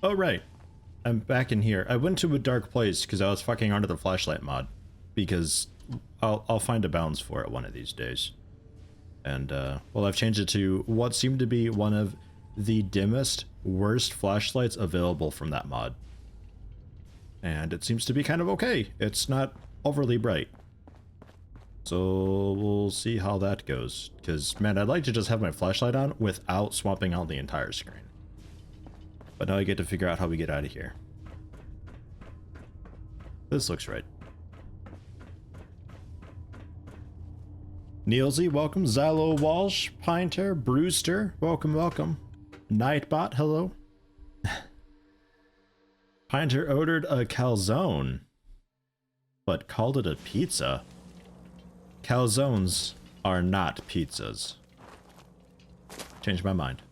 Oh, right. I'm back in here. I went to a dark place because I was fucking under the flashlight mod. Because I'll find a balance for it one of these days. And, well, I've changed it to what seemed to be one of the dimmest, worst flashlights available from that mod. And it seems to be kind of okay. It's not overly bright. So we'll see how that goes. Because, man, I'd like to just have my flashlight on without swapping out the entire screen. But now I get to figure out how we get out of here. This looks right. Neilsy, welcome. Xylo Walsh, Pinter, Brewster, welcome, welcome. Nightbot, hello. Pinter ordered a calzone, but called it a pizza. Calzones are not pizzas. Changed my mind.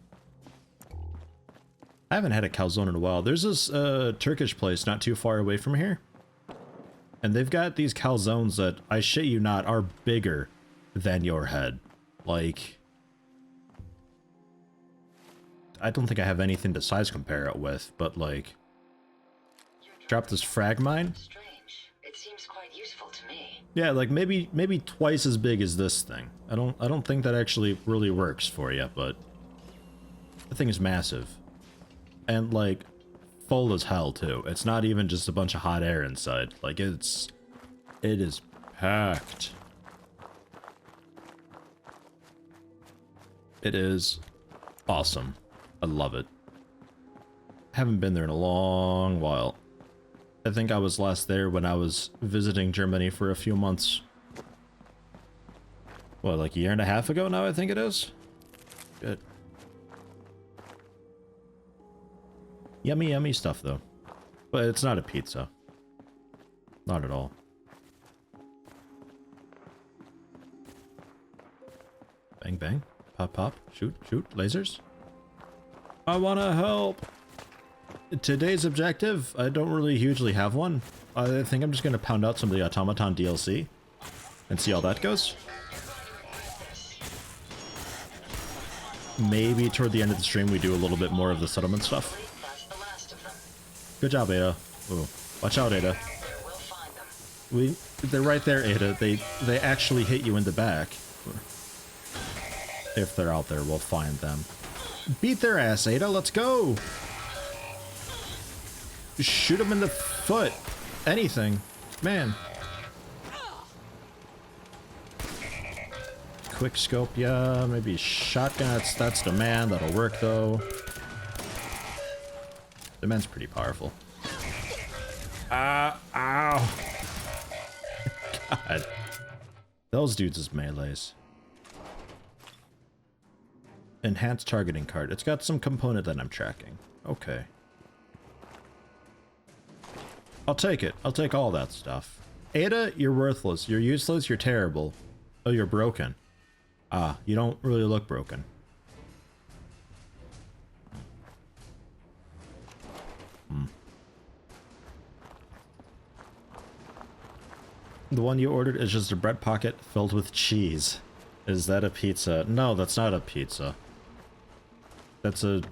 I haven't had a calzone in a while. There's this Turkish place not too far away from here. And they've got these calzones that, I shit you not, are bigger than your head. Like, I don't think I have anything to size compare it with, but like, drop this frag mine. Strange. It seems quite useful to me. Yeah, like maybe twice as big as this thing. I don't think that actually really works for you, but the thing is massive. And like full as hell too. It's not even just a bunch of hot air inside. Like it is packed. It is awesome. I love it. Haven't been there in a long while. I think I was last there when I was visiting Germany for a few months. What, like a year and a half ago now, I think it is? Good. Yummy, yummy stuff, though. But it's not a pizza. Not at all. Bang, bang. Pop, pop. Shoot, shoot. Lasers. I want to help. Today's objective, I don't really hugely have one. I think I'm just going to pound out some of the Automaton DLC and see how that goes. Maybe toward the end of the stream we do a little bit more of the settlement stuff. Good job, Ada. Ooh, watch out, Ada. They're right there, Ada. They actually hit you in the back. If they're out there, we'll find them. Beat their ass, Ada. Let's go. Shoot them in the foot. Anything. Man. Quick scope, yeah. Maybe shotgun. That's the man. That'll work, though. The man's pretty powerful. Ow. God. Those dudes is melees. Enhanced targeting card. It's got some component that I'm tracking. Okay. I'll take it. I'll take all that stuff. Ada, you're worthless. You're useless. You're terrible. Oh, you're broken. Ah, you don't really look broken. The one you ordered is just a bread pocket filled with cheese. Is that a pizza? No, that's not a pizza. That's a...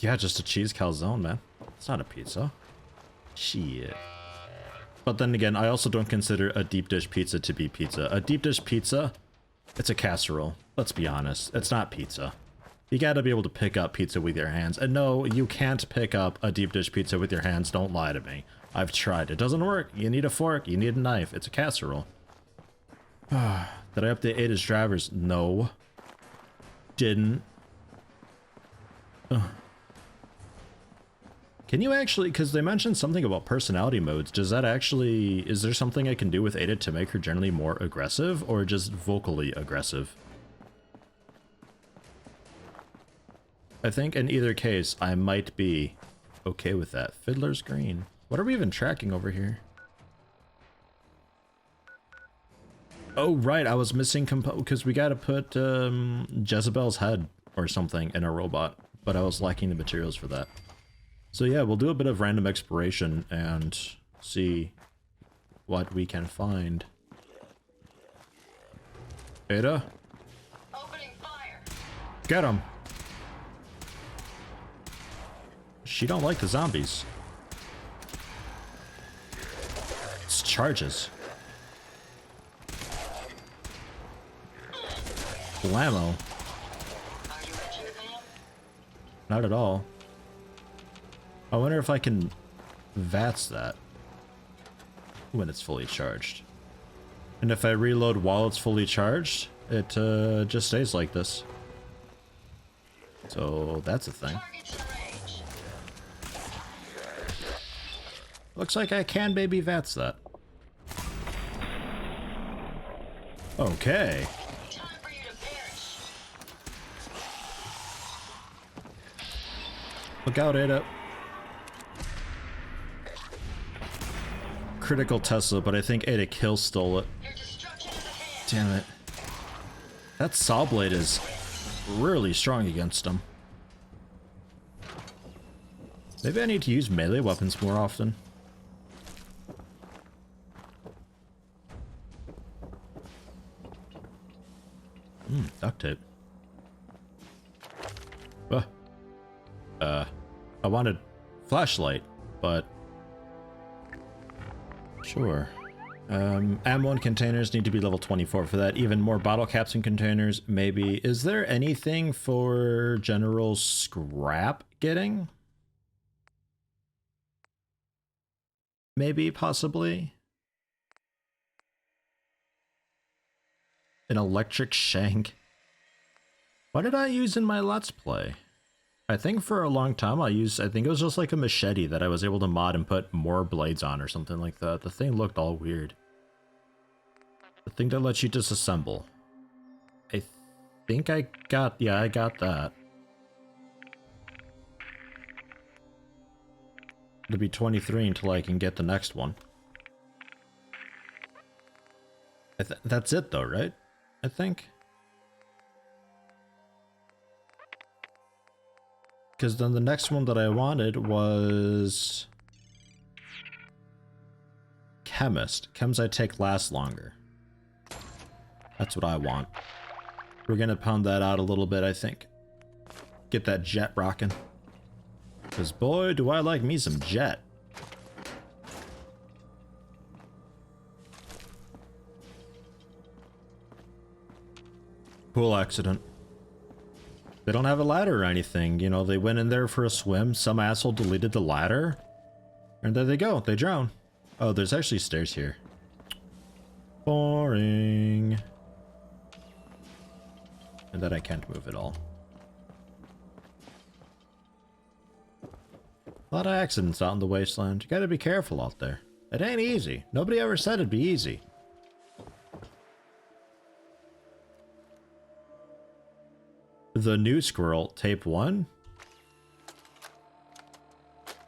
Yeah, just a cheese calzone, man. It's not a pizza. Shit. But then again, I also don't consider a deep dish pizza to be pizza. A deep dish pizza, it's a casserole. Let's be honest. It's not pizza. You gotta be able to pick up pizza with your hands. And no, you can't pick up a deep dish pizza with your hands. Don't lie to me. I've tried. It doesn't work. You need a fork. You need a knife. It's a casserole. Did I update Ada's drivers? No. Didn't. Can you actually, because they mentioned something about personality modes, does that actually, is there something I can do with Ada to make her generally more aggressive, or just vocally aggressive? I think in either case, I might be okay with that. Fiddler's Green. What are we even tracking over here? Oh, right, I was missing because we gotta put Jezebel's head or something in a robot, but I was lacking the materials for that. So yeah, we'll do a bit of random exploration and see what we can find. Ada? Opening fire. Get him! She don't like the zombies. It's charges. Blammo. Not at all. I wonder if I can VATS that when it's fully charged. And if I reload while it's fully charged, it just stays like this. So that's a thing. Looks like I can baby VATS that. Okay. Look out, Ada. Critical Tesla, but I think Ada Kill stole it. Damn it. That saw blade is really strong against him. Maybe I need to use melee weapons more often. Duct tape. I wanted flashlight, but sure. Ammo and containers need to be level 24 for that. Even more bottle caps and containers, maybe. Is there anything for general scrap getting? Maybe, possibly. An electric shank. What did I use in my Let's Play? I think for a long time I think it was just like a machete that I was able to mod and put more blades on or something like that. The thing looked all weird. The thing that lets you disassemble. I think I got, yeah, I got that. It'll be 23 until I can get the next one. That's it though, right? I think. Because then the next one that I wanted was Chemist. Chems I take last longer. That's what I want. We're gonna pound that out a little bit, I think. Get that jet rocking. Because boy, do I like me some jet. Pool accident. They don't have a ladder or anything, you know, they went in there for a swim, some asshole deleted the ladder, and there they go, they drown. Oh, there's actually stairs here. Boring. And then I can't move at all. A lot of accidents out in the wasteland, you gotta be careful out there. It ain't easy, nobody ever said it'd be easy. The new Squirrel, tape 1?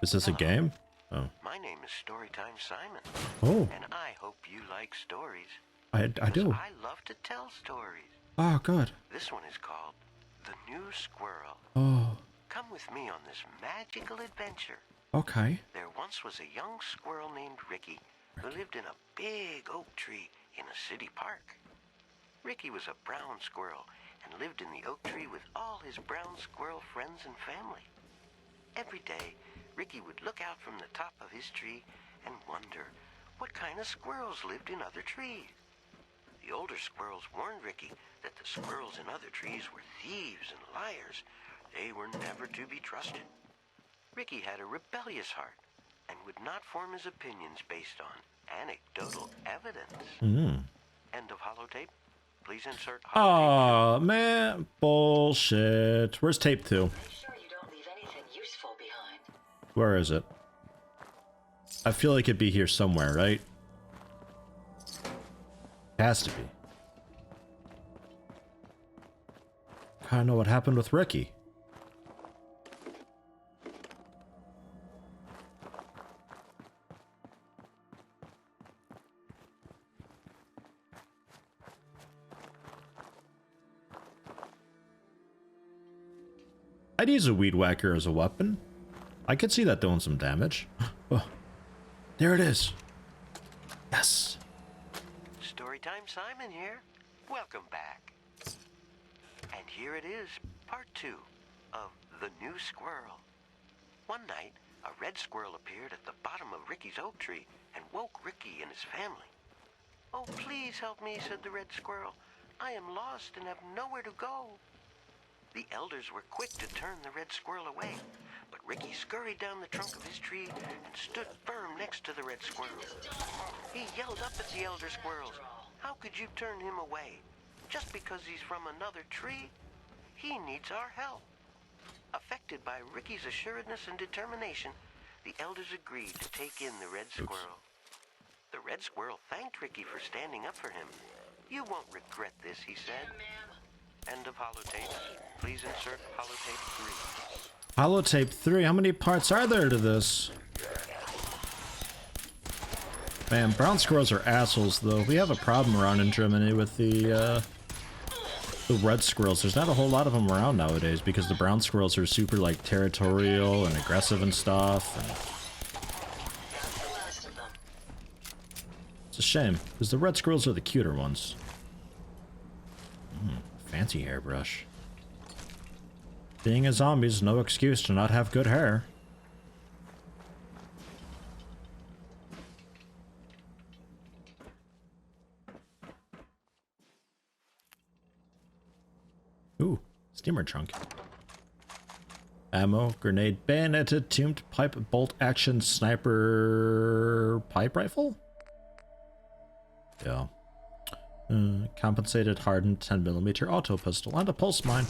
Is this a game? Oh. My name is Storytime Simon. Oh. And I hope you like stories. I do. I love to tell stories. Oh, good. This one is called The New Squirrel. Oh. Come with me on this magical adventure. Okay. There once was a young squirrel named Ricky who lived in a big oak tree in a city park. Ricky was a brown squirrel and lived in the oak tree with all his brown squirrel friends and family. Every day, Ricky would look out from the top of his tree and wonder what kind of squirrels lived in other trees. The older squirrels warned Ricky that the squirrels in other trees were thieves and liars. They were never to be trusted. Ricky had a rebellious heart and would not form his opinions based on anecdotal evidence. End of holotape. Please insert holotape. Aw, man, bullshit. Where's tape 2? Make sure you don't leave anything useful behind. Where is it? I feel like it'd be here somewhere, right? It has to be. I don't know what happened with Ricky. I'd use a weed whacker as a weapon. I could see that doing some damage. Oh, there it is. Yes. Storytime Simon here. Welcome back. And here it is, part 2 of The New Squirrel. One night, a red squirrel appeared at the bottom of Ricky's oak tree and woke Ricky and his family. "Oh, please help me," said the red squirrel. "I am lost and have nowhere to go." The elders were quick to turn the red squirrel away, but Ricky scurried down the trunk of his tree and stood firm next to the red squirrel. He yelled up at the elder squirrels. How could you turn him away? Just because he's from another tree? He needs our help. Affected by Ricky's assuredness and determination, the elders agreed to take in the red squirrel. The red squirrel thanked Ricky for standing up for him. "You won't regret this," he said. End of holotape. Please insert holotape 3. Holotape 3? How many parts are there to this? Man, brown squirrels are assholes, though. We have a problem around in Germany with the red squirrels. There's not a whole lot of them around nowadays because the brown squirrels are super, like, territorial and aggressive and stuff. And it's a shame, because the red squirrels are the cuter ones. Fancy hairbrush. Being a zombie is no excuse to not have good hair. Ooh, steamer trunk. Ammo, grenade, bayoneted, tuned pipe, bolt action, sniper, pipe rifle? Yeah. Compensated, hardened 10mm auto pistol, and a pulse mine.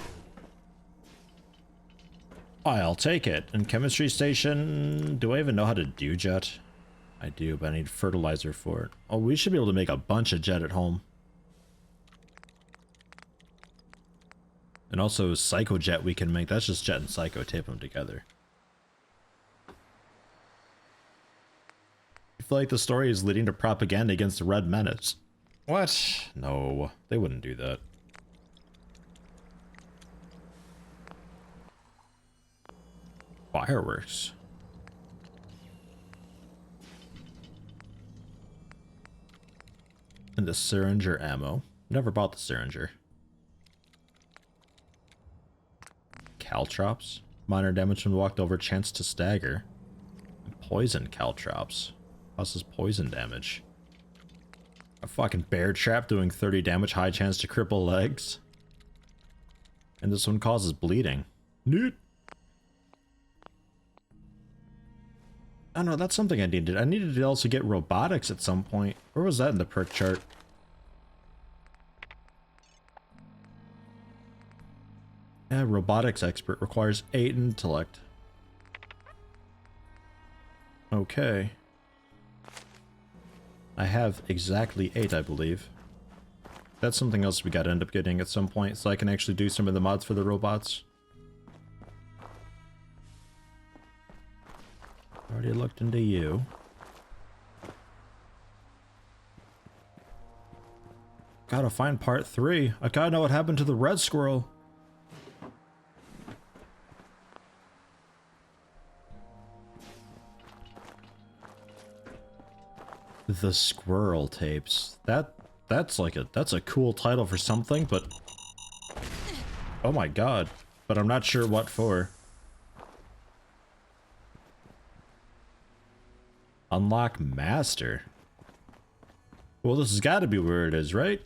I'll take it. And chemistry station, do I even know how to do jet? I do, but I need fertilizer for it. Oh, we should be able to make a bunch of jet at home. And also psycho jet we can make. That's just jet and psycho, tape them together. I feel like the story is leading to propaganda against the Red Menace. What? No, they wouldn't do that. Fireworks. And the syringer ammo. Never bought the syringer. Caltrops. Minor damage when walked over, chance to stagger. Poison caltrops. Causes poison damage. A fucking bear trap doing 30 damage, high chance to cripple legs. And this one causes bleeding. Neat. Oh no, that's something I needed. I needed to also get robotics at some point. Where was that in the perk chart? Yeah, robotics expert requires 8 intellect. Okay. I have exactly 8, I believe. That's something else we gotta end up getting at some point, so I can actually do some of the mods for the robots. Already looked into you. Gotta find part 3. I gotta know what happened to the red squirrel. The Squirrel tapes. That's a cool title for something, but oh my god. But I'm not sure what for. Unlock master. Well, this has got to be where it is, right?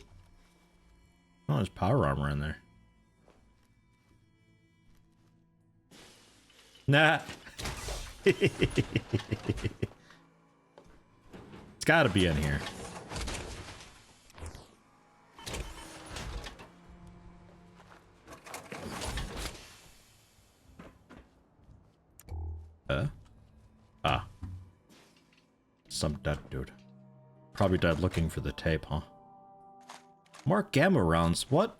Oh, there's power armor in there. Nah. It's got to be in here. Ah. Some dead dude. Probably died looking for the tape, huh? More gamma rounds. What?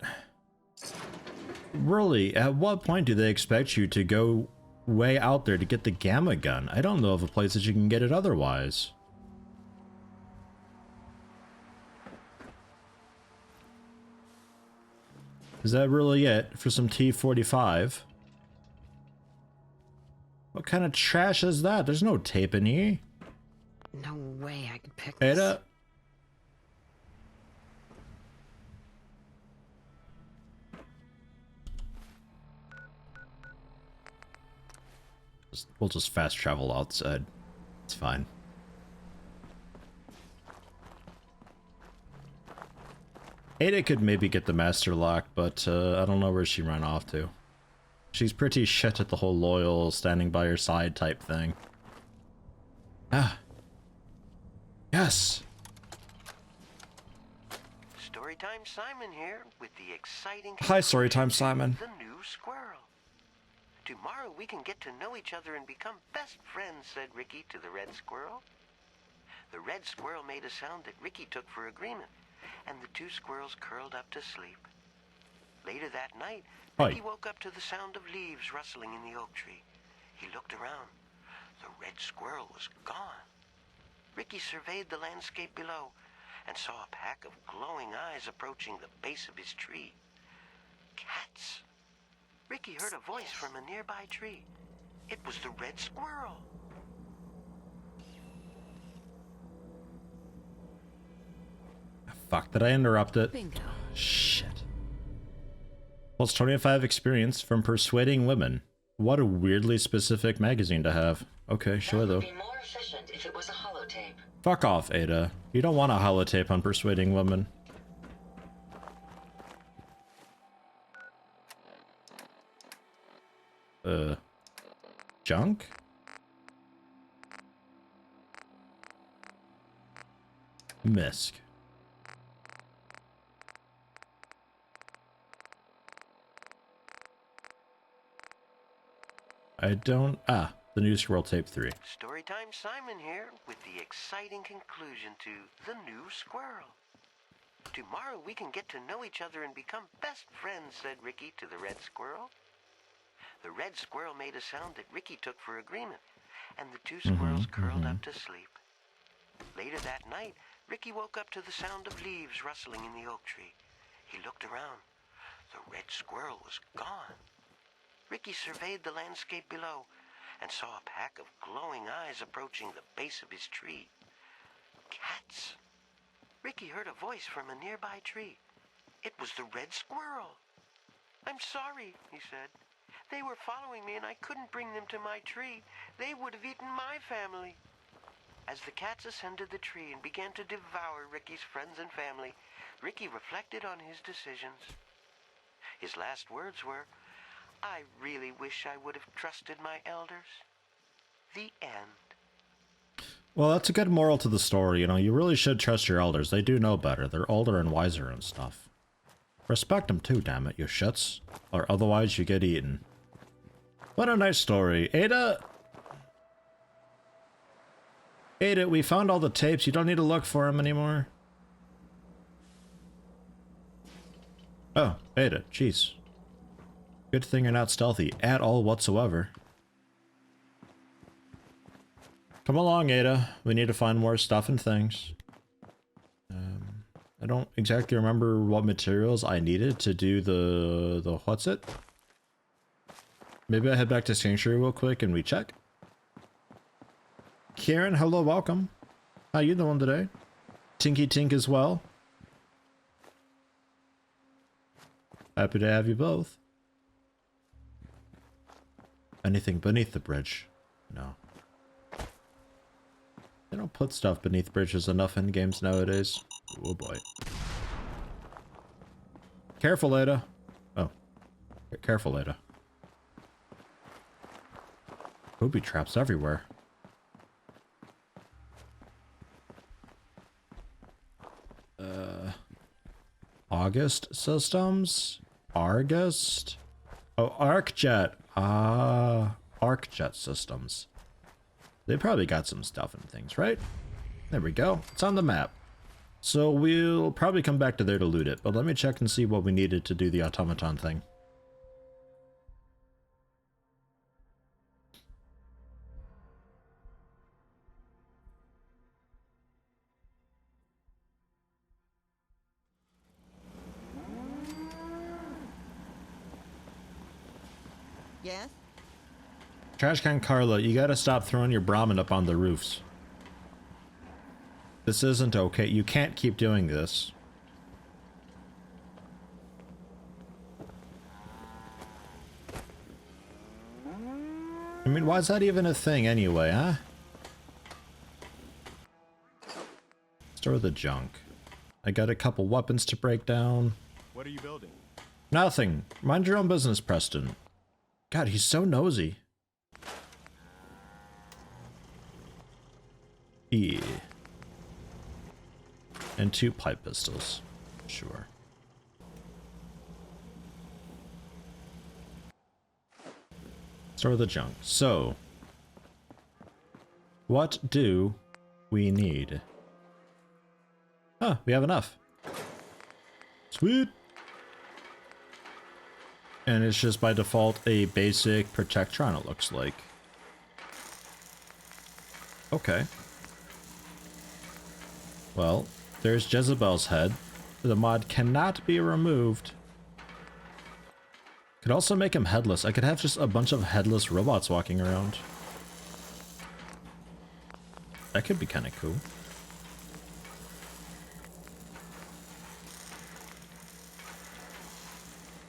Really? At what point do they expect you to go way out there to get the gamma gun? I don't know of a place that you can get it otherwise. Is that really it for some T45? What kind of trash is that? There's no tape in here. No way I could pick Ada? We'll just fast travel outside. It's fine. Ada could maybe get the master lock, but I don't know where she ran off to. She's pretty shit at the whole loyal, standing by your side type thing. Ah. Yes! Storytime Simon here with the exciting... Hi, Storytime Simon. The new squirrel. Tomorrow we can get to know each other and become best friends, said Ricky to the red squirrel. The red squirrel made a sound that Ricky took for agreement, and the two squirrels curled up to sleep. Later that night, Ricky woke up to the sound of leaves rustling in the oak tree. He looked around. The red squirrel was gone. Ricky surveyed the landscape below and saw a pack of glowing eyes approaching the base of his tree. Cats. Ricky heard a voice from a nearby tree. It was the red squirrel. Fuck, did I interrupt it? Bingo. Shit. Plus 25 experience from persuading women. What a weirdly specific magazine to have. Okay, sure though. That would be more efficient if it was a holotape. Fuck off, Ada. You don't want a holotape on persuading women. Junk? Misk. I don't... Ah, the new Squirrel Tape 3. Storytime Simon here with the exciting conclusion to The New Squirrel. Tomorrow we can get to know each other and become best friends, said Ricky to the red squirrel. The red squirrel made a sound that Ricky took for agreement, and the two squirrels curled up to sleep. Later that night, Ricky woke up to the sound of leaves rustling in the oak tree. He looked around. The red squirrel was gone. Ricky surveyed the landscape below and saw a pack of glowing eyes approaching the base of his tree. Cats. Ricky heard a voice from a nearby tree. It was the red squirrel. I'm sorry, he said. They were following me and I couldn't bring them to my tree. They would have eaten my family. As the cats ascended the tree and began to devour Ricky's friends and family, Ricky reflected on his decisions. His last words were, I really wish I would have trusted my elders. The end. Well, that's a good moral to the story, you know, you really should trust your elders. They do know better. They're older and wiser and stuff. Respect them too, damn it, you shits. Or otherwise you get eaten. What a nice story. Ada, we found all the tapes. You don't need to look for them anymore. Oh, Ada, jeez. Good thing you're not stealthy at all whatsoever. Come along, Ada. We need to find more stuff and things. I don't exactly remember what materials I needed to do the what's it? Maybe I head back to Sanctuary real quick and we check. Karen, hello, welcome. How you doing today? Tinky Tink as well. Happy to have you both. Anything beneath the bridge? No. They don't put stuff beneath bridges enough in games nowadays. Oh boy. Careful, Ada. Oh. Careful, Ada. Booby traps everywhere. August Systems? Argust? Oh, ArcJet. Ah, ArcJet Systems. They probably got some stuff and things, right? There we go. It's on the map. So we'll probably come back to there to loot it, but let me check and see what we needed to do the automaton thing. Yes? Trash can Carla, you gotta stop throwing your Brahmin up on the roofs. This isn't okay. You can't keep doing this. I mean, why is that even a thing anyway, huh? Store the junk. I got a couple weapons to break down. What are you building? Nothing. Mind your own business, Preston. God, he's so nosy. E. And 2 pipe pistols. Sure. Store the junk. So, what do we need? Huh, we have enough. Sweet. And it's just by default a basic Protectron, it looks like. Okay. Well, there's Jezebel's head. The mod cannot be removed. Could also make him headless. I could have just a bunch of headless robots walking around. That could be kind of cool.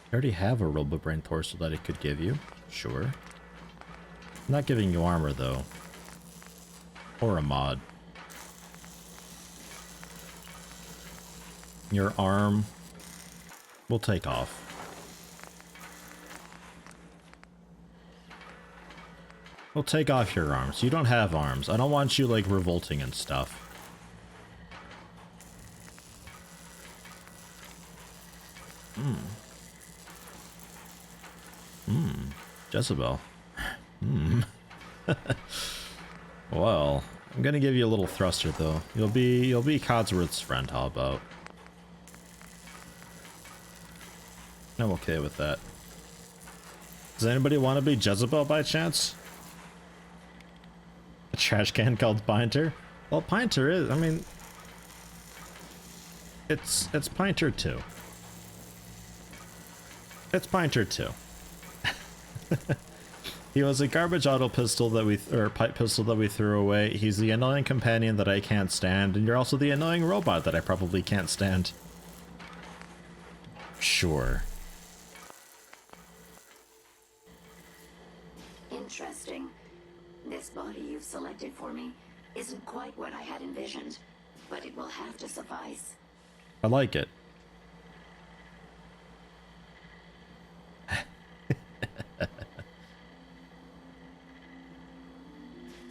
I already have a RoboBrain torso that it could give you. Sure. I'm not giving you armor, though. Or a mod. Your arm will take off. We'll take off your arms. You don't have arms. I don't want you, like, revolting and stuff. Jezebel. Well, I'm gonna give you a little thruster though. You'll be Codsworth's friend, how about? I'm okay with that. Does anybody want to be Jezebel by chance? A trash can called Pinter? Well, Pinter is, I mean, it's Pinter too. It's Pinter too. He was a garbage auto pistol that or pipe pistol that we threw away. He's the annoying companion that I can't stand, and you're also the annoying robot that I probably can't stand. Sure. Interesting. This body you've selected for me isn't quite what I had envisioned, but it will have to suffice. I like it.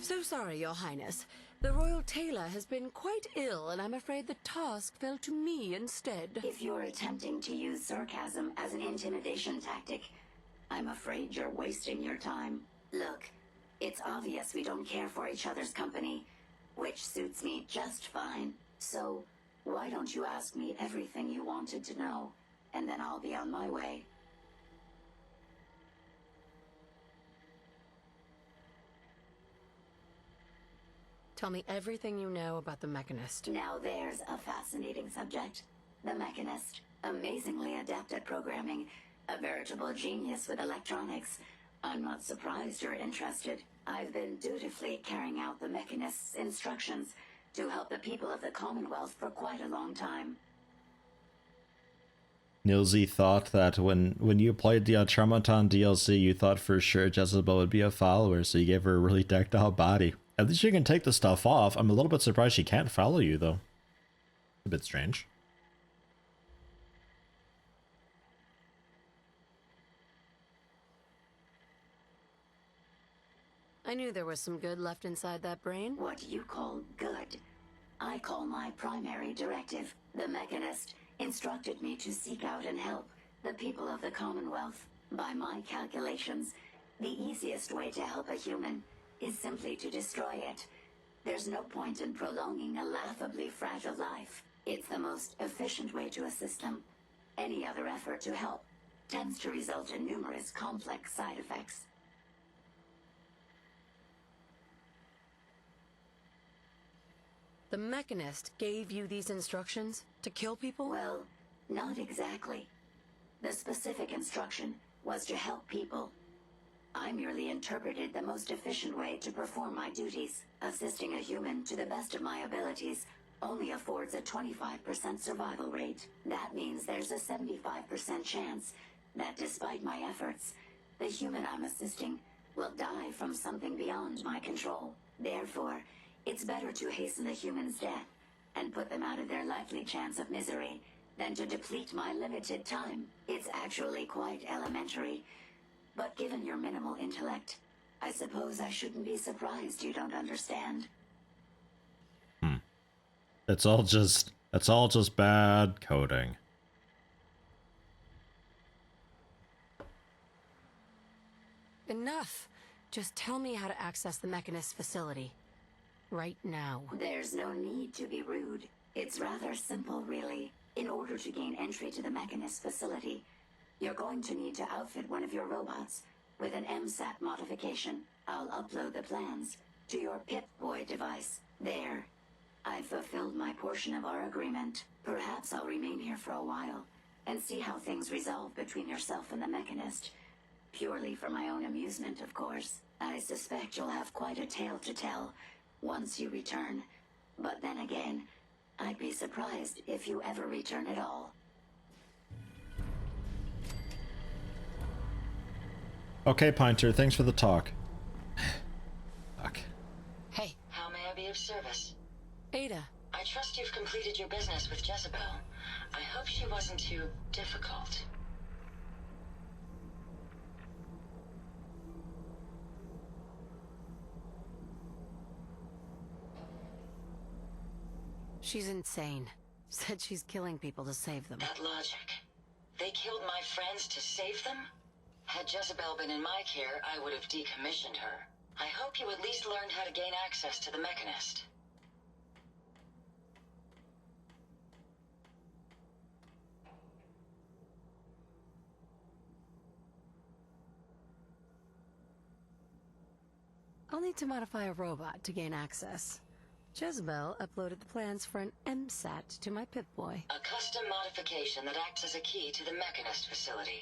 So sorry, Your Highness. The Royal Tailor has been quite ill, and I'm afraid the task fell to me instead. If you're attempting to use sarcasm as an intimidation tactic, I'm afraid you're wasting your time. Look, it's obvious we don't care for each other's company, which suits me just fine. So, why don't you ask me everything you wanted to know, and then I'll be on my way. Tell me everything you know about the Mechanist. Now there's a fascinating subject. The Mechanist, amazingly adept at programming, a veritable genius with electronics. I'm not surprised you're interested. I've been dutifully carrying out the Mechanist's instructions to help the people of the Commonwealth for quite a long time. Nilsy thought that when you played the Automaton DLC, you thought for sure Jezebel would be a follower, so you gave her a really decked out body. At least you can take the stuff off. I'm a little bit surprised she can't follow you, though. A bit strange. I knew there was some good left inside that brain. What you call good, I call my primary directive. The Mechanist instructed me to seek out and help the people of the Commonwealth. By my calculations, the easiest way to help a human is simply to destroy it. There's no point in prolonging a laughably fragile life. It's the most efficient way to assist them. Any other effort to help tends to result in numerous complex side effects. The Mechanist gave you these instructions to kill people? Well, not exactly. The specific instruction was to help people. I merely interpreted the most efficient way to perform my duties. Assisting a human to the best of my abilities only affords a 25% survival rate. That means there's a 75% chance that despite my efforts, the human I'm assisting will die from something beyond my control. Therefore, it's better to hasten the humans' death and put them out of their likely chance of misery than to deplete my limited time. It's actually quite elementary. But given your minimal intellect, I suppose I shouldn't be surprised you don't understand. It's all just bad coding. Enough. Just tell me how to access the Mechanist facility. Right now. There's no need to be rude. It's rather simple, really. In order to gain entry to the Mechanist facility, you're going to need to outfit one of your robots with an MSAT modification. I'll upload the plans to your Pip-Boy device. There. I've fulfilled my portion of our agreement. Perhaps I'll remain here for a while and see how things resolve between yourself and the Mechanist. Purely for my own amusement, of course. I suspect you'll have quite a tale to tell once you return. But then again, I'd be surprised if you ever return at all. Okay, Pinter, thanks for the talk. Fuck. Hey, how may I be of service? Ada. I trust you've completed your business with Jezebel. I hope she wasn't too difficult. She's insane. Said she's killing people to save them. That logic. They killed my friends to save them? Had Jezebel been in my care, I would have decommissioned her. I hope you at least learned how to gain access to the Mechanist. I'll need to modify a robot to gain access. Jezebel uploaded the plans for an MSAT to my Pip-Boy. A custom modification that acts as a key to the Mechanist facility.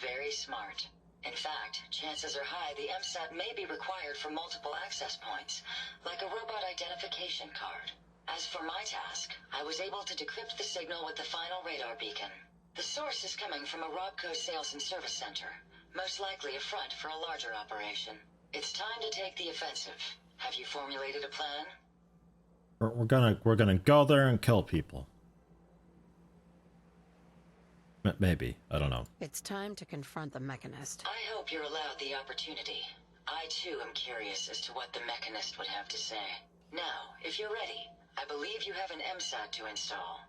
Very smart. In fact, chances are high the MSAT may be required for multiple access points, like a robot identification card. As for my task, I was able to decrypt the signal with the final radar beacon. The source is coming from a Robco sales and service center, most likely a front for a larger operation. It's time to take the offensive. Have you formulated a plan? We're gonna go there and kill people. Maybe. I don't know. It's time to confront the Mechanist. I hope you're allowed the opportunity. I too am curious as to what the Mechanist would have to say. Now, if you're ready, I believe you have an MSAT to install.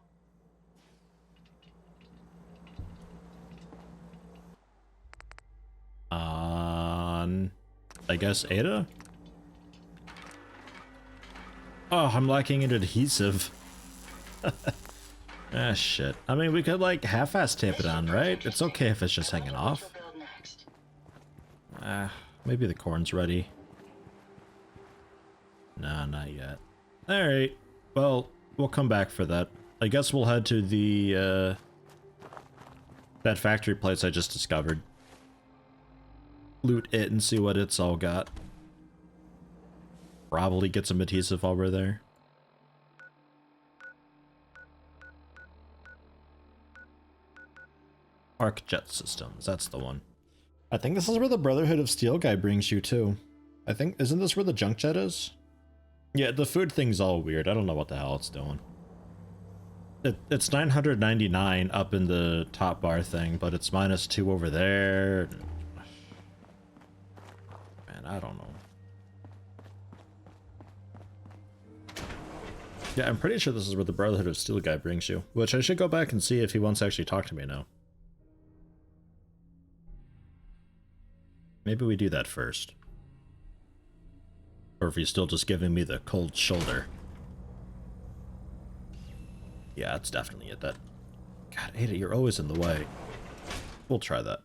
I guess Ada? Oh, I'm lacking an adhesive. Ah, shit. I mean, we could, like, half-ass tape it on, right? It's okay if it's just hanging off. Maybe the corn's ready. Nah, not yet. Alright. Well, we'll come back for that. I guess we'll head to the, that factory place I just discovered. Loot it and see what it's all got. Probably get some adhesive while we're there. ArcJet Systems, that's the one. I think this is where the Brotherhood of Steel guy brings you too. I think, isn't this where the junk jet is? Yeah, the food thing's all weird. I don't know what the hell it's doing. It's 999 up in the top bar thing, but it's -2 over there. Man, I don't know. Yeah, I'm pretty sure this is where the Brotherhood of Steel guy brings you, which I should go back and see if he wants to actually talk to me now. Maybe we do that first. Or if he's still just giving me the cold shoulder. Yeah, it's definitely it. That. God, Ada, you're always in the way. We'll try that.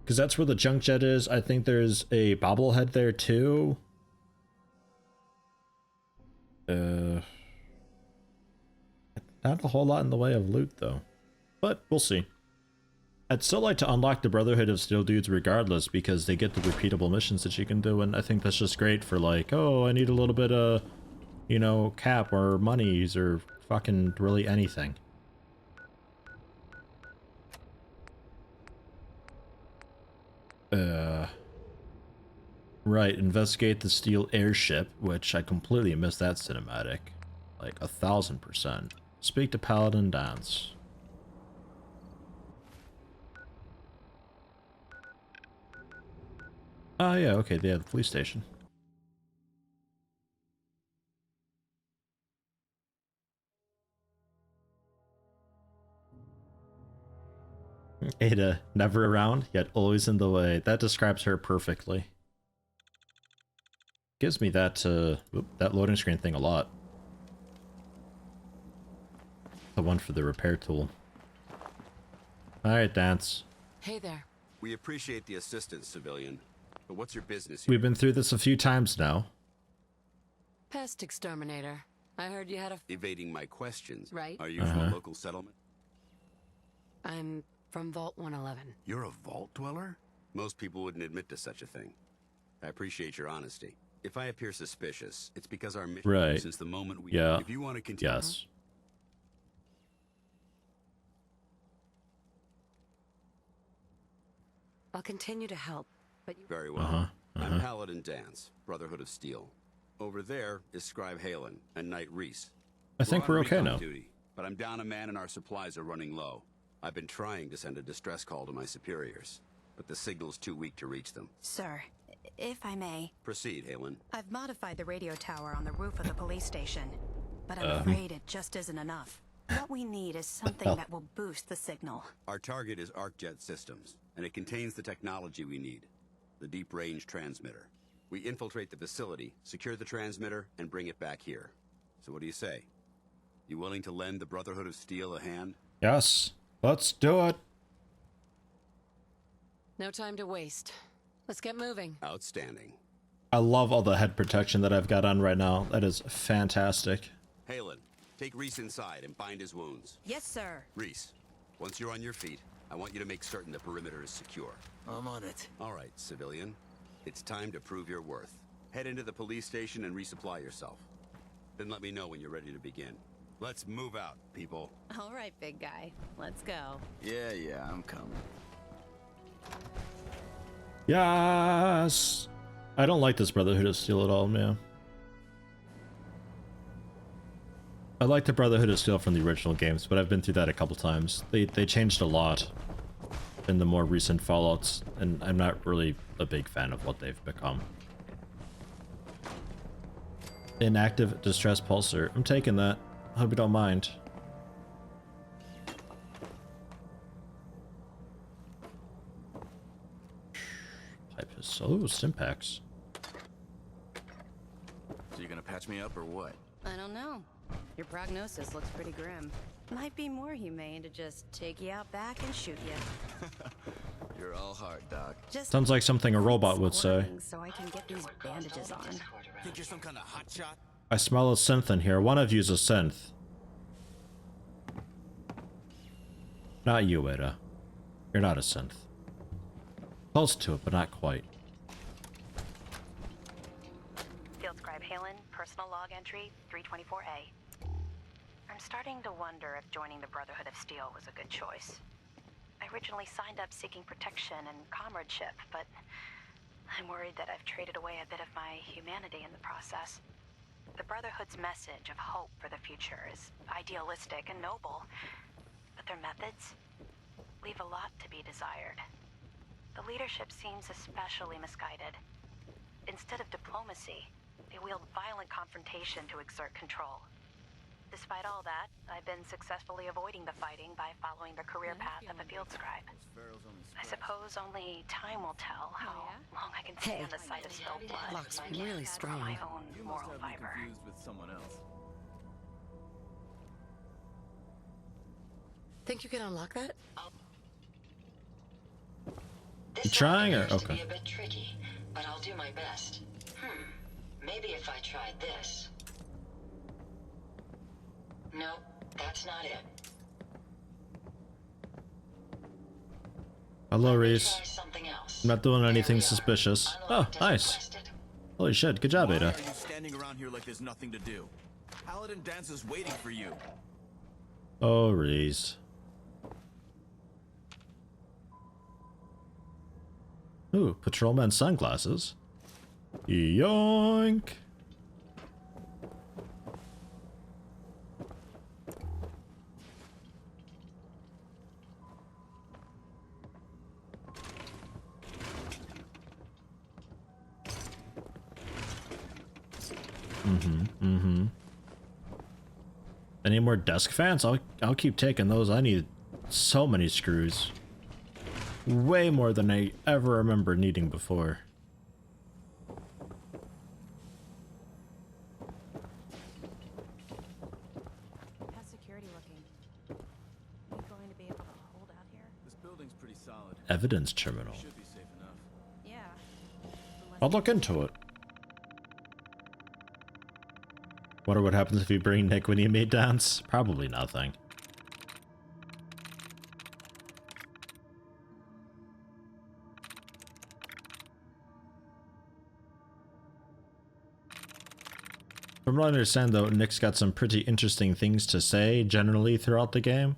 Because that's where the junk jet is. I think there's a bobblehead there too. Not a whole lot in the way of loot though. But we'll see. I'd still like to unlock the Brotherhood of Steel dudes regardless, because they get the repeatable missions that you can do, and I think that's just great for like, oh, I need a little bit of, you know, cap or monies or fucking really anything. Right, investigate the steel airship, which I completely missed that cinematic. Like 1000%. Speak to Paladin Dance. Oh yeah, okay, they have the police station. Ada, never around, yet always in the way. That describes her perfectly. Gives me that, that loading screen thing a lot. The one for the repair tool. Alright, Dance. Hey there. We appreciate the assistance, civilian. But what's your business here? We've been through this a few times now. Pest exterminator. I heard you had a... Evading my questions. Right. Are you from a local settlement? I'm from Vault 111. You're a vault dweller? Most people wouldn't admit to such a thing. I appreciate your honesty. If I appear suspicious, it's because our mission Right. since the moment we... Yeah. If you want to continue... Yes. I'll continue to help, but you... Very well. I'm Paladin Dance, Brotherhood of Steel. Over there is Scribe Halen and Knight Reese. I think we're on okay recon now. Duty, but I'm down a man and our supplies are running low. I've been trying to send a distress call to my superiors, but the signal's too weak to reach them. Sir, if I may, Proceed, Halen. I've modified the radio tower on the roof of the police station, but I'm afraid it just isn't enough. What we need is something that will boost the signal. Our target is ArcJet Systems, and it contains the technology we need. The deep-range transmitter. We infiltrate the facility, secure the transmitter, and bring it back here. So what do you say? You willing to lend the Brotherhood of Steel a hand? Yes. Let's do it. No time to waste. Let's get moving. Outstanding. I love all the head protection that I've got on right now. That is fantastic. Halen, take Reese inside and bind his wounds. Yes, sir. Reese, once you're on your feet, I want you to make certain the perimeter is secure. I'm on it. All right, civilian. It's time to prove your worth. Head into the police station and resupply yourself. Then let me know when you're ready to begin. Let's move out, people. All right, big guy. Let's go. Yeah, I'm coming. Yes. I don't like this Brotherhood of Steel at all, man. I like the Brotherhood of Steel from the original games, but I've been through that a couple times. They changed a lot in the more recent Fallouts, and I'm not really a big fan of what they've become. Inactive distress pulsar. I'm taking that. Hope you don't mind. Pipe is Stimpaks. So you gonna patch me up or what? I don't know. Your prognosis looks pretty grim. Might be more humane to just take you out back and shoot you. You're all heart, Doc. Just Sounds like something a robot would say. squirming so I can get these bandages on. Think you're some kind of hotshot? I smell a synth in here. One of you's a synth. Not you, Ada. You're not a synth. Close to it, but not quite. Field Scribe Halen, personal log entry 324A. I'm starting to wonder if joining the Brotherhood of Steel was a good choice. I originally signed up seeking protection and comradeship, but I'm worried that I've traded away a bit of my humanity in the process. The Brotherhood's message of hope for the future is idealistic and noble, but their methods leave a lot to be desired. The leadership seems especially misguided. Instead of diplomacy, they wield violent confrontation to exert control. Despite all that, I've been successfully avoiding the fighting by following the career path of a field scribe. I suppose only time will tell how long I can stay on the side of spilled blood. Looks really strong. My own moral Have me fiber. confused with someone else. Think you can unlock that? This trying, or- appears to okay. be a bit tricky, but I'll do my best. Maybe if I tried this. Nope, that's not it. Hello, Let me Reese. try something else. I'm not doing There anything we are. suspicious. Oh, Unlocked as nice. requested. Holy shit, good job, Why Ada. are you standing around here like there's nothing to do? Paladin Dance is waiting for you. Oh, Reese. Ooh, patrolman sunglasses. Yoink! Any more desk fans? I'll keep taking those. I need so many screws. Way more than I ever remember needing before. How's security looking? Are you going to be able to hold out here? This building's pretty solid. Evidence terminal. Should be safe enough. Yeah. I'll look into it. Wonder what happens if you bring Nick when you meet dance? Probably nothing. From what I understand though, Nick's got some pretty interesting things to say generally throughout the game.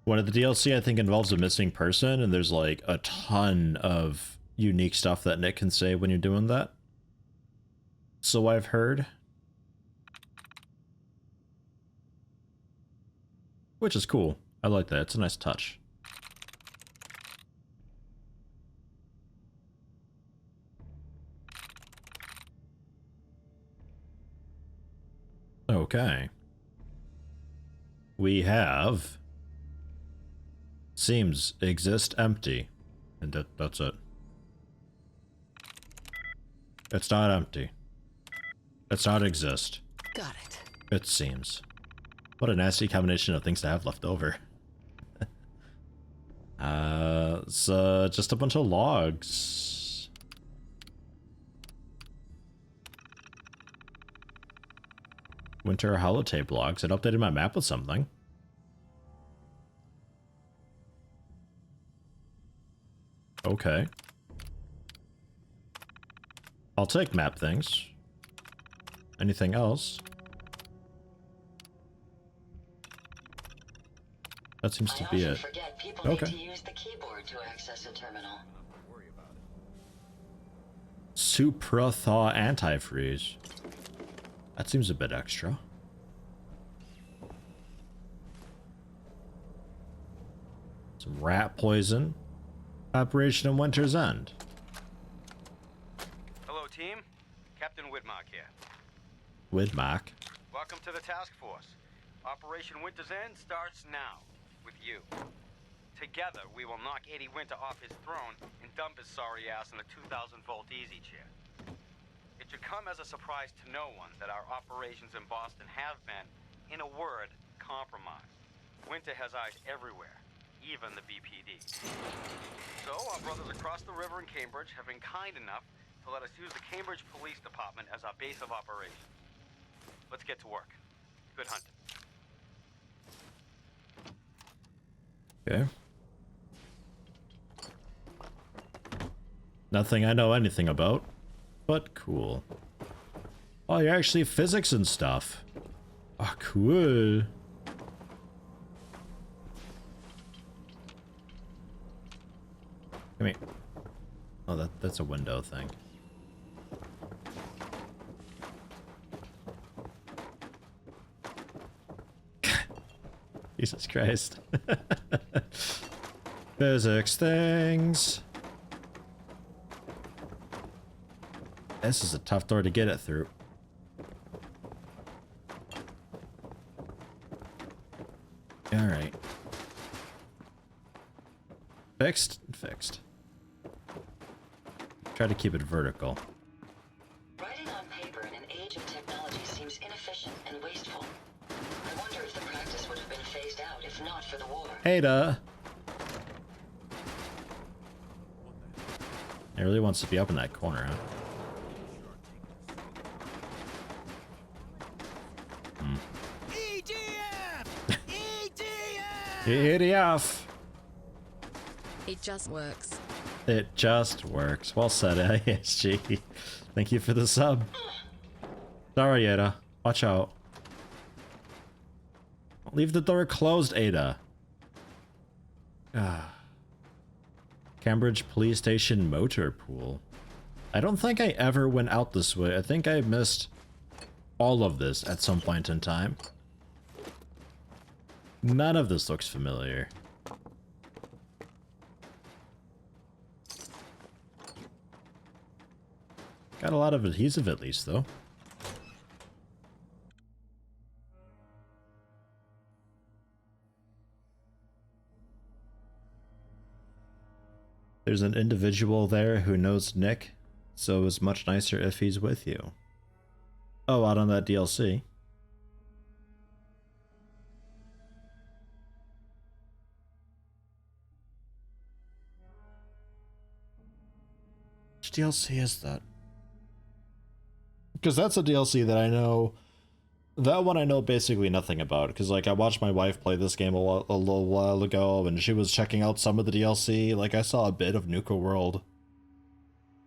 One of the DLC I think involves a missing person, and there's like a ton of unique stuff that Nick can say when you're doing that. So I've heard. Which is cool. I like that. It's a nice touch. Okay. We have seems exist empty. And that's it. It's not empty. It's not exist. Got it. It seems. What a nasty combination of things to have left over. It's just a bunch of logs. Winter holotape logs. It updated my map with something. Okay. I'll take map things. Anything else? That seems to be it. Forget people need to use the keyboard to access a terminal. Supra thaw antifreeze. That seems a bit extra. Some rat poison. Operation in Winter's End. Hello, team. Captain Widmark here. Widmark. Welcome to the task force. Operation Winter's End starts now. With you. Together, we will knock 80 Winter off his throne and dump his sorry ass in the 2,000-volt easy chair. It should come as a surprise to no one that our operations in Boston have been, in a word, compromised. Winter has eyes everywhere, even the BPD. So, our brothers across the river in Cambridge have been kind enough to let us use the Cambridge Police Department as our base of operations. Let's get to work. Good hunting. Okay. Nothing I know anything about, but cool. Oh, you're actually physics and stuff. Oh, cool. Come here. Oh, that's a window thing. Jesus Christ. Physics things. This is a tough door to get it through. Alright. Fixed? Fixed. Try to keep it vertical. Writing on paper in an age of technology seems inefficient and wasteful. I wonder if the practice would have been phased out if not for the war. Ada! It really wants to be up in that corner, huh? EDF! EDF! EDF! It just works. It just works. Well said, ASG. Thank you for the sub. Sorry, Ada. Watch out. Leave the door closed, Ada. Ah. Cambridge Police Station motor pool. I don't think I ever went out this way. I think I missed all of this at some point in time. None of this looks familiar. Got a lot of adhesive at least, though. There's an individual there who knows Nick, so it's much nicer if he's with you. Oh, out on that DLC. Which DLC is that? Because that's a DLC that I know. That one I know basically nothing about, because like I watched my wife play this game a little while ago, and she was checking out some of the DLC. Like I saw a bit of nuka-world.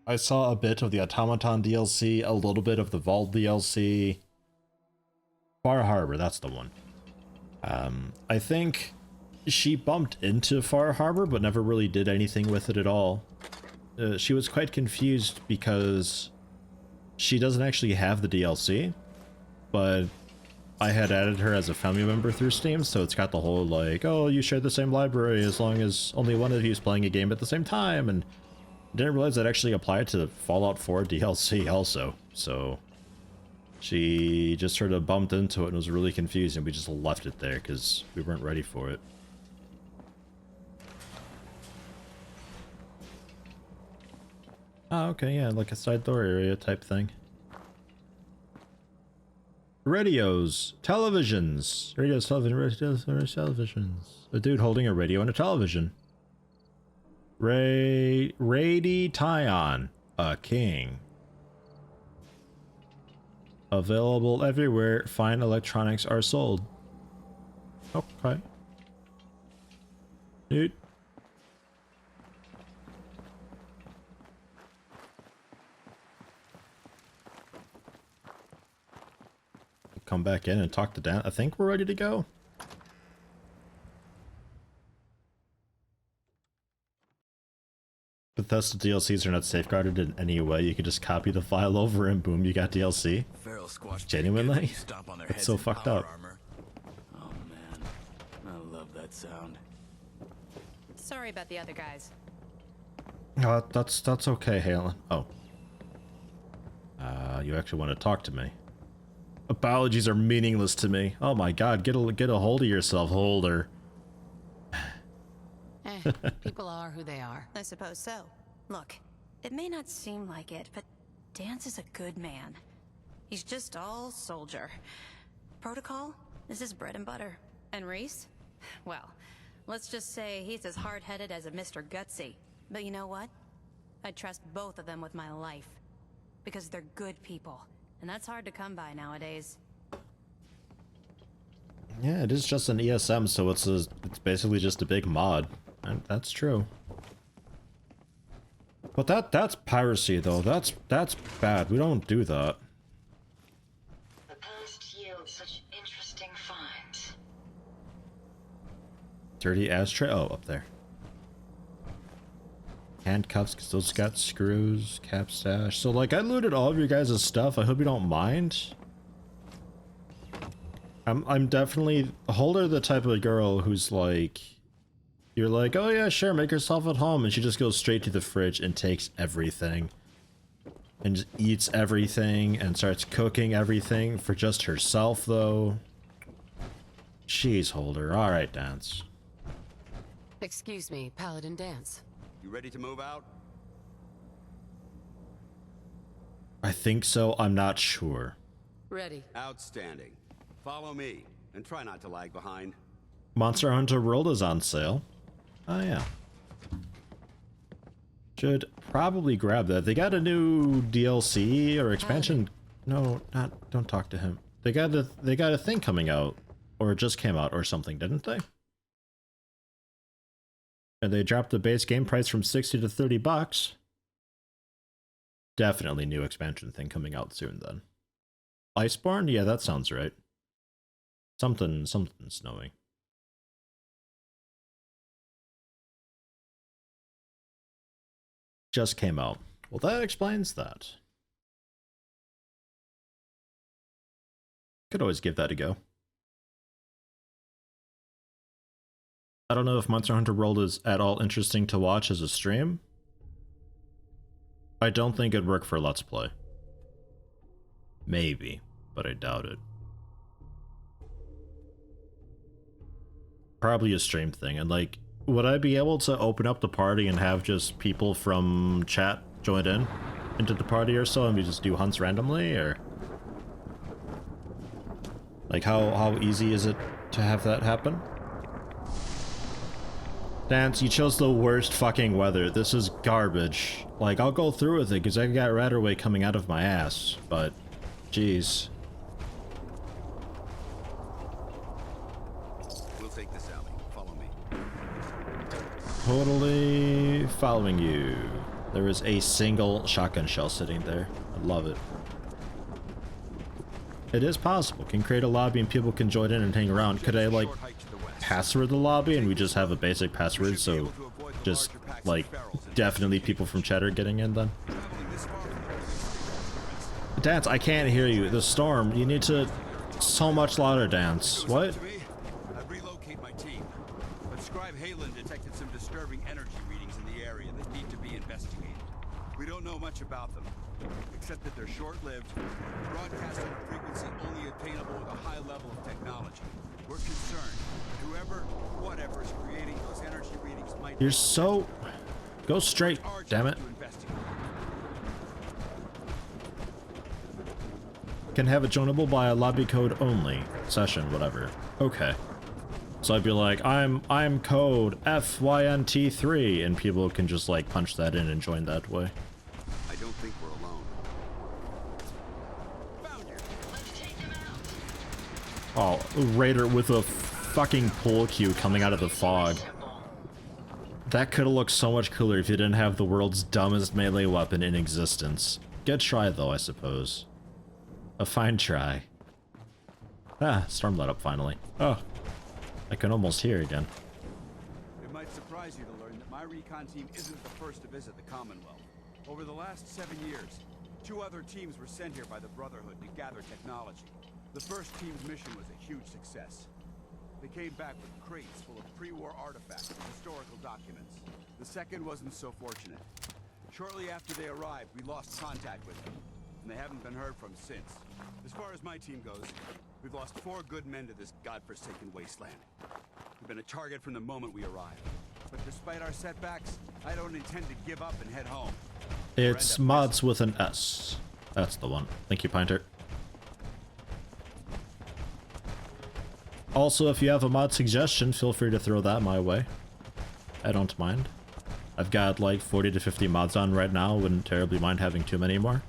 I saw a bit of the Automaton DLC, a little bit of the Vault DLC. Far Harbor, that's the one. I think she bumped into Far Harbor, but never really did anything with it at all. She was quite confused because she doesn't actually have the DLC. But I had added her as a family member through Steam, so it's got the whole like, oh, you share the same library as long as only one of you is playing a game at the same time, and didn't realize that actually applied to Fallout 4 DLC also. So she just sort of bumped into it and was really confused, and we just left it there because we weren't ready for it. Oh, okay, yeah, like a side door area type thing. Radios, televisions, televisions. A dude holding a radio and a television. Rady Tyon, a king. Available everywhere. Fine electronics are sold. Okay. Dude. Come back in and talk to Dan. I think we're ready to go. Bethesda DLCs are not safeguarded in any way. You can just copy the file over and boom, you got DLC. Genuinely? That's so fucked up. Oh man, I love that sound. Sorry about the other guys. Oh, that's okay, Halen. Oh. You actually want to talk to me. Apologies are meaningless to me. Oh my god, get a hold of yourself, Holder. People are who they are. I suppose so. Look, it may not seem like it, but Dance is a good man. He's just all soldier. Protocol is his bread and butter. And Reese? Well, let's just say he's as hard-headed as a Mr. Gutsy. But you know what? I trust both of them with my life. Because they're good people. And that's hard to come by nowadays. Yeah, it is just an ESM, so it's basically just a big mod. And that's true. But that's piracy though. That's bad. We don't do that. The past yields such interesting finds. Dirty ashtray. Oh, up there. Handcuffs, because those got screws, cap stash. So, like, I looted all of your guys' stuff. I hope you don't mind. I'm definitely... Holder the type of girl who's like... You're like, oh yeah, sure, make yourself at home. And she just goes straight to the fridge and takes everything. And just eats everything and starts cooking everything for just herself, though. Jeez, Holder. Alright, Dance. Excuse me, Paladin Dance. You ready to move out? I think so. I'm not sure. Ready. Outstanding. Follow me, and try not to lag behind. Monster Hunter World is on sale. Oh yeah. Should probably grab that. They got a new DLC or expansion. No, not. Don't talk to him. They got a thing coming out, or it just came out, or something, didn't they? And they dropped the base game price from 60 to 30 bucks. Definitely new expansion thing coming out soon then. Iceborne? Yeah, that sounds right. Something snowy. just came out. Well, that explains that. Could always give that a go. I don't know if Monster Hunter World is at all interesting to watch as a stream. I don't think it'd work for Let's Play. Maybe, but I doubt it. Probably a stream thing, and like, would I be able to open up the party and have just people from chat join in into the party or so, and we just do hunts randomly, or like how easy is it to have that happen? Dance, you chose the worst fucking weather. This is garbage. Like, I'll go through with it because I got Ratterway coming out of my ass, but jeez. We'll take this alley. Follow me. Totally following you. There is a single shotgun shell sitting there. I love it. It is possible. Can create a lobby and people can join in and hang around. Could I like password the lobby and we just have a basic password, so just like definitely people from chat are getting in then? Dance, I can't hear you. The storm. You need to so much louder, Dance. What? I'd relocate my team. But Scribe Halen detected some disturbing energy readings in the area that need to be investigated. We don't know much about them, except that they're short-lived, broadcast on a frequency only attainable with a high level of technology. We're concerned that whoever, whatever is creating those energy readings might... You're so... Go straight, damn it. Can have it joinable by a lobby code only. Session, whatever. Okay. So I'd be like, I'm code FYNT3, and people can just like punch that in and join that way. I don't think we're alone. Oh, Raider with a fucking pull cue coming out of the fog. That could have looked so much cooler if you didn't have the world's dumbest melee weapon in existence. Good try though, I suppose. A fine try. Ah, storm let up finally. Oh, I can almost hear again. It might surprise you to learn that my recon team isn't the first to visit the Commonwealth. Over the last 7 years, 2 other teams were sent here by the Brotherhood to gather technology. The first team's mission was a huge success. They came back with crates full of pre-war artifacts and historical documents. The second wasn't so fortunate. Shortly after they arrived, we lost contact with them, and they haven't been heard from since. As far as my team goes, we've lost 4 good men to this godforsaken wasteland. We've been a target from the moment we arrived. But despite our setbacks, I don't intend to give up and head home. It's mods with an S. That's the one. Thank you, Pinter. Also, if you have a mod suggestion, feel free to throw that my way. I don't mind. I've got like 40 to 50 mods on right now. Wouldn't terribly mind having too many more.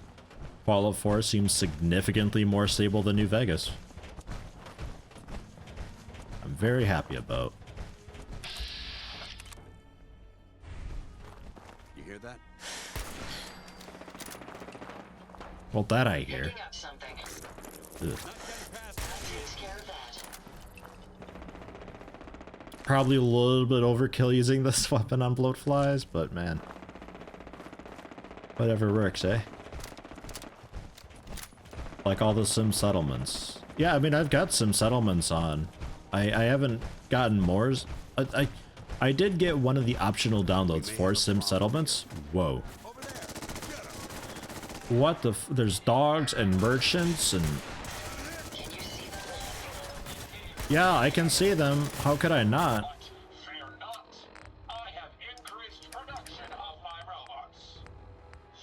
Fallout 4 seems significantly more stable than New Vegas. I'm very happy about. You hear that? Well, that I hear. Ugh. Probably a little bit overkill using this weapon on bloatflies, but man. Whatever works, eh? Like all the sim settlements. Yeah, I mean, I've got sim settlements on. I haven't gotten more. I did get one of the optional downloads for sim settlements. Whoa. What the there's dogs and merchants and... Yeah, I can see them. How could I not? Fear not. I have increased production of my robots.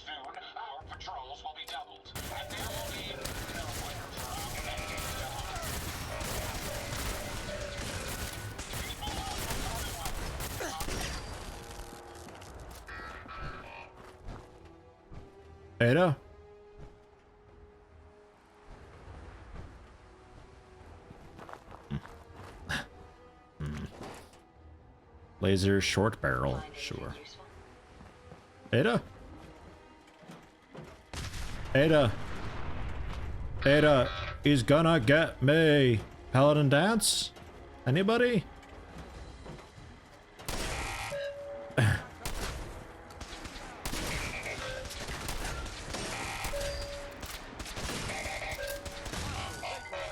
Soon, our patrols will be doubled, and there will be nowhere for our enemies to hide. Ada? Laser short barrel, sure. Ada? Ada? Ada, he's gonna get me. Paladin dance? Anybody?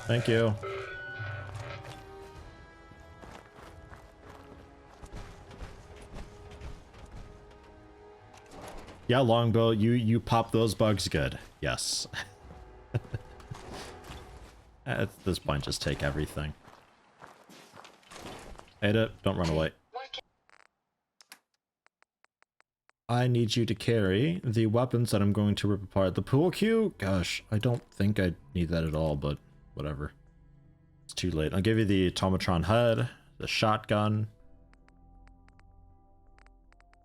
Thank you. Yeah, Longbow, you pop those bugs good. Yes. At this point, just take everything. Ada, don't run away. I need you to carry the weapons that I'm going to rip apart. The pool cue? Gosh, I don't think I need that at all, but whatever. It's too late. I'll give you the Automaton head, the shotgun.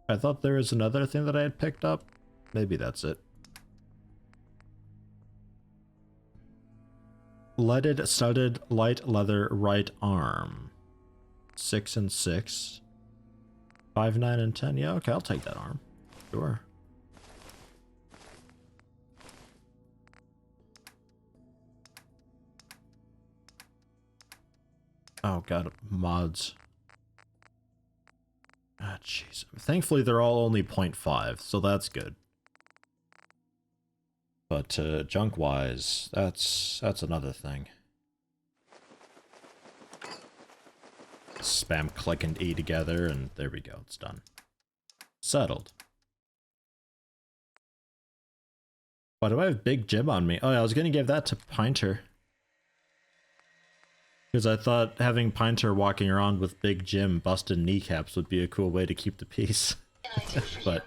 I thought there was another thing that I had picked up. Maybe that's it. Leaded studded light leather right arm. 6 and 6. 5, 9, and 10. Yeah, okay, I'll take that arm. Sure. Oh god, mods. Ah, jeez. Thankfully, they're all only 0.5, so that's good. But junk-wise, that's another thing. Spam click and E together, and there we go. It's done. Settled. Why do I have Big Jim on me? Oh yeah, I was gonna give that to Pinter. Because I thought having Pinter walking around with Big Jim busting kneecaps would be a cool way to keep the peace. But,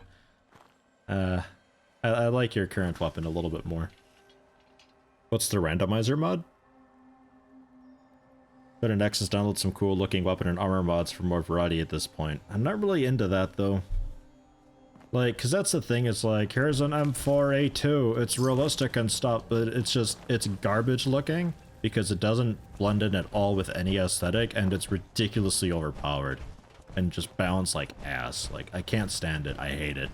I like your current weapon a little bit more. What's the randomizer mod? Better Nexus download some cool looking weapon and armor mods for more variety at this point. I'm not really into that though. Like, cause that's the thing, it's like, here's an M4A2, it's realistic and stuff, but it's just, it's garbage looking, because it doesn't blend in at all with any aesthetic, and it's ridiculously overpowered. And just balanced like ass. Like, I can't stand it, I hate it.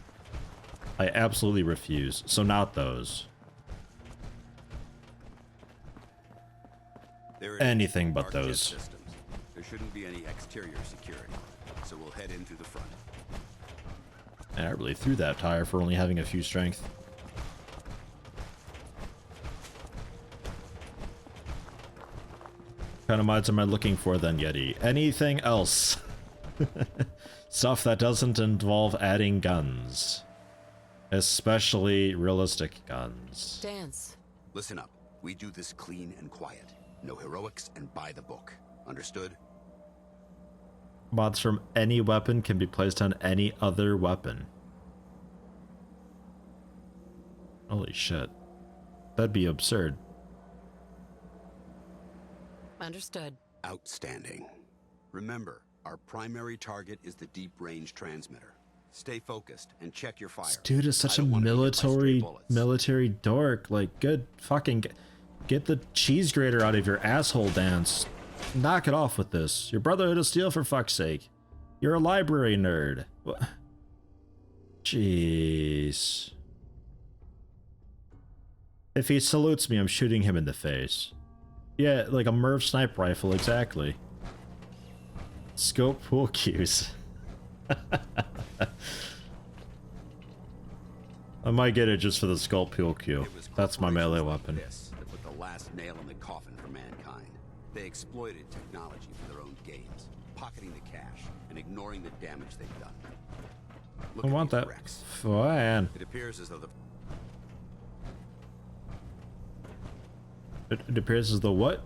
I absolutely refuse, so not those. Anything but those. Systems. There shouldn't be any exterior security, so we'll head in through the front. And I really threw that tire for only having a few strength. What kind of mods am I looking for then, Yeti? Anything else? Stuff that doesn't involve adding guns. Especially realistic guns. Dance. Listen up. We do this clean and quiet. No heroics and by the book. Understood? Mods from any weapon can be placed on any other weapon. Holy shit. That'd be absurd. Understood. Outstanding. Remember, our primary target is the deep-range transmitter. Stay focused and check your fire. This dude is such a military dork. Like, good fucking... Get the cheese grater out of your asshole, Dance. Knock it off with this. Your Brotherhood of Steel, for fuck's sake. You're a library nerd. What? Jeez. If he salutes me, I'm shooting him in the face. Yeah, like a Merv sniper rifle, exactly. Scope pool cues. I might get it just for the scope pool cue. That's my melee weapon. Last nail in the coffin for mankind. They exploited technology for their own gains, pocketing the cash and ignoring the damage they've done. Look I want that. Wrecks. Fine. It appears as though the It appears as though what?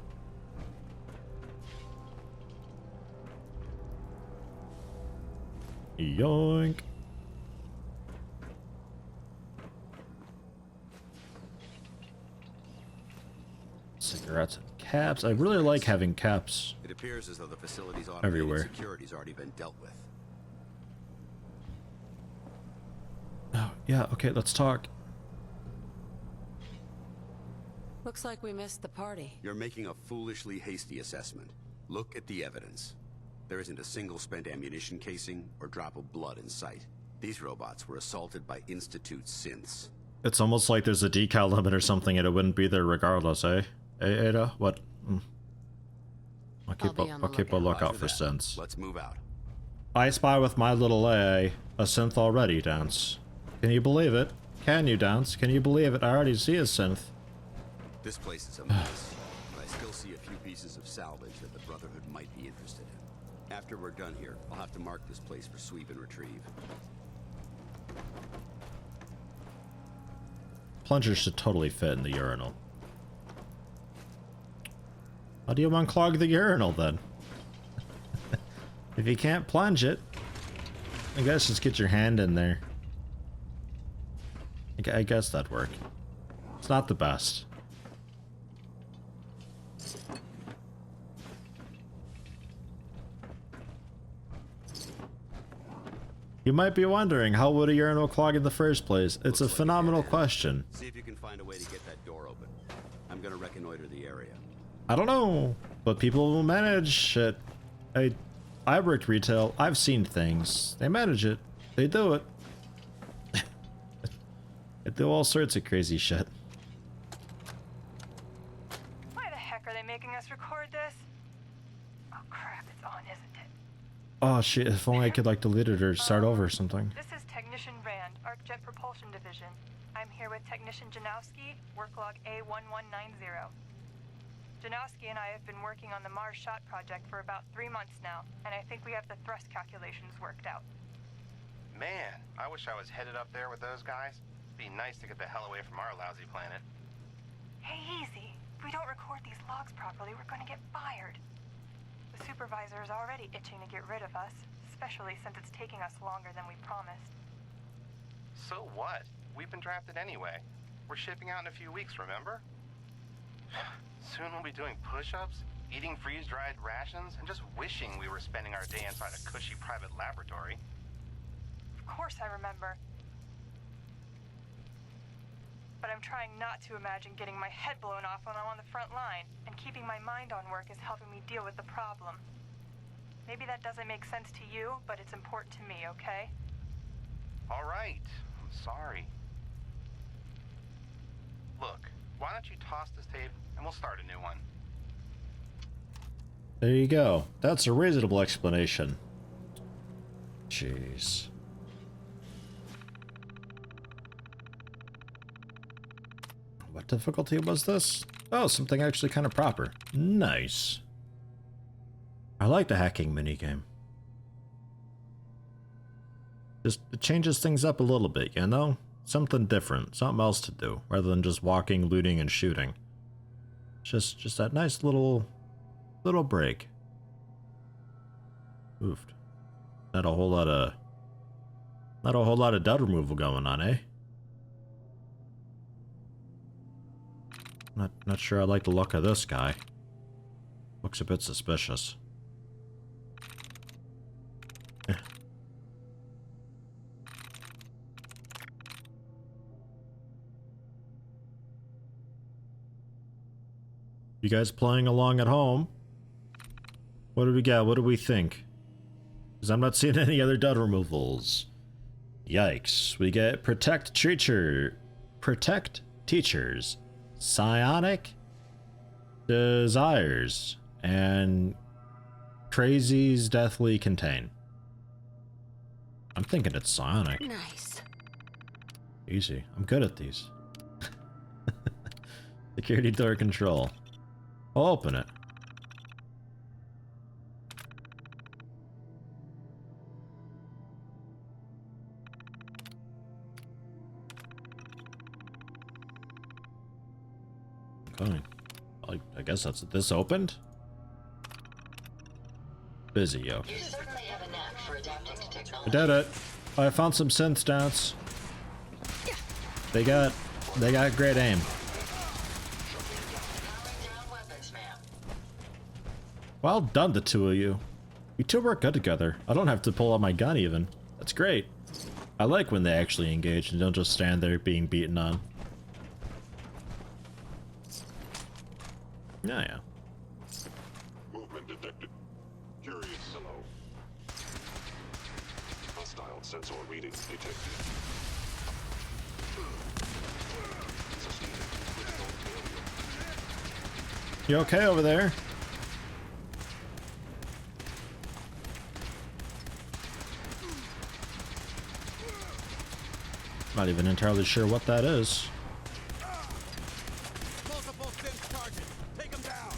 Yoink. Cigarettes and caps. I really like having caps. It appears as though the facility's everywhere. Security's already been dealt with. Oh, yeah, okay, let's talk. Looks like we missed the party. You're making a foolishly hasty assessment. Look at the evidence. There isn't a single spent ammunition casing or drop of blood in sight. These robots were assaulted by Institute synths. It's almost like there's a decal limit or something and it wouldn't be there regardless, eh? Hey, Ada, what? I'll keep a lookout for synths. Let's move out. I spy with my little A synth already, Dance. Can you believe it? Can you, Dance? Can you believe it? I already see a synth. This place is a mess, but I still You'll see a few pieces of salvage that the Brotherhood might be interested in. After we're done here, I'll have to mark this place for sweep and retrieve. Plunger should totally fit in the urinal. How do you unclog the urinal then? If you can't plunge it, I guess just get your hand in there. I guess that'd work. It's not the best. You might be wondering, how would a urinal clog in the first place? It's a phenomenal question. See if you can find a way to get that door open. I'm gonna reconnoiter the area. I don't know, but people will manage it. I worked retail. I've seen things. They manage it. They do it. They do all sorts of crazy shit. Why the heck are they making us record this? Oh crap, it's on, isn't it? Oh shit, if only I could like delete it or start over or something. This is Technician Rand, ArcJet Propulsion Division. I'm here with Technician Janowski, work log A1190. Janowski and I have been working on the Mars Shot project for about 3 months now, and I think we have the thrust calculations worked out. Man, I wish I was headed up there with those guys. Be nice to get the hell away from our lousy planet. Hey, easy. If we don't record these logs properly, we're going to get fired. The supervisor is already itching to get rid of us, especially since it's taking us longer than we promised. So what? We've been drafted anyway. We're shipping out in a few weeks, remember? Soon we'll be doing push-ups, eating freeze-dried rations, and just wishing we were spending our day inside a cushy private laboratory. Of course I remember. But I'm trying not to imagine getting my head blown off when I'm on the front line, and keeping my mind on work is helping me deal with the problem. Maybe that doesn't make sense to you, but it's important to me, okay? All right. I'm sorry. Look, why don't you toss this tape and we'll start a new one. There you go. That's a reasonable explanation. Jeez. What difficulty was this? Oh, something actually kind of proper. Nice. I like the hacking minigame. Just it changes things up a little bit, you know? Something different, something else to do, rather than just walking, looting, and shooting. Just that nice little break. Oofed. Not a whole lot of dud removal going on, eh? Not sure I like the look of this guy. Looks a bit suspicious. You guys playing along at home? What do we got? What do we think? Because I'm not seeing any other dud removals. Yikes. We get protect teachers, psionic desires, and crazy's deathly contain. I'm thinking it's psionic. Nice. Easy. I'm good at these. Security door control. I'll open it. Okay. I guess that's it. This opened? Busy, yo. You certainly have a knack for adapting to I technology. did it. I found some synth stats. They got great aim. Well done, the two of you. You two work good together. I don't have to pull out my gun even. That's great. I like when they actually engage and don't just stand there being beaten on. Yeah. Movement detected. Curious. Hello. Hostile sensor reading detected. You okay over there? Not even entirely sure what that is. Multiple synth target. Take him down.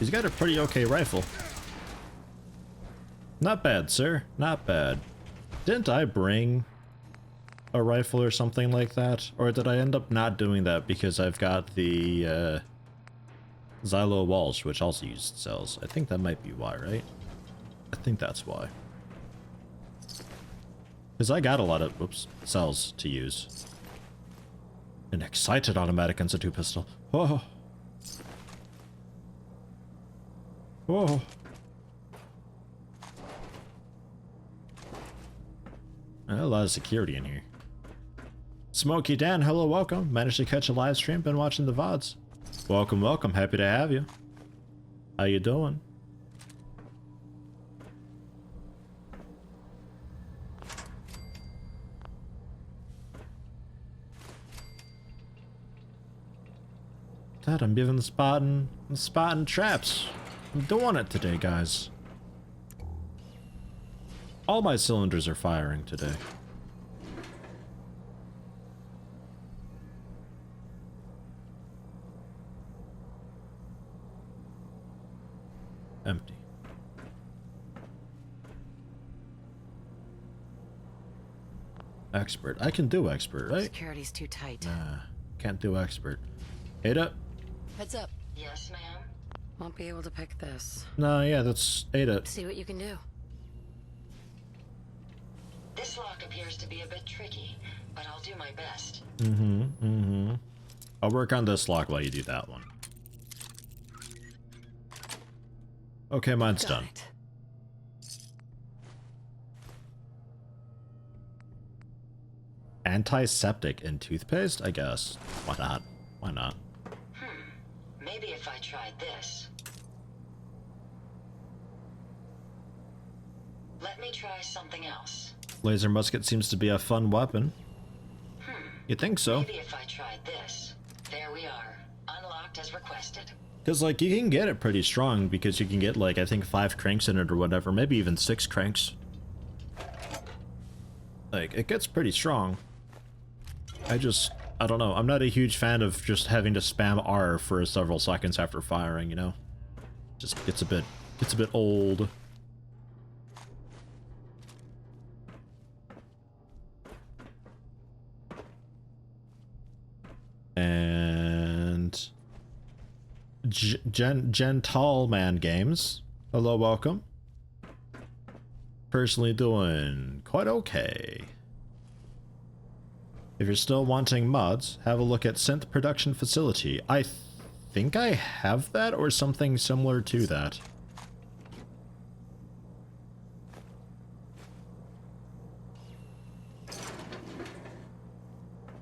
He's got a pretty okay rifle. Not bad, sir. Not bad. Didn't I bring a rifle or something like that? Or did I end up not doing that because I've got the Xylo Walsh, which also used cells? I think that might be why, right? I think that's why. Because I got a lot of, whoops, cells to use. An excited automatic N2 pistol. Whoa. Whoa. A lot of security in here. Smokey Dan, hello, welcome. Managed to catch a live stream, been watching the VODs. Welcome, welcome, happy to have you. How you doing? Dad, I'm giving the spotting traps. I'm doing it today, guys. All my cylinders are firing today. Empty. Expert. I can do expert, right? Security's too tight. Nah, can't do expert. Ada. Heads up. Yes, ma'am. Won't be able to pick this. No, yeah, that's Ada. See what you can do. This lock appears to be a bit tricky, but I'll do my best. I'll work on this lock while you do that one. Okay, mine's done. It. Antiseptic and toothpaste? I guess. Why not? Why not? Maybe if I tried this. Let me try something else. Laser musket seems to be a fun weapon. You think so? Maybe if I tried this. There we are. Unlocked as requested. Because, like, you can get it pretty strong because you can get, like, I think 5 cranks in it or whatever. Maybe even 6 cranks. Like, it gets pretty strong. I don't know. I'm not a huge fan of just having to spam R for several seconds after firing, you know? Just gets a bit old. And Gentle Man Games. Hello, welcome. Personally doing quite okay. If you're still wanting mods, have a look at Synth Production Facility. I think I have that or something similar to that.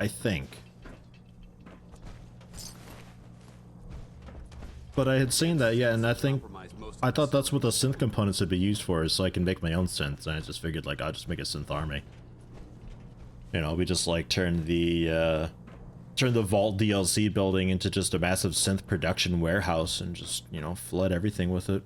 I think. But I had seen that, yeah, and I thought that's what the synth components would be used for, is so I can make my own synths, and I just figured, like, I'll just make a synth army. You know, we just, like, turn the Vault DLC building into just a massive synth production warehouse and just, you know, flood everything with it.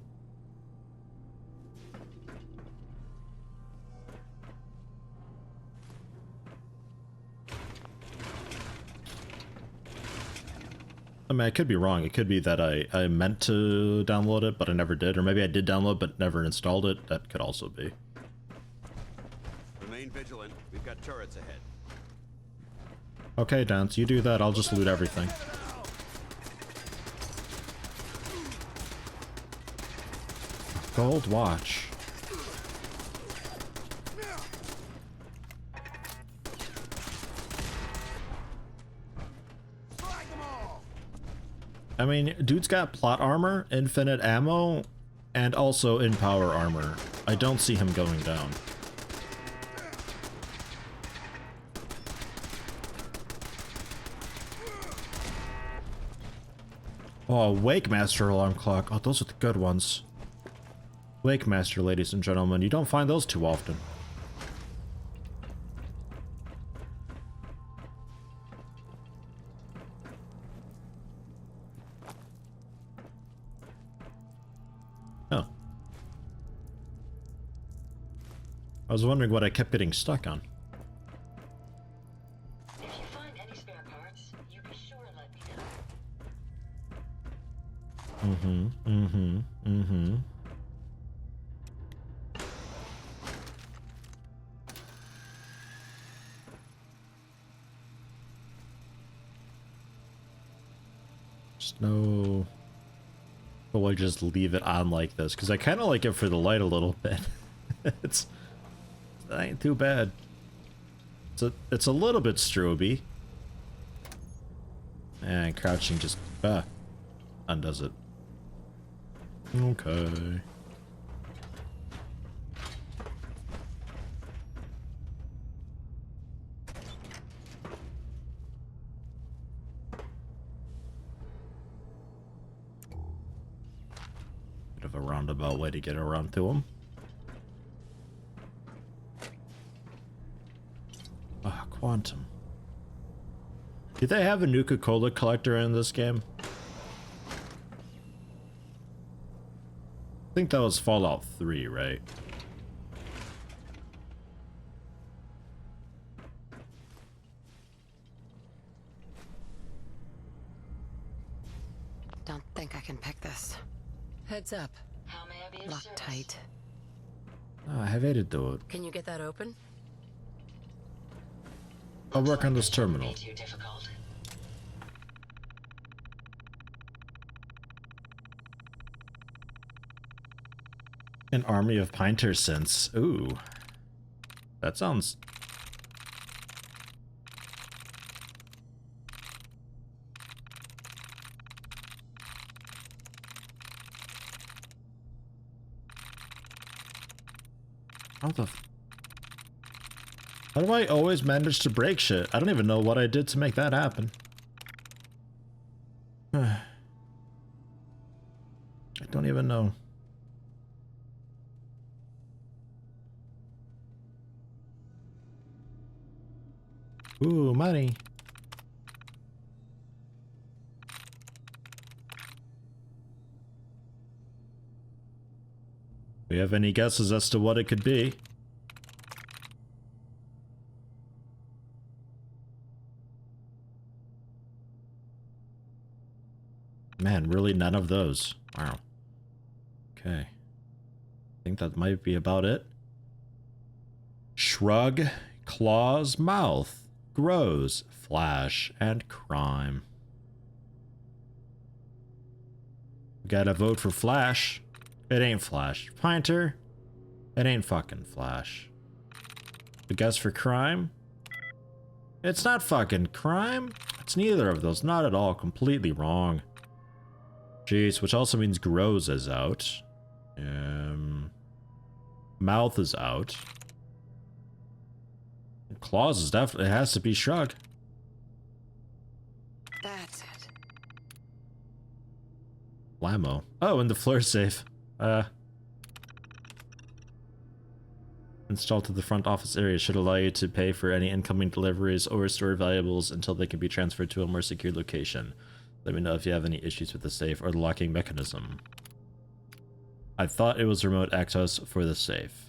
I mean, I could be wrong. It could be that I meant to download it, but I never did. Or maybe I did download, but never installed it. That could also be. Remain vigilant. We've got turrets ahead. Okay, Dance, you do that. I'll just loot everything. Gold watch. I mean, dude's got plot armor, infinite ammo, and also in power armor. I don't see him going down. Oh, Wake Master alarm clock. Oh, those are the good ones. Wake Master, ladies and gentlemen. You don't find those too often. Oh. I was wondering what I kept getting stuck on. If you find any spare parts, you be sure to let me know. Mm-hmm. Mm-hmm. Mm-hmm. Just no... But I just leave it on like this, because I kind of like it for the light a little bit. It ain't too bad. It's a little bit stroby. And crouching just undoes it. Okay. Bit of a roundabout way to get around to him. Ah, quantum. Did they have a Nuka-Cola collector in this game? I think that was Fallout 3, right? Don't think I can pick this. Heads up. How may I be of Locked service? tight. Oh, I have to do it. Can you get that open? I'll work on this terminal. Too difficult. An army of Pinter synths. Ooh. That sounds... How the... How do I always manage to break shit? I don't even know what I did to make that happen. I don't even know. Ooh, money. We have any guesses as to what it could be? Man, really none of those. Wow. Okay. I think that might be about it. Shrug, claws, mouth, grows, flash, and crime. We gotta vote for Flash. It ain't Flash. Pinter. It ain't fucking Flash. The guess for crime? It's not fucking crime. It's neither of those. Not at all. Completely wrong. Jeez, which also means grows is out. Mouth is out. Claws is definitely, it has to be Shrug. That's it. Blammo. Oh, and the floor safe. Installed to the front office area should allow you to pay for any incoming deliveries or store valuables until they can be transferred to a more secure location. Let me know if you have any issues with the safe or the locking mechanism. I thought it was remote access for the safe.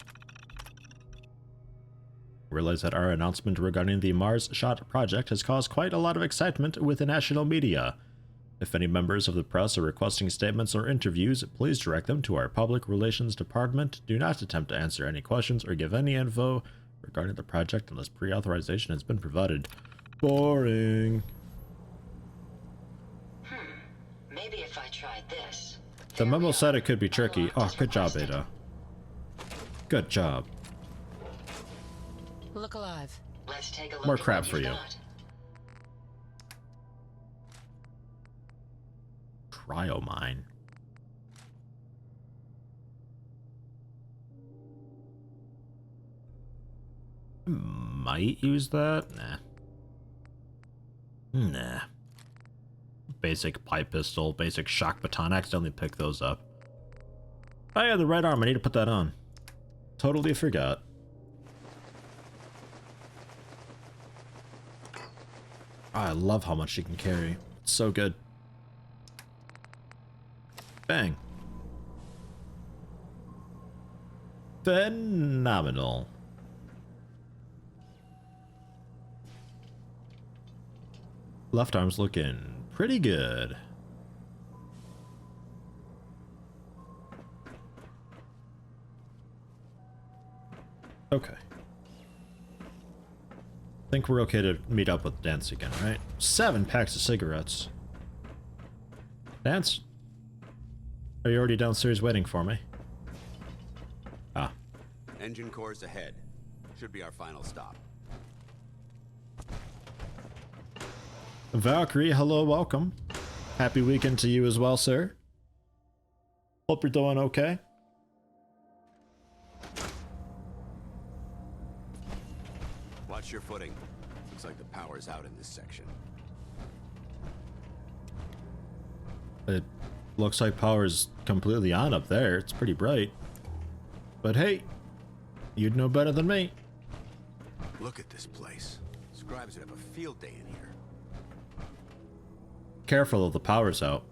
Realize that our announcement regarding the Mars Shot project has caused quite a lot of excitement with the national media. If any members of the press are requesting statements or interviews, please direct them to our public relations department. Do not attempt to answer any questions or give any info regarding the project unless pre-authorization has been provided. Boring. Maybe if I tried this. The memo said it could be tricky. Oh, good job, Ada. Good job. Look alive. Let's take a look. More crap for you. Cryomine. Might use that? Nah. Basic pipe pistol, basic shock baton. I accidentally picked those up. Oh yeah, the right arm. I need to put that on. Totally forgot. Oh, I love how much she can carry. It's so good. Bang. Phenomenal. Left arm's looking pretty good. Okay. I think we're okay to meet up with Dance again, right? 7 packs of cigarettes. Dance? Are you already downstairs waiting for me? Ah. Engine cores ahead. Should be our final stop. Valkyrie, hello, welcome. Happy weekend to you as well, sir. Hope you're doing okay. Watch your footing. Looks like the power's out in this section. It looks like power's completely on up there. It's pretty bright. But hey, you'd know better than me. Look at this place. Scribes would have a field day in here. Careful, the power's out.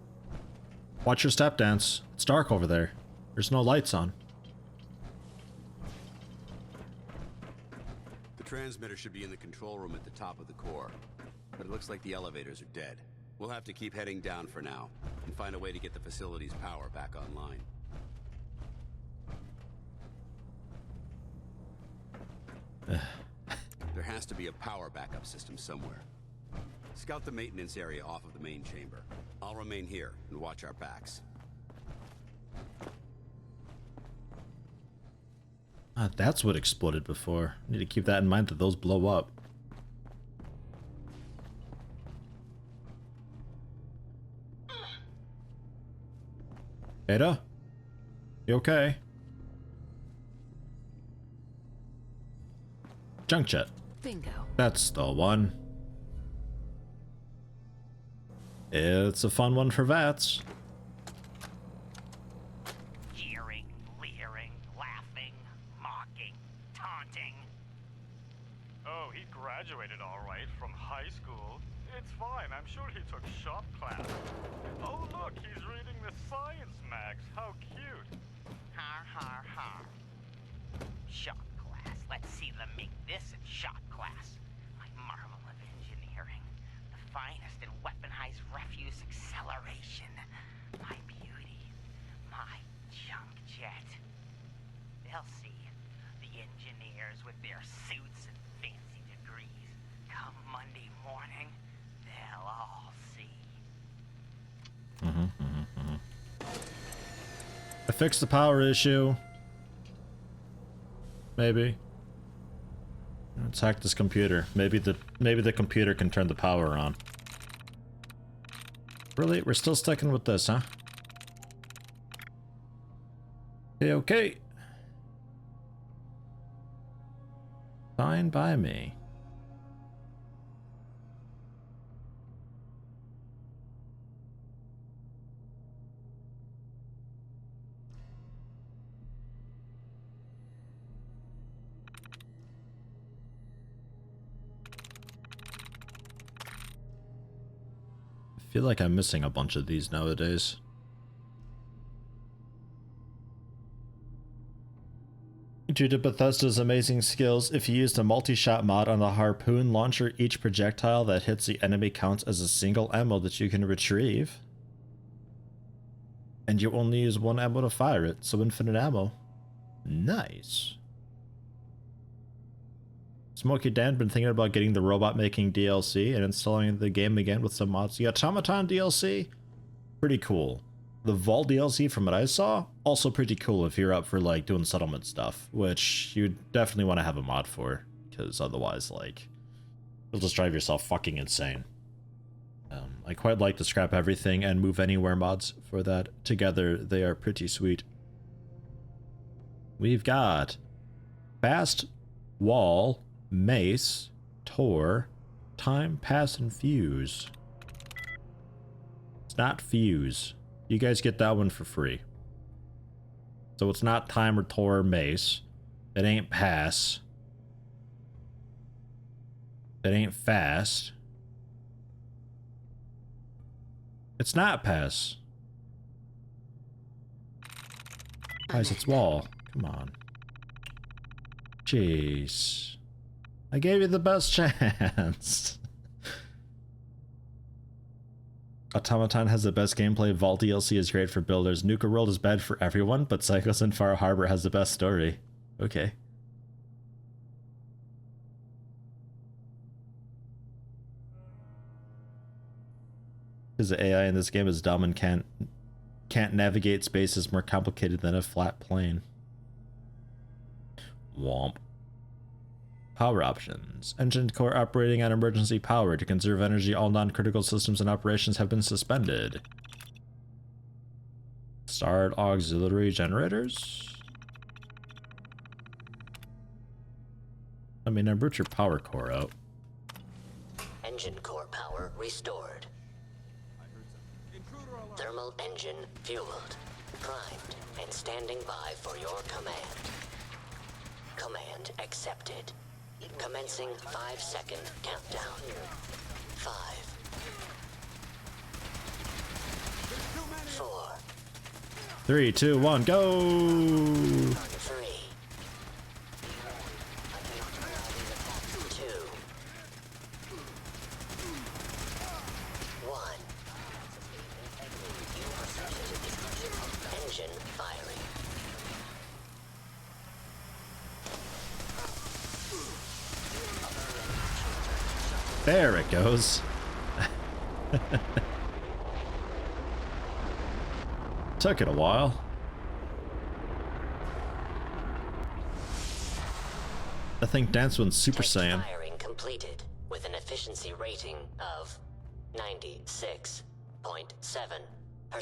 Watch your step, Dance. It's dark over there. There's no lights on. The transmitter should be in the control room at the top of the core, but it looks like the elevators are dead. We'll have to keep heading down for now, and find a way to get the facility's power back online. There has to be a power backup system somewhere. Scout the maintenance area off of the main chamber. I'll remain here and watch our backs. Ah, that's what exploded before. Need to keep that in mind that those blow up. Ada? You okay? Junk jet. Bingo. That's the one. It's a fun one for VATS. Jeering, leering, laughing, mocking, taunting. Oh, he graduated all right from high school. It's fine, I'm sure he took shop class. Oh look, he's reading the science mags. How cute. Har har har. Shop class. Let's see them make this in shop class. My marvel of engineering. The finest in weaponized refuse acceleration. My beauty. My junk jet. They'll see. The engineers with their suits and fancy degrees. Come Monday morning, they'll all see. I fixed the power issue. Maybe. Let's hack this computer. Maybe the computer can turn the power on. Really? We're still sticking with this, huh? Okay, okay. Fine by me. I feel like I'm missing a bunch of these nowadays. Due to Bethesda's amazing skills, if you use the multi-shot mod on the harpoon launcher, each projectile that hits the enemy counts as a single ammo that you can retrieve. And you only use one ammo to fire it, so infinite ammo. Nice. Smokey Dan been thinking about getting the robot making DLC and installing the game again with some mods. The Automaton DLC, pretty cool. The Vault DLC, from what I saw, also pretty cool if you're up for like doing settlement stuff, which you definitely want to have a mod for, because otherwise, like, you'll just drive yourself fucking insane. I quite like the scrap everything and move anywhere mods for that. Together, they are pretty sweet. We've got Fast Wall, Mace, Tor, Time, Pass, and Fuse. It's not Fuse. You guys get that one for free. So it's not Time or Tor or Mace. It ain't Pass. It ain't Fast. It's not Pass. Guys, it's Wall. Come on. Jeez. I gave you the best chance. Automaton has the best gameplay. Vault DLC is great for builders. Nuka-world is bad for everyone, but Psychos and Far Harbor has the best story. Okay. Because the AI in this game is dumb and can't navigate spaces more complicated than a flat plane. Womp. Power options. Engine core operating on emergency power. To conserve energy, all non-critical systems and operations have been suspended. Start auxiliary generators? I mean, I boot your power core out. Engine core power restored. Thermal engine fueled, primed, and standing by for your command. Command accepted. Commencing 5-second countdown. 5, 4, 3, 2, 1, go! 3, 2, 1. Engine firing. There it goes. Took it a while. I think Dance went Super Saiyan. Firing completed with an efficiency rating of 96.7%. I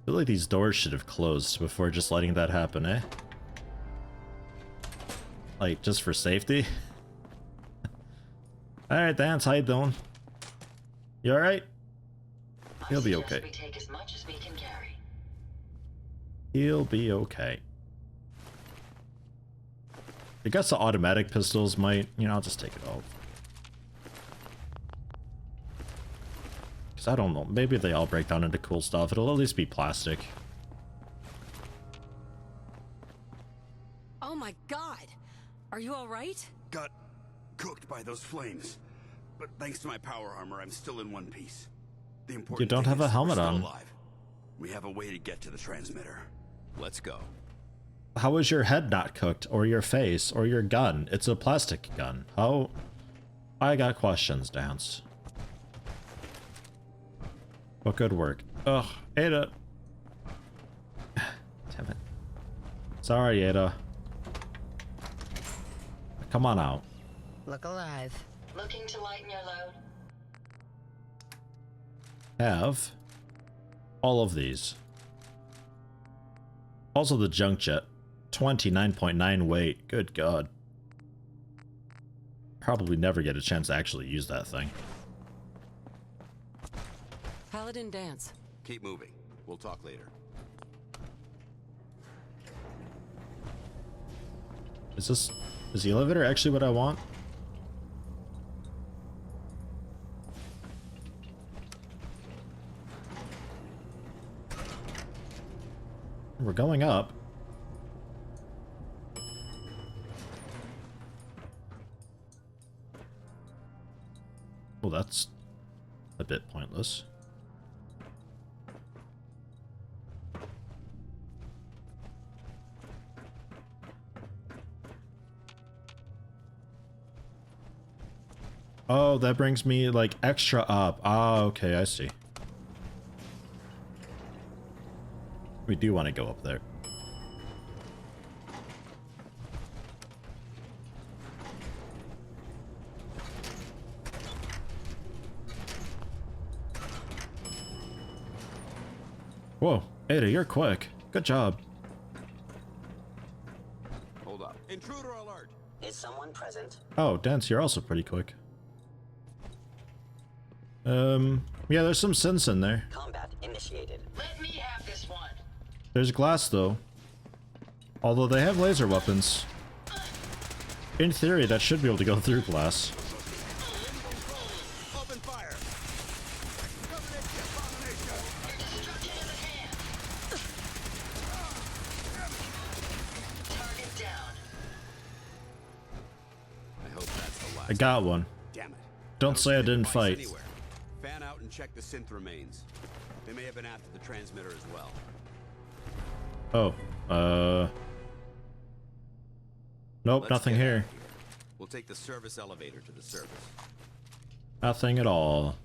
feel like these doors should have closed before just letting that happen, eh? Like, just for safety? Alright, Dance, how you doing? You alright? He'll be okay. We take as much as we can carry. He'll be okay. I guess the automatic pistols might, you know, I'll just take it all. Because I don't know, maybe they all break down into cool stuff. It'll at least be plastic. Oh my god! Are you alright? Got cooked by those flames. But thanks to my power armor, I'm still in one piece. The important You don't thing have a is helmet we're still on. alive. We have a way to get to the transmitter. Let's go. How is your head not cooked? Or your face? Or your gun? It's a plastic gun. How? I got questions, Dance. But good work. Ugh, Ada. Damn it. Sorry, Ada. Come on out. Look alive. Looking to lighten your load? Have all of these. Also the junk jet. 29.9 weight. Good god. Probably never get a chance to actually use that thing. Paladin Dance. Keep moving. We'll talk later. Is the elevator actually what I want? We're going up. Well, that's a bit pointless. Oh, that brings me like extra up. Ah, okay, I see. We do want to go up there. Whoa, Ada, you're quick. Good job. Hold up. Intruder alert! Is someone present? Oh, Dance, you're also pretty quick. Yeah, there's some sense in there. Combat initiated. Let me have this one. There's glass, though. Although they have laser weapons. In theory, that should be able to go through glass. Open fire! Target down. I hope that's the last. I got one. Damn it. Don't say I didn't Device fight. anywhere. Fan out and check the synth remains. They may have been after the transmitter as well. Oh, nope, Let's nothing get out here. of here. We'll take the service elevator to the service. Nothing at all.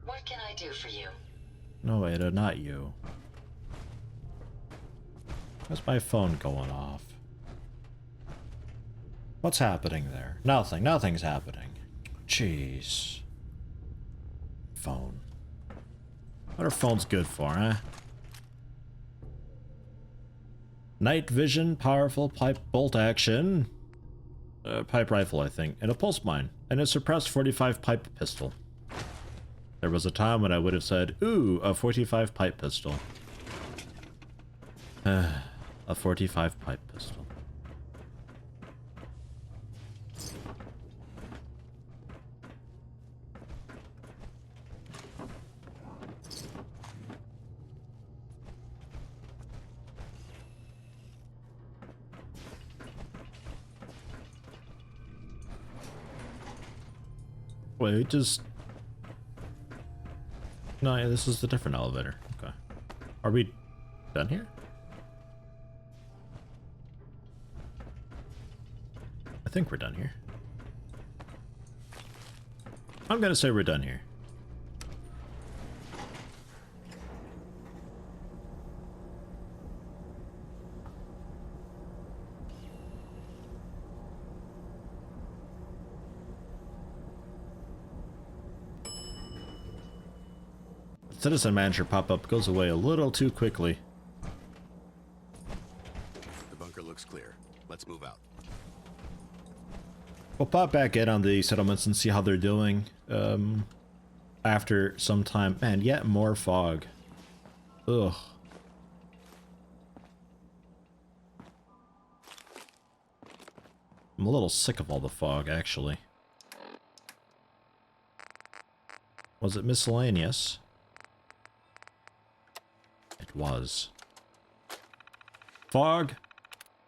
What can I do for you? No, Ada, not you. Why's my phone going off? What's happening there? Nothing. Nothing's happening. Jeez. Phone. What are phones good for, huh? Night vision, powerful pipe bolt action. Pipe rifle, I think. And a pulse mine. And a suppressed 45 pipe pistol. There was a time when I would have said, ooh, a 45 pipe pistol. A 45 pipe pistol. Wait, just... No, yeah, this is a different elevator. Okay. Are we done here? I think we're done here. I'm gonna say we're done here. Citizen manager pop-up goes away a little too quickly. The bunker looks clear. Let's move out. We'll pop back in on the settlements and see how they're doing. After some time. Man, yet more fog. Ugh. I'm a little sick of all the fog, actually. Was it miscellaneous? It was. Fog,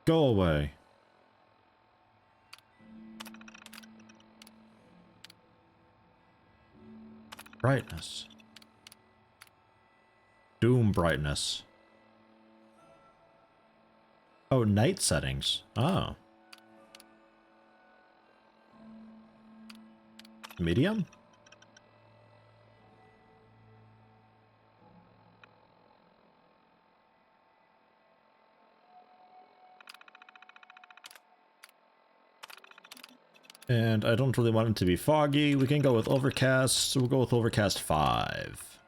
go away. Brightness. Doom brightness. Oh, night settings. Oh. Medium? And I don't really want it to be foggy. We can go with overcast, so we'll go with overcast 5.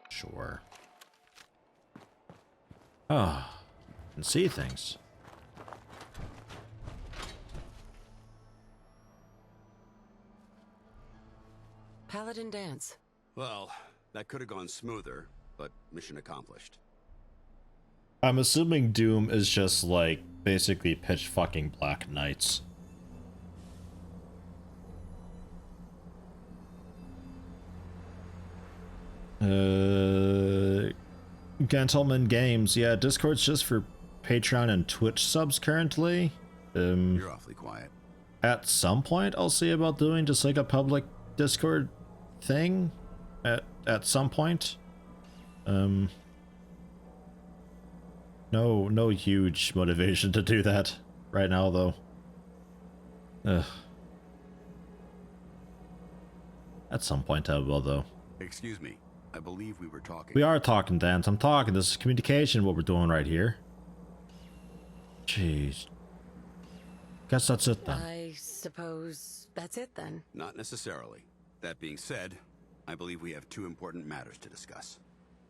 Sure. Ah, can see things. Paladin dance. Well, that could have gone smoother, but mission accomplished. I'm assuming Doom is just like basically pitch fucking black knights. Gentleman Games, yeah, Discord's just for Patreon and Twitch subs currently. You're awfully quiet. At some point, I'll see about doing just like a public Discord thing. At some point. No huge motivation to do that right now, though. Ugh. At some point I will, though. Excuse me. I believe we were talking. We are talking, Dan. I'm talking. This is communication, what we're doing right here. Jeez. Guess that's it then. I suppose that's it then. Not necessarily. That being said, I believe we have two important matters to discuss.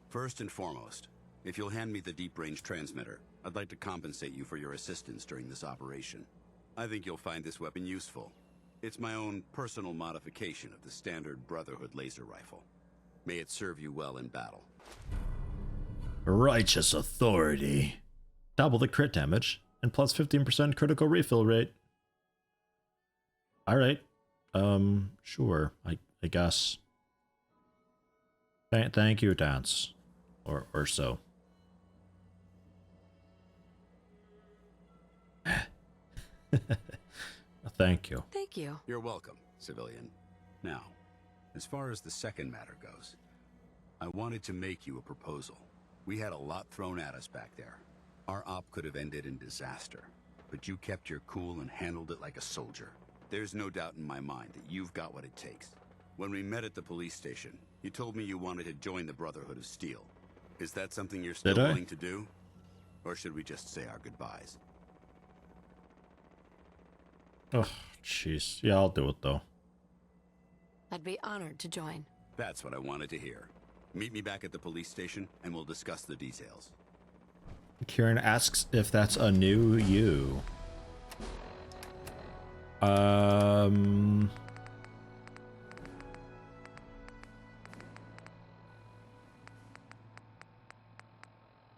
First and foremost, if you'll hand me the deep-range transmitter, I'd like to compensate you for your assistance during this operation. I think you'll find this weapon useful. It's my own personal modification of the standard Brotherhood laser rifle. May it serve you well in battle. Righteous authority. Double the crit damage and plus 15% critical refill rate. Alright. Sure. I guess. Thank you, Dance. Or so. Thank you. Thank you. You're welcome, civilian. Now, as far as the second matter goes, I wanted to make you a proposal. We had a lot thrown at us back there. Our op could have ended in disaster, but you kept your cool and handled it like a soldier. There's no doubt in my mind that you've got what it takes. When we met at the police station, you told me you wanted to join the Brotherhood of Steel. Is that something you're still willing to do? Or should we just say our goodbyes? Oh, jeez. Yeah, I'll do it though. I'd be honored to join. That's what I wanted to hear. Meet me back at the police station and we'll discuss the details. Kieran asks if that's a new you. I'm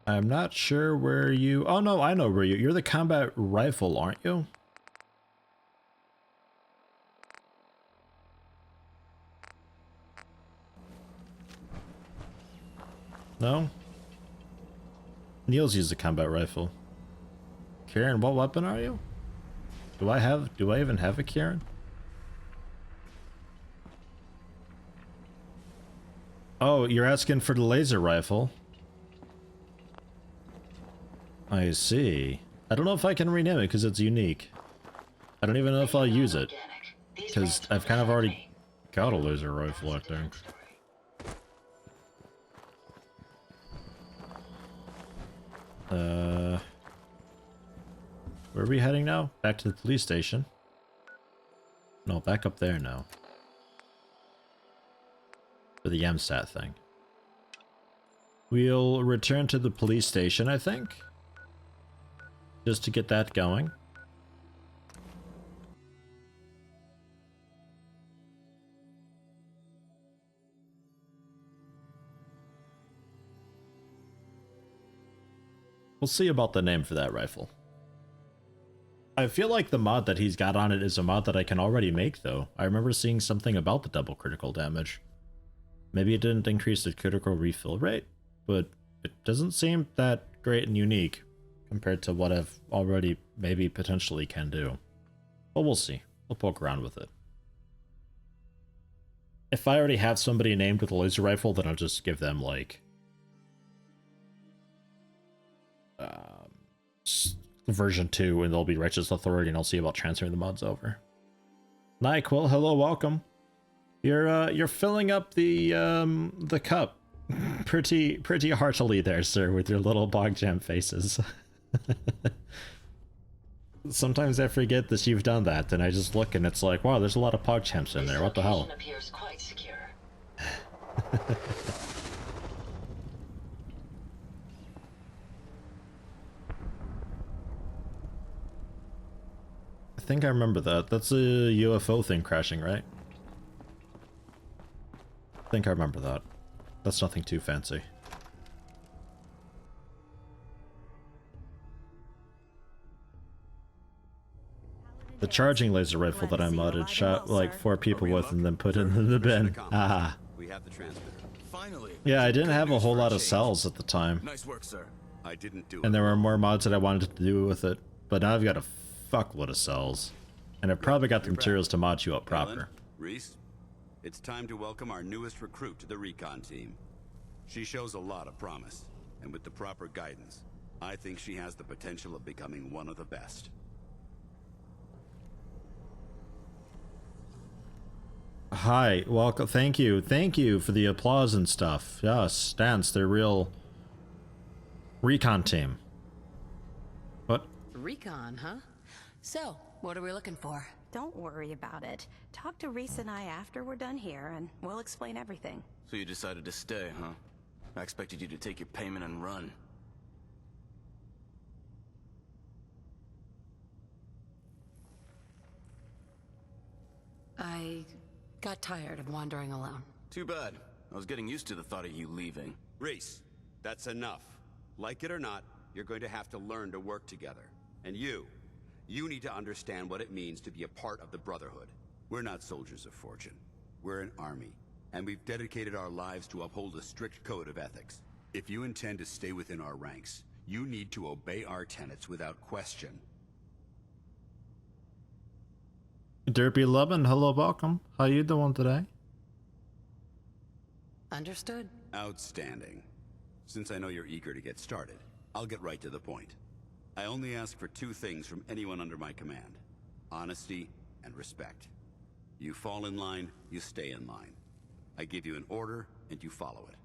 not sure where you... Oh no, I know where you... You're the combat rifle, aren't you? No? Neil's used a combat rifle. Kieran, what weapon are you? Do I even have a Kieran? Oh, you're asking for the laser rifle. I see. I don't know if I can rename it because it's unique. I don't even know if I'll use it. Because I've kind of already got a laser rifle, I think. Where are we heading now? Back to the police station? No, back up there now. For the MSAT thing. We'll return to the police station, I think. Just to get that going. We'll see about the name for that rifle. I feel like the mod that he's got on it is a mod that I can already make, though. I remember seeing something about the double critical damage. Maybe it didn't increase the critical refill rate, but it doesn't seem that great and unique compared to what I've already maybe potentially can do. But we'll see. We'll poke around with it. If I already have somebody named with a laser rifle, then I'll just give them, like... version 2 and they'll be Righteous Authority and I'll see about transferring the mods over. Nyquil, hello, welcome. You're filling up the cup pretty heartily there, sir, with your little bog jam faces. Sometimes I forget that you've done that and I just look and it's like, wow, there's a lot of pog champs in there. What the hell? Appears quite secure. I think I remember that. That's a UFO thing crashing, right? I think I remember that. That's nothing too fancy. The charging laser rifle that I modded shot like 4 people with and then put it in the bin. Ah. We have the transmitter. Finally. Yeah, I didn't have a whole lot of cells at the time. Nice work, sir. I didn't do it. And there were more mods that I wanted to do with it. But now I've got a fuckload of cells. And I've probably got the materials to mod you up proper. Reese, it's time to welcome our newest recruit to the recon team. She shows a lot of promise, and with the proper guidance, I think she has the potential of becoming one of the best. Hi, welcome. Thank you for the applause and stuff. Yes, Dance, they're real recon team. What? Recon, huh? So, what are we looking for? Don't worry about it. Talk to Reese and I after we're done here, and we'll explain everything. So you decided to stay, huh? I expected you to take your payment and run. I got tired of wandering alone. Too bad. I was getting used to the thought of you leaving. Reese, that's enough. Like it or not, you're going to have to learn to work together. And you need to understand what it means to be a part of the Brotherhood. We're not soldiers of fortune. We're an army, and we've dedicated our lives to uphold a strict code of ethics. If you intend to stay within our ranks, you need to obey our tenets without question. Derpy Lubin, hello, welcome. How you doing today? Understood. Outstanding. Since I know you're eager to get started, I'll get right to the point. I only ask for two things from anyone under my command: honesty and respect. You fall in line, you stay in line. I give you an order, and you follow it.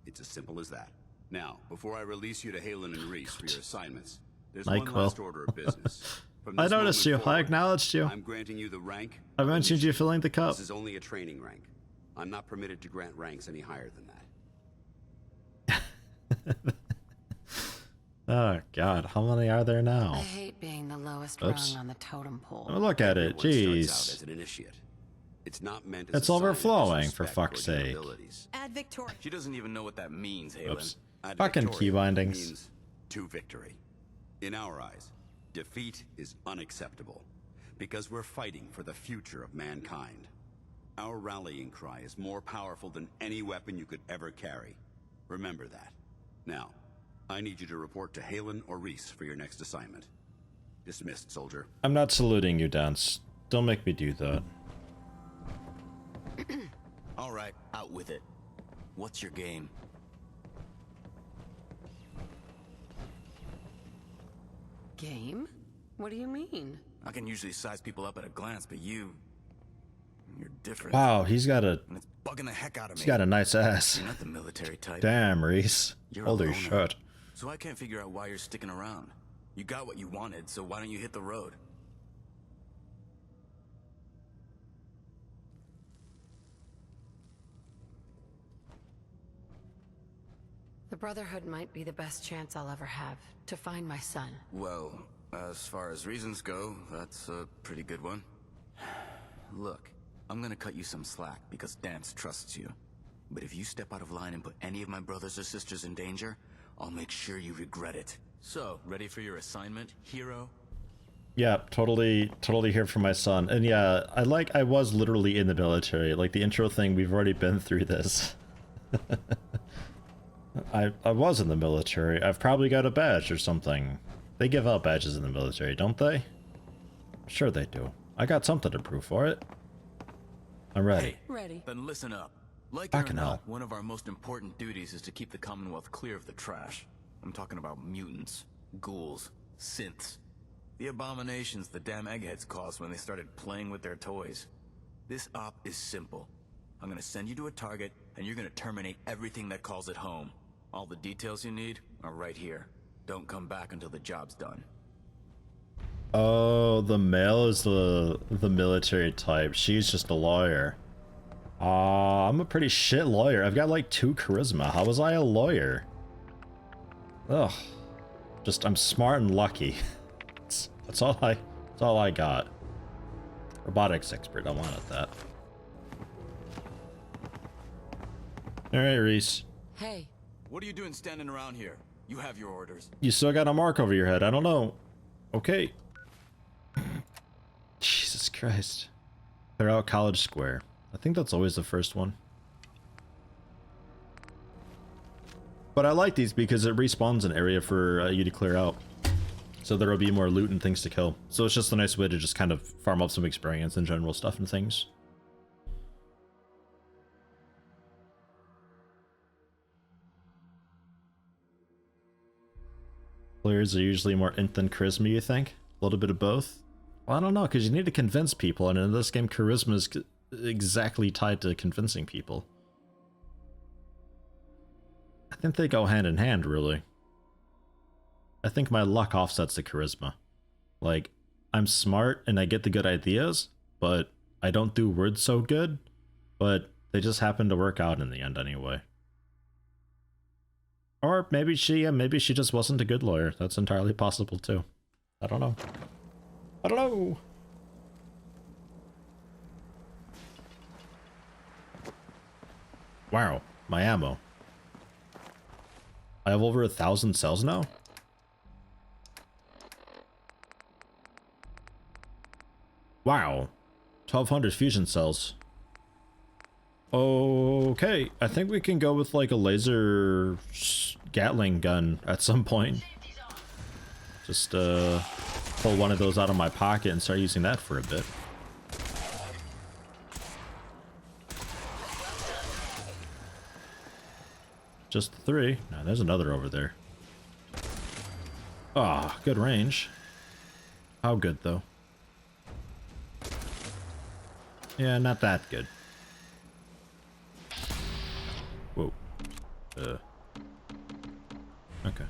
It's as simple as that. Now, before I release you to Halen and Reese for your assignments, there's one last order of business. From I this noticed you. moment forward, I acknowledged you. I'm granting you the rank. I mentioned you filling the cup. This is only a training rank. I'm not permitted to grant ranks any higher than that. Oh god, how many are there now? I hate being the lowest Oops. rung on the totem pole. Oh, look at it. Everyone starts out Jeez. as an initiate. It's not meant as It's a sign of overflowing, for disrespect fuck's toward your sake. abilities. Add Victoria. She doesn't even know what that means, Halen. Oops. Ad Fucking victoriam key bindings. means to victory. In our eyes, defeat is unacceptable because we're fighting for the future of mankind. Our rallying cry is more powerful than any weapon you could ever carry. Remember that. Now, I need you to report to Halen or Reese for your next assignment. Dismissed, soldier. I'm not saluting you, Dance. Don't make me do that. All right, out with it. What's your game? Game? What do you mean? I can usually size people up at a glance, but you're different. Wow, he's got a And it's bugging the heck out of me. he's got a nice ass. You're not the military type. Damn, Reese. You're a Holy loner. shit. So I can't figure out why you're sticking around. You got what you wanted, so why don't you hit the road? The Brotherhood might be the best chance I'll ever have to find my son. Well, as far as reasons go, that's a pretty good one. Look, I'm gonna cut you some slack because Dance trusts you. But if you step out of line and put any of my brothers or sisters in danger, I'll make sure you regret it. So, ready for your assignment, hero? Yeah, totally here for my son. And yeah, I was literally in the military. Like the intro thing, we've already been through this. I was in the military. I've probably got a badge or something. They give out badges in the military, don't they? Sure they do. I got something to prove for it. I'm ready. Hey, ready. Then listen up. Like it Fucking or hell. not, one of our most important duties is to keep the Commonwealth clear of the trash. I'm talking about mutants, ghouls, synths. The abominations the damn eggheads caused when they started playing with their toys. This op is simple. I'm gonna send you to a target, and you're gonna terminate everything that calls it home. All the details you need are right here. Don't come back until the job's done. Oh, the male is the military type. She's just a lawyer. I'm a pretty shit lawyer. I've got like 2 charisma. How was I a lawyer? Ugh. Just I'm smart and lucky. That's all I got. Robotics expert. I wanted that. All right, Reese. Hey. What are you doing standing around here? You have your orders. You still got a mark over your head. I don't know. Okay. Jesus Christ. Clear out College Square. I think that's always the first one. But I like these because it respawns an area for you to clear out. So there will be more loot and things to kill. So it's just a nice way to just kind of farm up some experience and general stuff and things. Players are usually more int than charisma, you think? A little bit of both? Well, I don't know, because you need to convince people, and in this game, charisma is exactly tied to convincing people. I think they go hand in hand, really. I think my luck offsets the charisma. Like, I'm smart and I get the good ideas, but I don't do words so good, but they just happen to work out in the end anyway. Or maybe she just wasn't a good lawyer. That's entirely possible too. I don't know. I don't know. Wow, my ammo. I have over 1,000 cells now? Wow. 1,200 fusion cells. Okay, I think we can go with like a laser Gatling gun at some point. Just pull one of those out of my pocket and start using that for a bit. just the 3. No, there's another over there. Ah, good range. How good, though? Yeah, not that good. Whoa. Okay.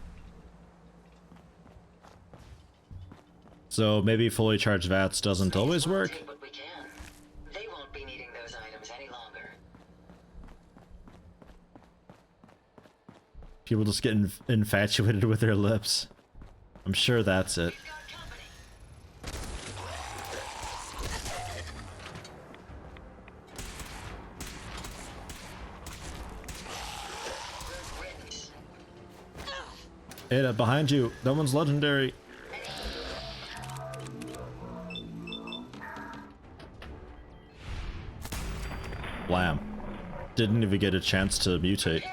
So maybe fully charged VATS doesn't always work? They won't be needing those items any longer. People just get infatuated with their lips. I'm sure that's it. Ada, behind you. That one's legendary. Blam. Didn't even get a chance to mutate.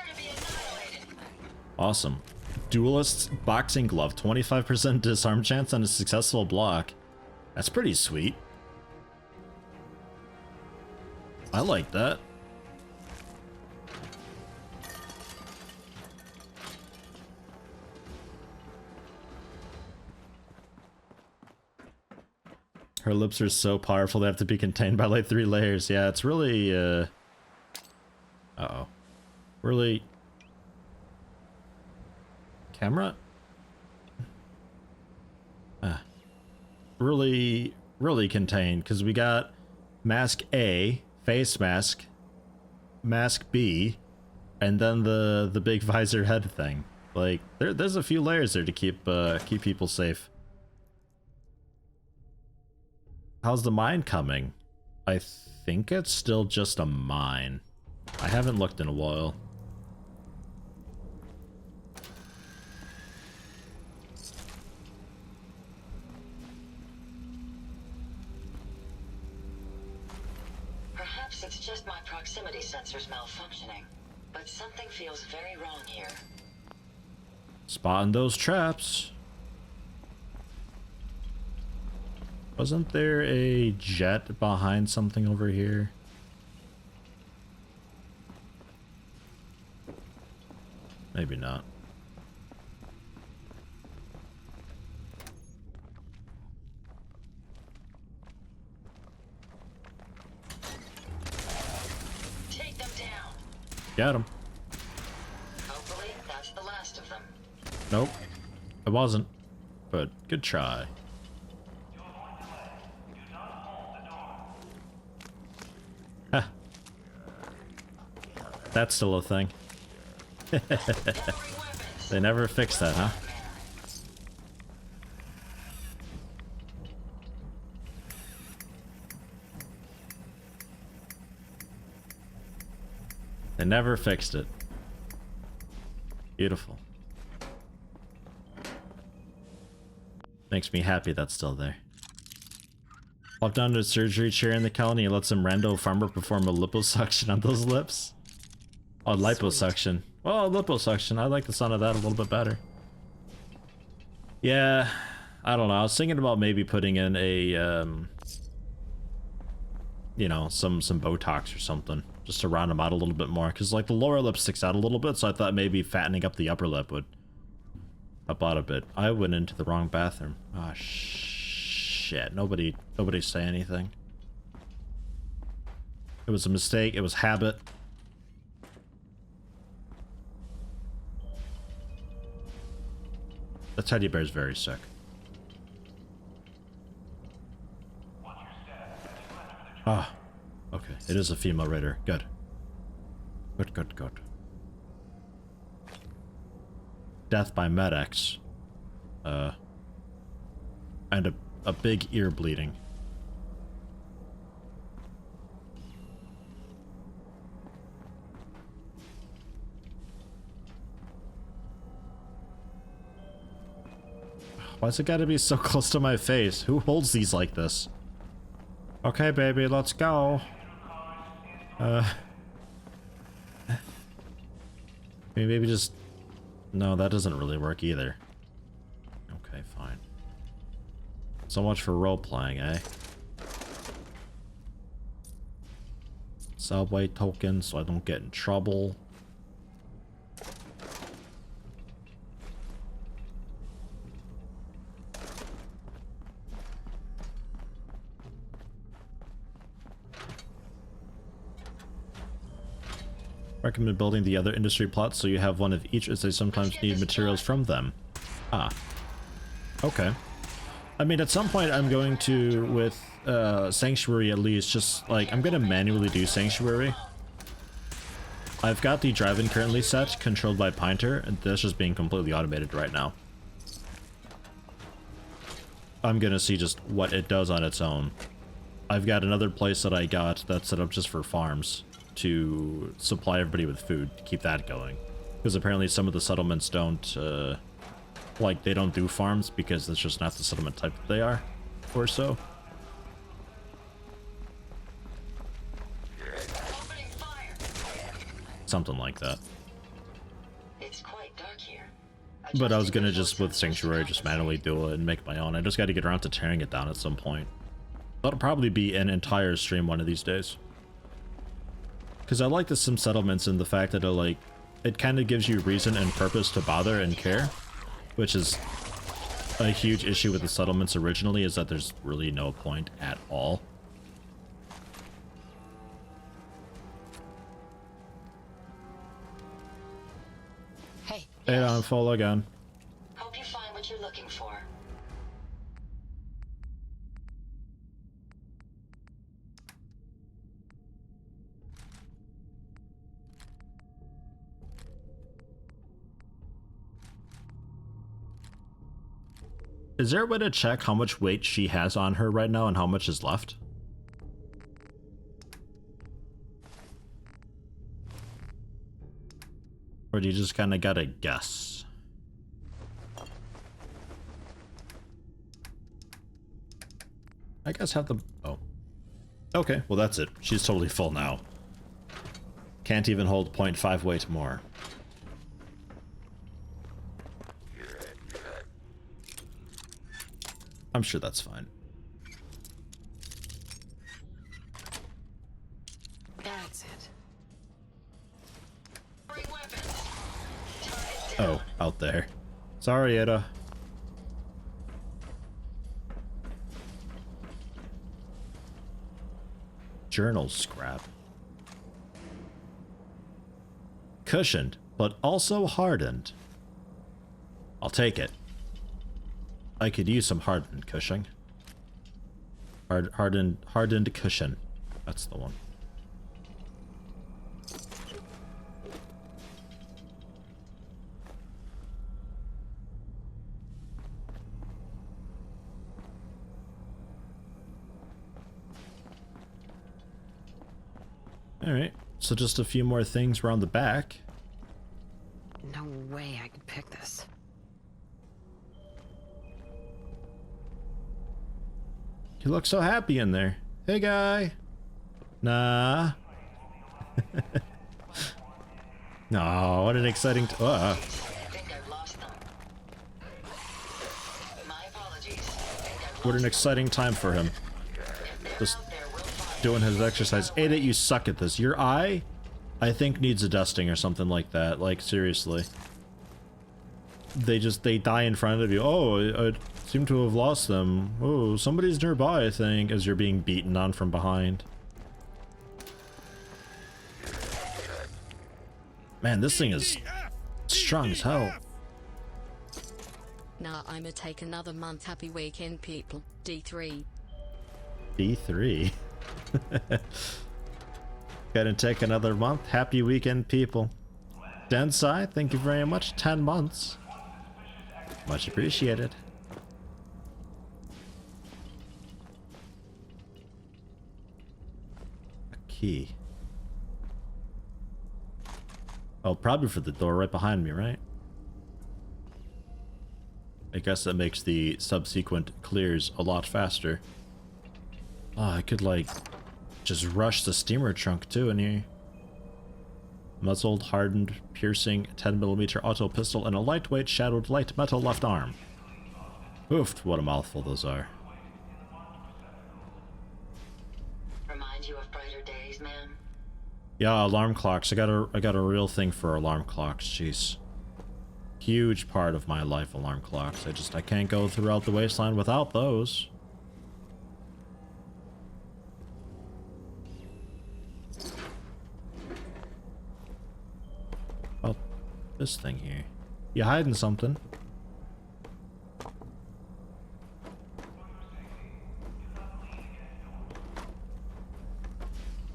Awesome. Duelist's boxing glove. 25% disarm chance on a successful block. That's pretty sweet. I like that. Her lips are so powerful they have to be contained by like 3 layers. Yeah, it's really, uh-oh. Really... Camera? Really contained, because we got mask A, face mask, mask B, and then the big visor head thing. Like, there's a few layers there to keep people safe. How's the mine coming? I think it's still just a mine. I haven't looked in a while. Perhaps it's just my proximity sensors malfunctioning, but something feels very wrong here. Spotting those traps. Wasn't there a jet behind something over here? Maybe not. Take them down. Got him. Hopefully, that's the last of them. Nope. It wasn't. But good try. Huh. That's still a thing. They never fixed that, huh? They never fixed it. Beautiful. Makes me happy that's still there. Walk down to a surgery chair in the colony and let some rando farmer perform a liposuction on those lips. Oh, liposuction. Well, liposuction. I like the sound of that a little bit better. Yeah, I don't know. I was thinking about maybe putting in a, you know, some Botox or something, just to round them out a little bit more. Because, like, the lower lip sticks out a little bit, so I thought maybe fattening up the upper lip would help out a bit. I went into the wrong bathroom. Ah, shit. Nobody say anything. It was a mistake. It was habit. The teddy bear's very sick. Ah, okay. It is a female raider. Good. Good. Death by Med-X. And a big ear bleeding. Why's it gotta be so close to my face? Who holds these like this? Okay, baby, let's go. Maybe just... No, that doesn't really work either. Okay, fine. So much for role-playing, eh? Subway token so I don't get in trouble. Recommend building the other industry plots so you have one of each, as they sometimes need materials from them. Ah. Okay. I mean, at some point I'm going to, with Sanctuary at least, just like, I'm gonna manually do Sanctuary. I've got the drive-in currently set, controlled by Pinter, and that's just being completely automated right now. I'm gonna see just what it does on its own. I've got another place that I got that's set up just for farms to supply everybody with food, to keep that going. Because apparently some of the settlements don't, like, they don't do farms because that's just not the settlement type that they are, or so. Something like that. It's quite dark here. But I was gonna just, with Sanctuary, just manually do it and make my own. I just gotta get around to tearing it down at some point. That'll probably be an entire stream one of these days. Because I like the Sim settlements and the fact that it kind of gives you reason and purpose to bother and care. Which is a huge issue with the settlements originally, is that there's really no point at all. Hey, I'm full again. Hope you find what you're looking for. Is there a way to check how much weight she has on her right now and how much is left? Or do you just kind of gotta guess? I guess have the... Oh. Okay, well that's it. She's totally full now. Can't even hold 0.5 weight more. I'm sure that's fine. That's it. Oh, out there. Sorry, Ada. Journal scrap. Cushioned, but also hardened. I'll take it. I could use some hardened cushion. Hardened cushion. That's the one. Alright, so just a few more things around the back. No way I could pick this. You look so happy in there. Hey, guy. Nah. No, what an exciting... What an exciting time for him. Just doing his exercise. Ada, you suck at this. Your eye, I think, needs a dusting or something like that. Like, seriously. They die in front of you. Oh, I seem to have lost them. Oh, somebody's nearby, I think, as you're being beaten on from behind. Man, this thing is strong as hell. Now I'ma take another month. Happy weekend, people. D3. D3? Gotta take another month. Happy weekend, people. Densai, thank you very much. 10 months. Much appreciated. A key. Oh, probably for the door right behind me, right? I guess that makes the subsequent clears a lot faster. Oh, I could, like, just rush the steamer trunk, too, in here. Muzzled, hardened, piercing, 10mm auto pistol, and a lightweight shadowed light metal left arm. Oof, what a mouthful those are. Remind you of brighter days, man? Yeah, alarm clocks. I got a real thing for alarm clocks, jeez. Huge part of my life, alarm clocks. I can't go throughout the wasteland without those. This thing here. You hiding something?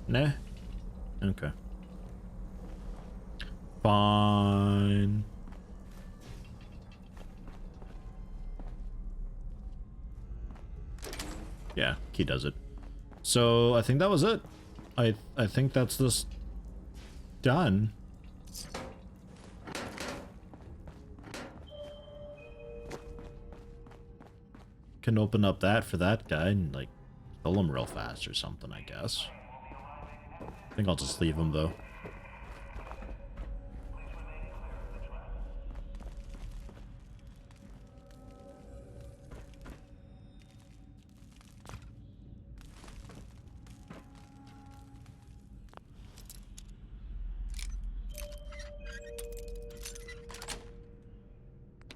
Nah? Okay. Fine. Yeah, key does it. So I think that was it. I think that's this done. Can open up that for that guy and like kill him real fast or something, I guess. I think I'll just leave him though.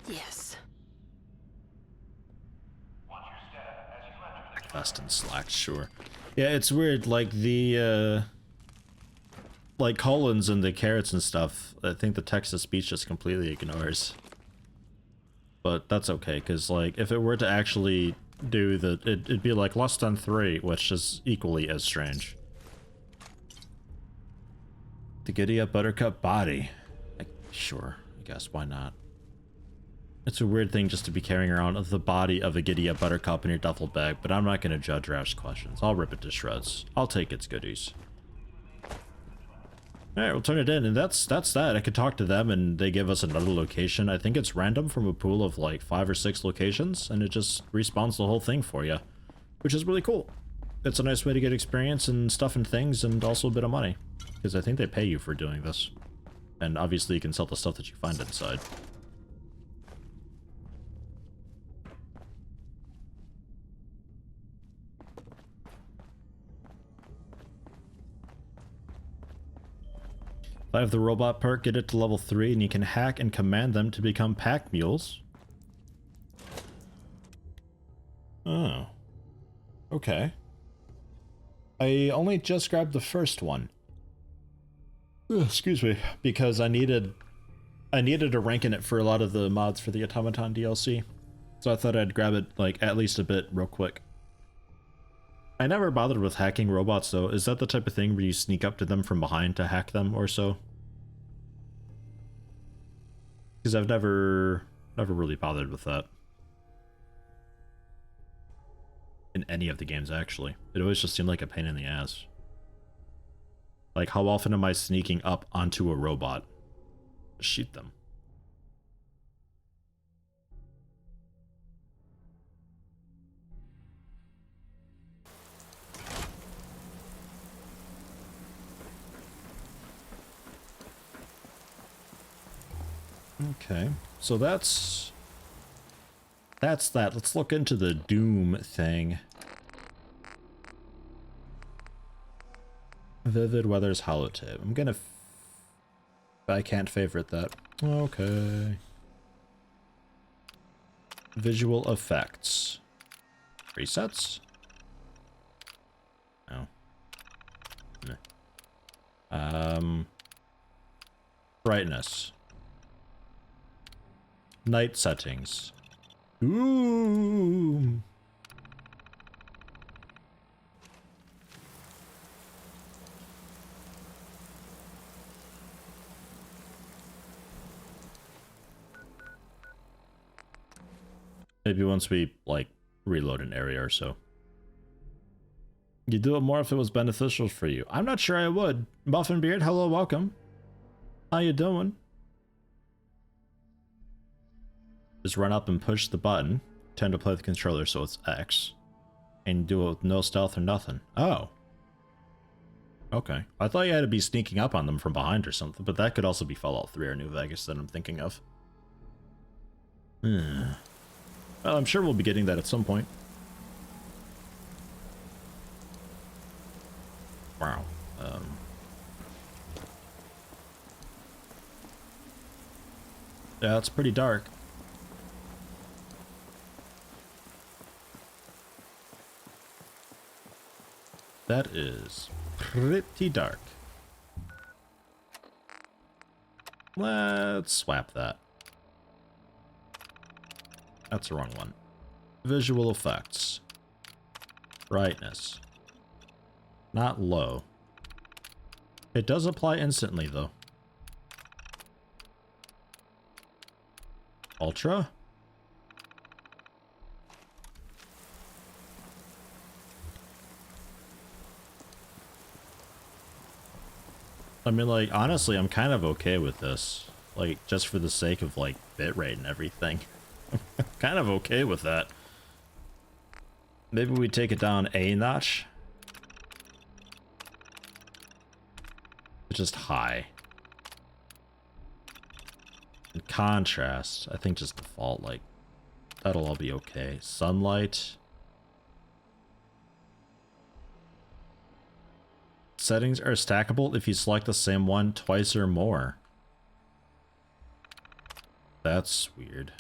Yes. Vest and slacks, sure. Yeah, it's weird, like the like colons and the carrots and stuff, I think the text-to-speech just completely ignores. But that's okay, because like if it were to actually do the it'd be like less than 3, which is equally as strange. The Giddy-Up Buttercup body. Sure, I guess, why not? It's a weird thing just to be carrying around the body of a Giddy-Up Buttercup in your duffel bag, but I'm not going to judge or ask questions. I'll rip it to shreds. I'll take its goodies. Alright, we'll turn it in, and that's that. I could talk to them, and they give us another location. I think it's random from a pool of like 5 or 6 locations, and it just respawns the whole thing for you, which is really cool. It's a nice way to get experience and stuff and things, and also a bit of money, because I think they pay you for doing this. And obviously you can sell the stuff that you find inside. If I have the robot perk, get it to level 3, and you can hack and command them to become pack mules. Oh. Okay. I only just grabbed the first one. Ugh, excuse me, because I needed a rank in it for a lot of the mods for the Automaton DLC. So I thought I'd grab it, like, at least a bit real quick. I never bothered with hacking robots, though. Is that the type of thing where you sneak up to them from behind to hack them or so? Because I've never really bothered with that. In any of the games, actually. It always just seemed like a pain in the ass. Like, how often am I sneaking up onto a robot to shoot them? Okay, so that's that. Let's look into the Doom thing. Vivid Weather's holotape. I'm gonna... I can't favorite that. Okay. Visual effects. Presets? No. Meh. Brightness. Night settings. Ooh. Maybe once we, like, reload an area or so. You'd do it more if it was beneficial for you. I'm not sure I would. Muffin Beard, hello, welcome. How you doing? Just run up and push the button. Tend to play the controller, so it's X. And do it with no stealth or nothing. Oh. Okay. I thought you had to be sneaking up on them from behind or something, but that could also be Fallout 3 or New Vegas that I'm thinking of. Well, I'm sure we'll be getting that at some point. Wow. Yeah, it's pretty dark. That is pretty dark. Let's swap that. That's the wrong one. Visual effects. Brightness. Not low. It does apply instantly, though. Ultra? I mean, like, honestly, I'm kind of okay with this. Like, just for the sake of, like, bitrate and everything. Kind of okay with that. Maybe we take it down a notch. Just high. And contrast, I think just default, like, that'll all be okay. Sunlight. Settings are stackable if you select the same one twice or more. That's weird.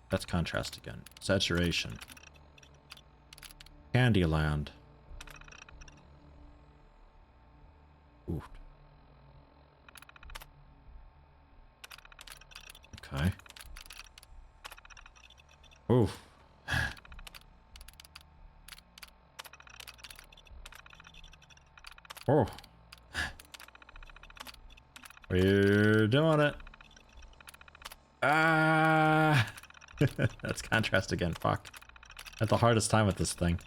That's contrast again. Saturation. Candyland. Ooh. Okay. Ooh. Oh. We're doing it. Ah. That's contrast again. Fuck. I have the hardest time with this thing.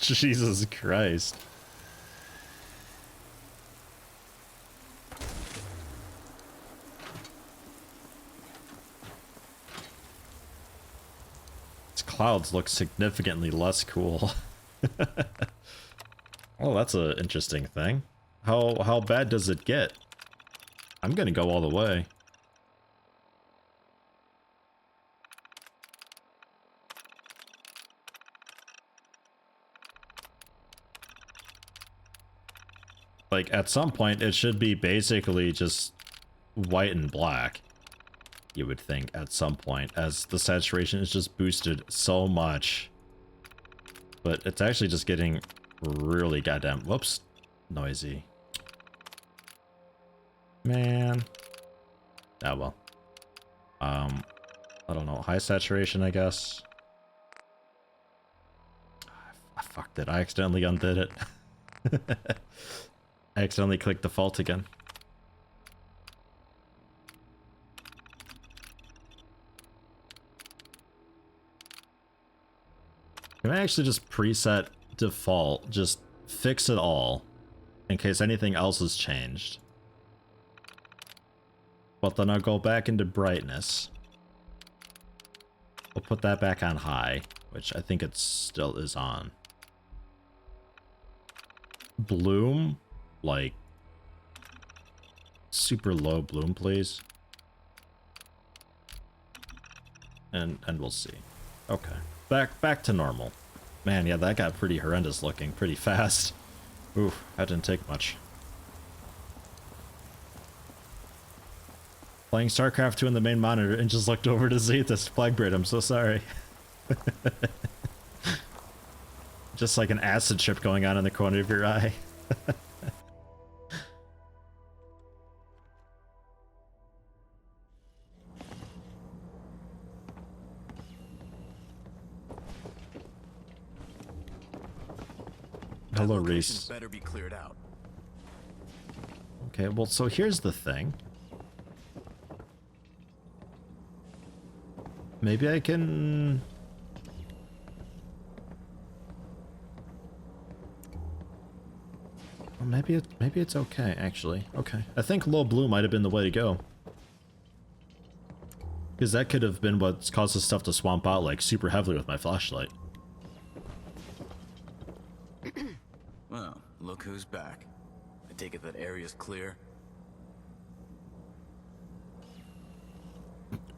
Jesus Christ. These clouds look significantly less cool. Oh, that's an interesting thing. How bad does it get? I'm gonna go all the way. Like, at some point, it should be basically just white and black. You would think, at some point, as the saturation is just boosted so much. But it's actually just getting really goddamn, whoops, noisy. Man. Ah, well. I don't know, high saturation, I guess. I fucked it, I accidentally undid it. I accidentally clicked default again. Can I actually just preset default, just fix it all, in case anything else has changed? But then I'll go back into brightness. We'll put that back on high, which I think it still is on. Bloom? Like, super low bloom, please. And we'll see. Okay. Back to normal. Man, yeah, that got pretty horrendous looking pretty fast. Ooh, that didn't take much. Playing StarCraft 2 in the main monitor and just looked over to see this Plaguebird. I'm so sorry. Just like an acid trip going on in the corner of your eye. Hello, Reese. Better be cleared out. Okay, well, so here's the thing. Maybe I can... Well, maybe it's okay, actually. Okay. I think low blue might have been the way to go. Because that could have been what caused this stuff to swamp out, like, super heavily with my flashlight. Well, look who's back. I take it that area's clear?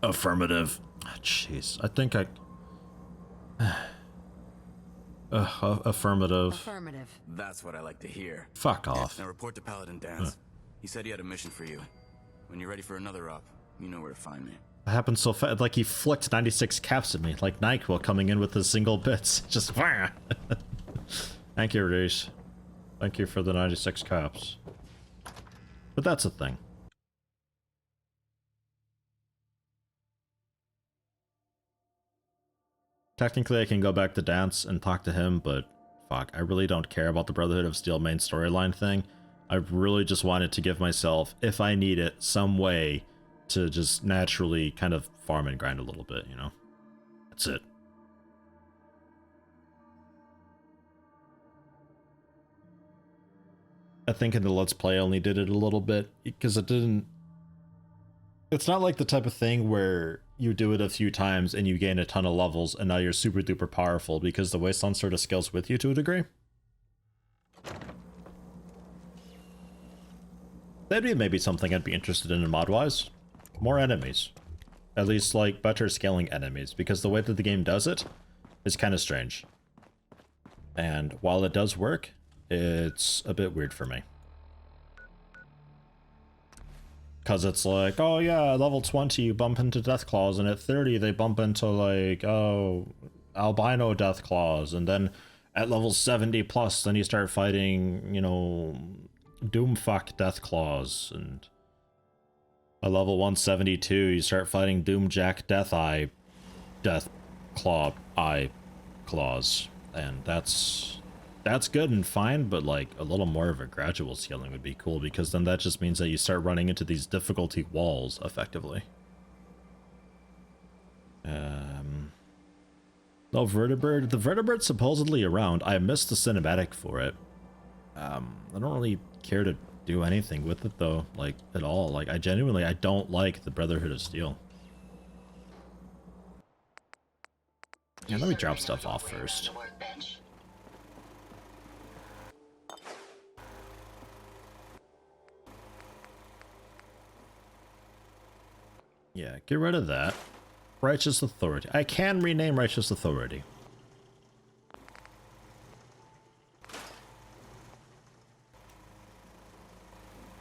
Affirmative. Jeez, I think I... affirmative. Affirmative. That's what I like to hear. Fuck off. Now report to Paladin Dance. He said he had a mission for you. When you're ready for another op, you know where to find me. It happened so fast, like he flicked 96 caps at me, like NyQuil coming in with the single bits. Just Thank you, Reese. Thank you for the 96 caps. But that's a thing. Technically, I can go back to Dance and talk to him, but fuck, I really don't care about the Brotherhood of Steel main storyline thing. I really just wanted to give myself, if I need it, some way to just naturally kind of farm and grind a little bit, you know? That's it. I think in the Let's Play I only did it a little bit, because it didn't... It's not like the type of thing where you do it a few times and you gain a ton of levels and now you're super duper powerful, because the Wasteland sort of scales with you to a degree. That'd be maybe something I'd be interested in mod-wise. More enemies. At least, like, better scaling enemies, because the way that the game does it is kind of strange. And while it does work, it's a bit weird for me. Because it's like, oh yeah, level 20 you bump into Deathclaws, and at 30 they bump into, like, oh, albino Deathclaws, and then at level 70 plus then you start fighting, you know, Doomfuck Deathclaws, and at level 172 you start fighting Doomjack Deatheye Deathclaw Eye Claws, and that's good and fine, but like a little more of a gradual scaling would be cool, because then that just means that you start running into these difficulty walls effectively. No Vertibird. The Vertibird's supposedly around. I missed the cinematic for it. I don't really care to do anything with it though, like at all. Like I don't like the Brotherhood of Steel. Yeah, let me drop stuff off first. Yeah, get rid of that. Righteous Authority. I can rename Righteous Authority.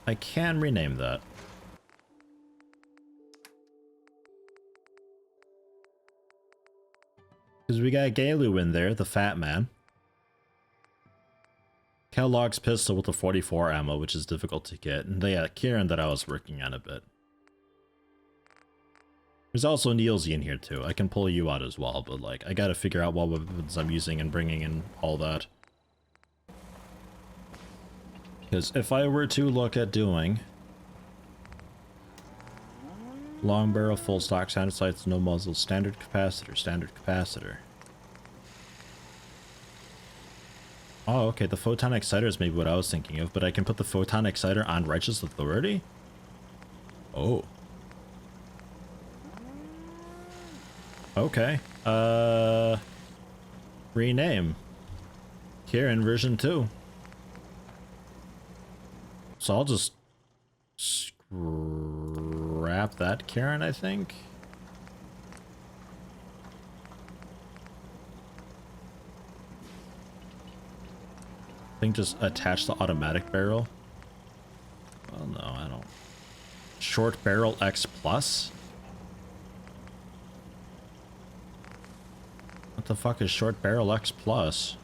I can rename that. Because we got Galu in there, the fat man. Kellogg's pistol with the 44 ammo, which is difficult to get. And yeah, Kieran that I was working on a bit. There's also Neilsy in here too. I can pull you out as well, but like, I gotta figure out what weapons I'm using and bringing in all that. Because if I were to look at doing long barrel, full stock, standard sights, no muzzle, standard capacitor. Oh, okay, the photon exciter is maybe what I was thinking of, but I can put the photon exciter on Righteous Authority? Oh. Okay. Rename. Kieran version 2. So I'll just scrap that Karen, I think. I think just attach the automatic barrel. Well, no, I don't. Short barrel X plus? What the fuck is short barrel X plus?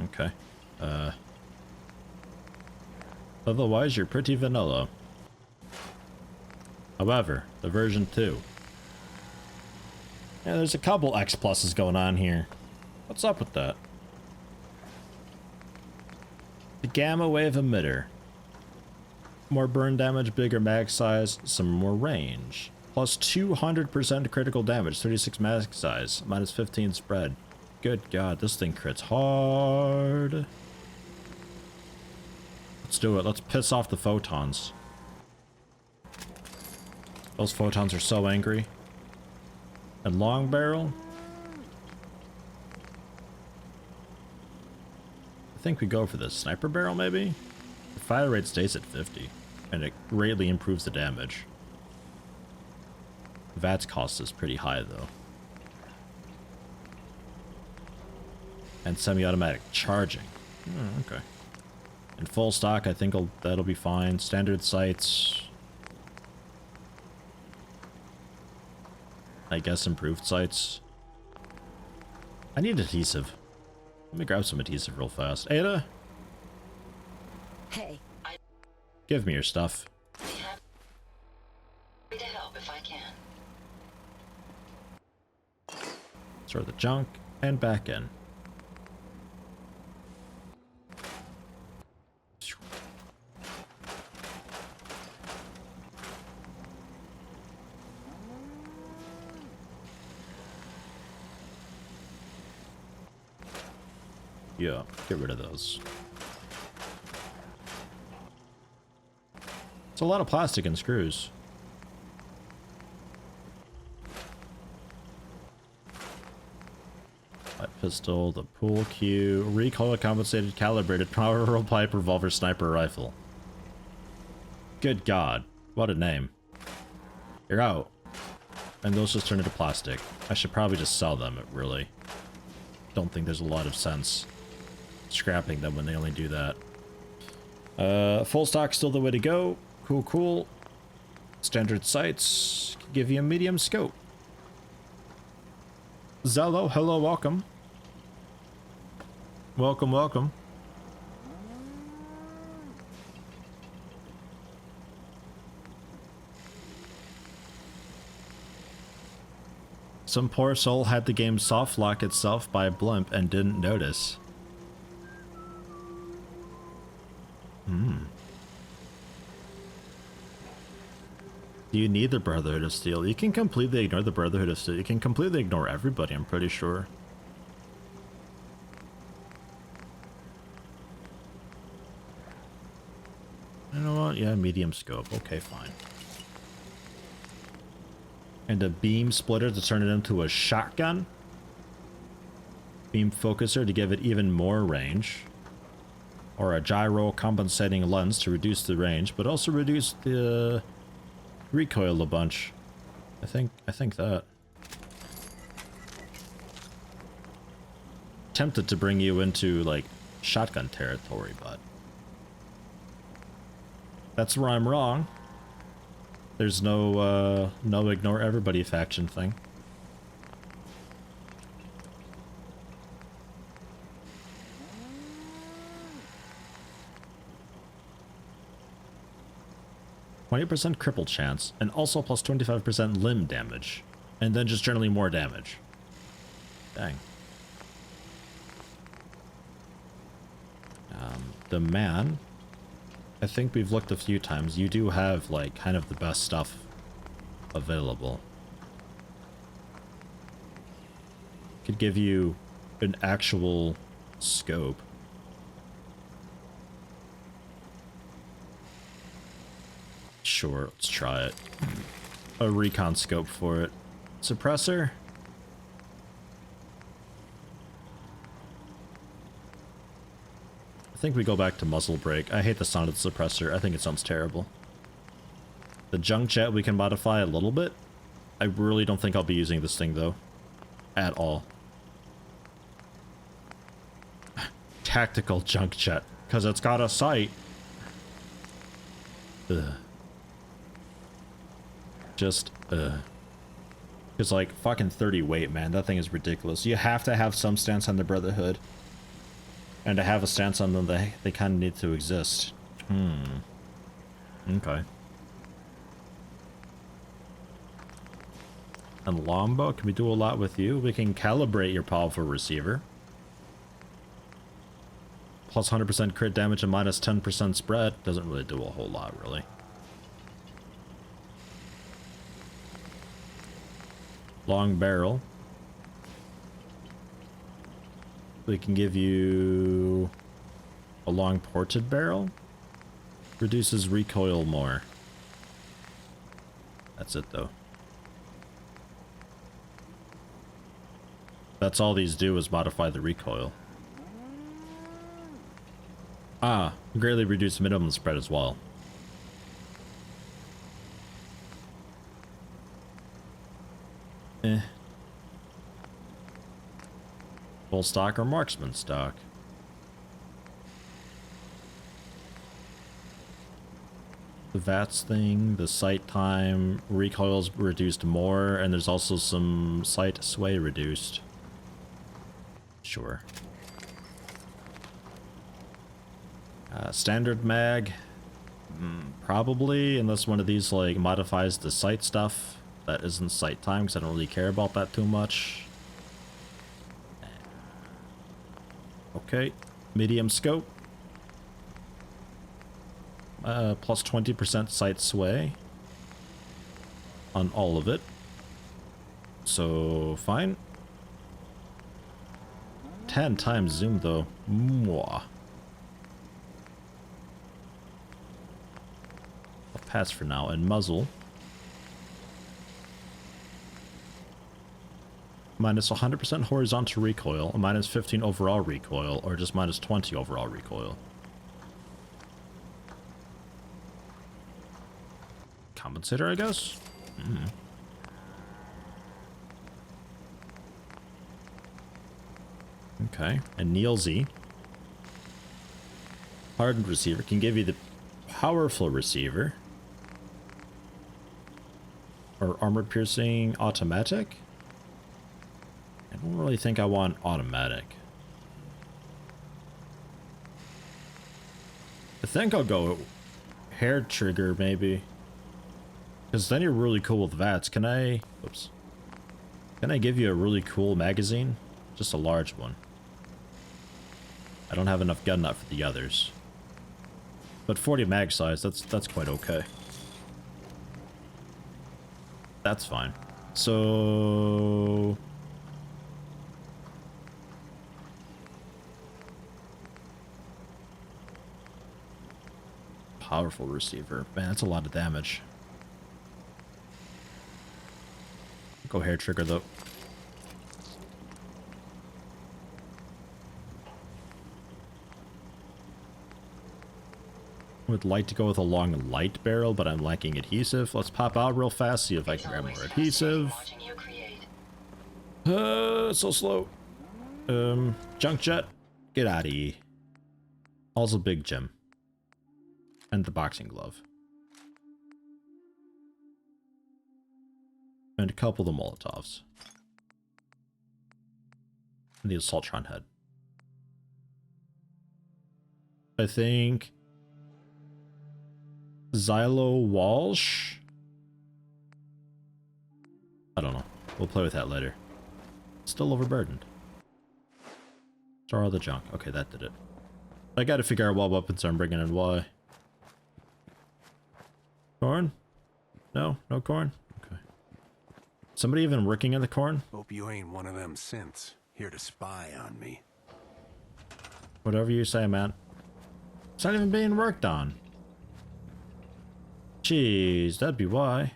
Okay. Otherwise, you're pretty vanilla. However, the version 2. Yeah, there's a couple X pluses going on here. What's up with that? The gamma wave emitter. More burn damage, bigger mag size, some more range. Plus 200% critical damage, 36 mag size, minus 15 spread. Good God, this thing crits hard. Let's do it. Let's piss off the photons. Those photons are so angry. And long barrel. I think we go for the sniper barrel, maybe? The fire rate stays at 50, and it greatly improves the damage. VAT's cost is pretty high though. And semi-automatic charging. Okay. In full stock, I think that'll be fine. Standard sights. I guess improved sights. I need adhesive. Let me grab some adhesive real fast. Ada? Hey, Give me your stuff. I'd be happy to help if I can. Sort the junk and back in. Yeah, get rid of those. It's a lot of plastic and screws. Light pistol, the pool cue, recoil compensated calibrated power pipe revolver sniper rifle. Good God, what a name. You're out. And those just turn into plastic. I should probably just sell them, really. Don't think there's a lot of sense scrapping them when they only do that. Full stock still the way to go. Cool, cool. Standard sights give you a medium scope. Zello, hello, welcome. Welcome, welcome. Some poor soul had the game soft lock itself by a blimp and didn't notice. Do you need the Brotherhood of Steel? You can completely ignore the Brotherhood of Steel. You can completely ignore everybody, I'm pretty sure. You know what? Yeah, medium scope. Okay, fine. And a beam splitter to turn it into a shotgun. Beam focuser to give it even more range. Or a gyro compensating lens to reduce the range, but also reduce the recoil a bunch. I think that. Tempted to bring you into like shotgun territory, but that's where I'm wrong. There's no ignore everybody faction thing. %20 cripple chance, and also plus 25% limb damage. And then just generally more damage. Dang. The man, I think we've looked a few times. You do have, like, kind of the best stuff available. Could give you an actual scope. Sure, let's try it. A recon scope for it. Suppressor? I think we go back to muzzle brake. I hate the sound of the suppressor. I think it sounds terrible. The junk jet we can modify a little bit. I really don't think I'll be using this thing though. At all. Tactical junk jet. Because it's got a sight. Ugh. Just, it's like fucking 30 weight, man. That thing is ridiculous. You have to have some stance on the Brotherhood. And to have a stance on them, they kind of need to exist. Okay. And Lombo, can we do a lot with you? We can calibrate your powerful receiver. Plus 100% crit damage and minus 10% spread. Doesn't really do a whole lot, really. Long barrel. We can give you a long ported barrel. Reduces recoil more. That's it though. That's all these do is modify the recoil. Ah, greatly reduce minimum spread as well. Full stock or marksman stock? The VATS thing, the sight time, recoil's reduced more, and there's also some sight sway reduced. Sure. Standard mag? Probably, unless one of these like modifies the sight stuff. That isn't sight time, because I don't really care about that too much. Okay, medium scope. Plus 20% sight sway on all of it. So, fine. 10 times zoom though. Mwah. I'll pass for now. And muzzle. Minus 100% horizontal recoil, minus 15 overall recoil, or just minus 20 overall recoil. Compensator, I guess? Okay, and Neil Z. Hardened receiver can give you the powerful receiver. Or armor piercing automatic? I don't really think I want automatic. I think I'll go hair trigger maybe. Because then you're really cool with VATS. Can I... Oops. Can I give you a really cool magazine? Just a large one. I don't have enough gun nut for the others. But 40 mag size, that's quite okay. That's fine. So... Powerful receiver. Man, that's a lot of damage. Go hair trigger though. Would like to go with a long light barrel, but I'm lacking adhesive. Let's pop out real fast, see if I can grab more adhesive. So slow. Junk jet, get out of here. Also big gem. And the boxing glove. And a couple of the Molotovs. And the Assaultron head. I think... Xylo Walsh? I don't know. We'll play with that later. Still overburdened. Star all the junk. Okay, that did it. I gotta figure out what weapons I'm bringing and why. Corn? No? No corn? Okay. Somebody even working in the corn? Hope you ain't one of them synths here to spy on me. Whatever you say, man. It's not even being worked on. Jeez, that'd be why.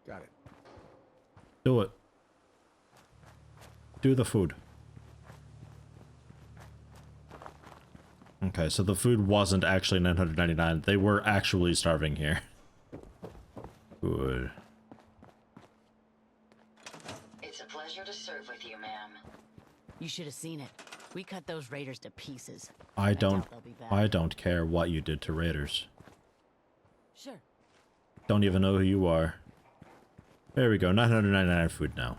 Got it. Do it. Do the food. Okay, so the food wasn't actually 999. They were actually starving here. Good. It's a pleasure to serve with you, ma'am. You should have seen it. We cut those raiders to pieces. I don't care what you did to raiders. Sure. Don't even know who you are. There we go, 999 food now.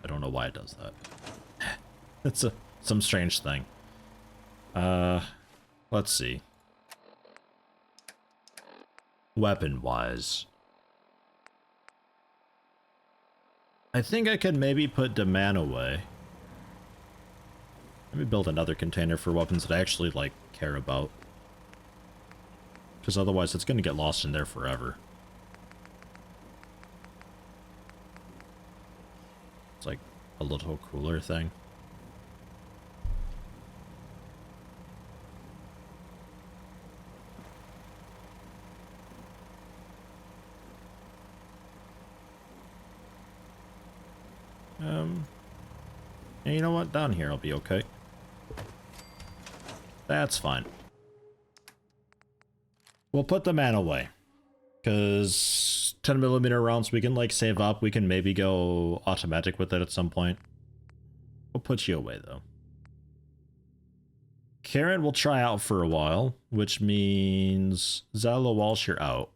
I don't know why it does that. It's some strange thing. Let's see. Weapon-wise. I think I could maybe put demand away. Let me build another container for weapons that I actually, like, care about. Because otherwise it's going to get lost in there forever. It's like a little cooler thing. And you know what? Down here I'll be okay. That's fine. We'll put the man away. Because 10mm rounds, we can like save up. We can maybe go automatic with it at some point. We'll put you away though. Karen will try out for a while, which means Zala Walsh, you're out.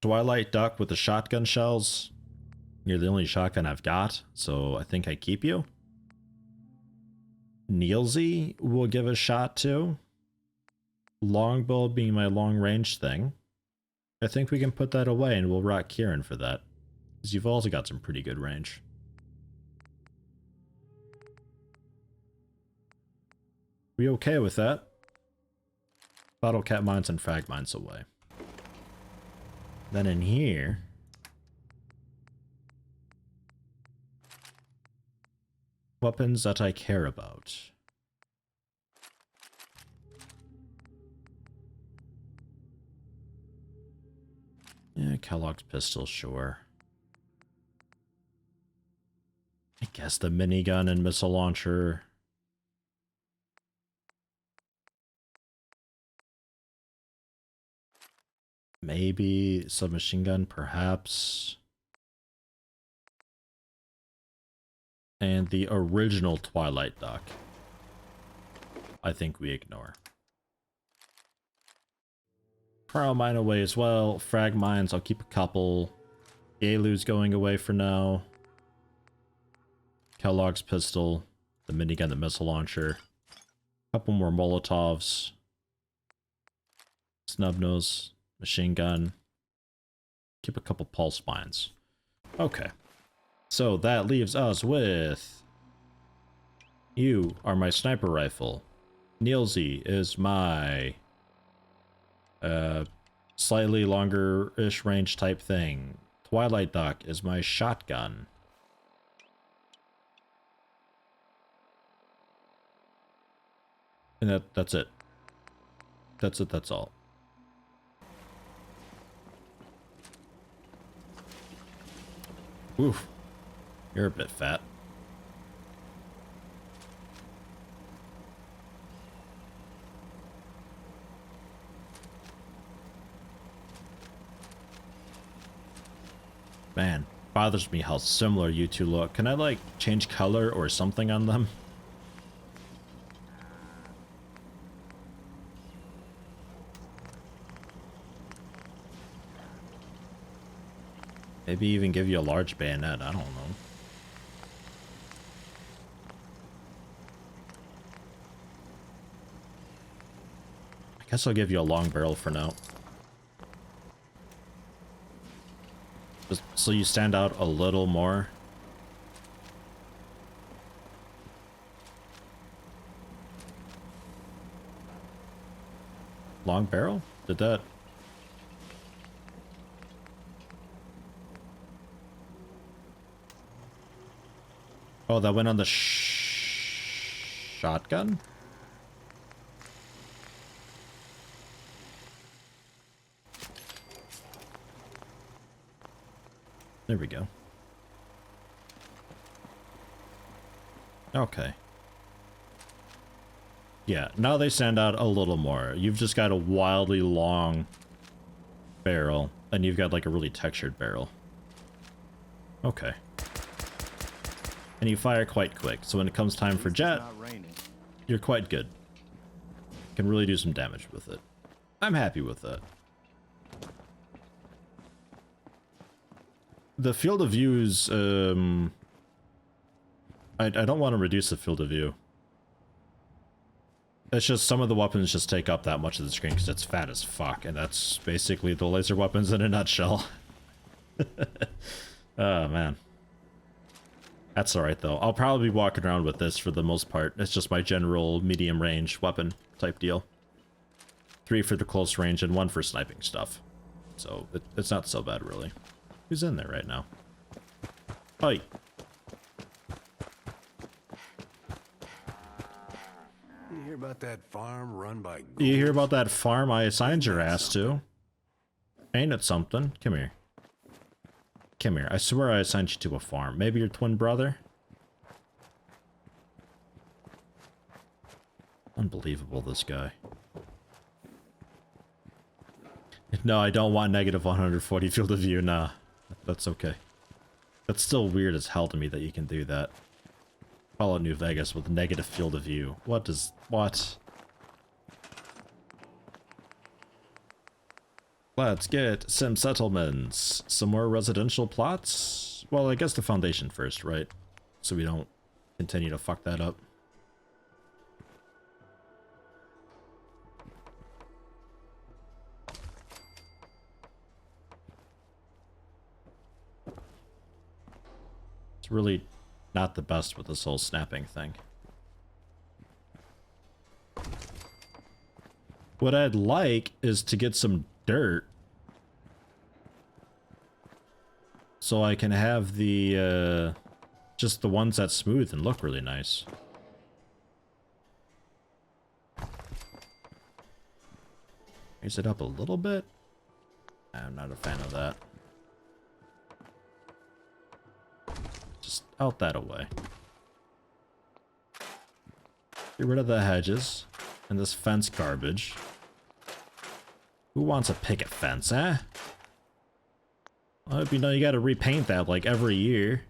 Twilight Duck with the shotgun shells. You're the only shotgun I've got, so I think I keep you. Neilsy will give a shot to. Longbow being my long range thing. I think we can put that away and we'll rock Kieran for that. Because you've also got some pretty good range. We okay with that? Bottle cap mines and frag mines away. Then in here... weapons that I care about. Yeah, Kellogg's pistol, sure. I guess the minigun and missile launcher. Maybe submachine gun, perhaps. And the original Twilight Duck, I think we ignore. Cryo mine away as well. Frag mines, I'll keep a couple. Galu's going away for now. Kellogg's pistol, the minigun, the missile launcher. A couple more Molotovs. Snubnose, machine gun. Keep a couple pulse mines. Okay. So that leaves us with... you are my sniper rifle. Neilsy is my... slightly longer-ish range type thing. Twilight Duck is my shotgun. And that's it. That's it, that's all. Oof. You're a bit fat. Man, bothers me how similar you two look. Can I, like, change color or something on them? Maybe even give you a large bayonet, I don't know. I guess I'll give you a long barrel for now. Just so you stand out a little more. Long barrel? Did that... oh, that went on the shotgun? There we go. Okay. Yeah, now they stand out a little more. You've just got a wildly long barrel, and you've got like a really textured barrel. Okay. And you fire quite quick, so when it comes time for Jet, you're quite good. Can really do some damage with it. I'm happy with that. The field of views, I don't want to reduce the field of view. It's just some of the weapons just take up that much of the screen because it's fat as fuck, and that's basically the laser weapons in a nutshell. Oh, man. That's alright, though. I'll probably be walking around with this for the most part. It's just my general medium-range weapon type deal. 3 for the close range and 1 for sniping stuff. So, it's not so bad, really. Who's in there right now? Oi! You hear about that farm run by... You hear about that farm I assigned your ass to? Ain't it something? Come here. Come here. I swear I assigned you to a farm. Maybe your twin brother? Unbelievable, this guy. No, I don't want negative 140 field of view. Nah, that's okay. That's still weird as hell to me that you can do that. Fallout New Vegas with negative field of view. What? Let's get some settlements. Some more residential plots? Well, I guess the foundation first, right? So we don't continue to fuck that up. It's really not the best with this whole snapping thing. What I'd like is to get some dirt so I can have the just the ones that smooth and look really nice. Raise it up a little bit. I'm not a fan of that. Just out that away. Get rid of the hedges and this fence garbage. Who wants a picket fence, eh? I hope you know you gotta repaint that like every year.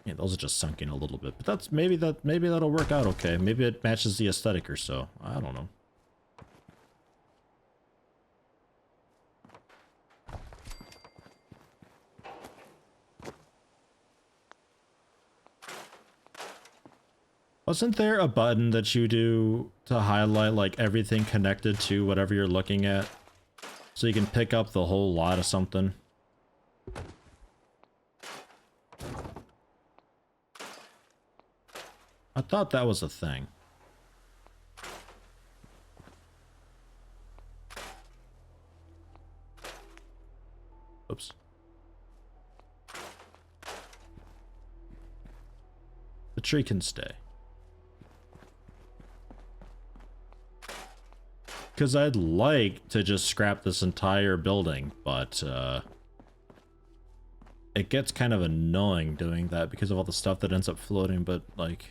Yeah, those are just sunk in a little bit, but that's maybe that'll work out okay. Maybe it matches the aesthetic or so. I don't know. Wasn't there a button that you do to highlight like everything connected to whatever you're looking at? So you can pick up the whole lot of something? I thought that was a thing. Oops. The tree can stay. Because I'd like to just scrap this entire building, but it gets kind of annoying doing that because of all the stuff that ends up floating, but like...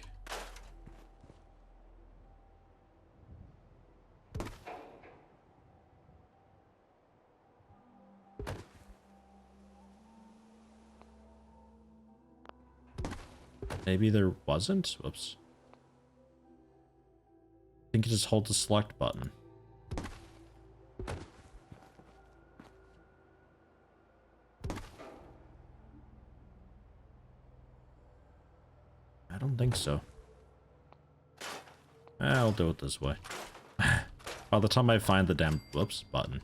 Maybe there wasn't? Whoops. I think you just hold the select button. I don't think so. I'll do it this way. By the time I find the damn whoops button.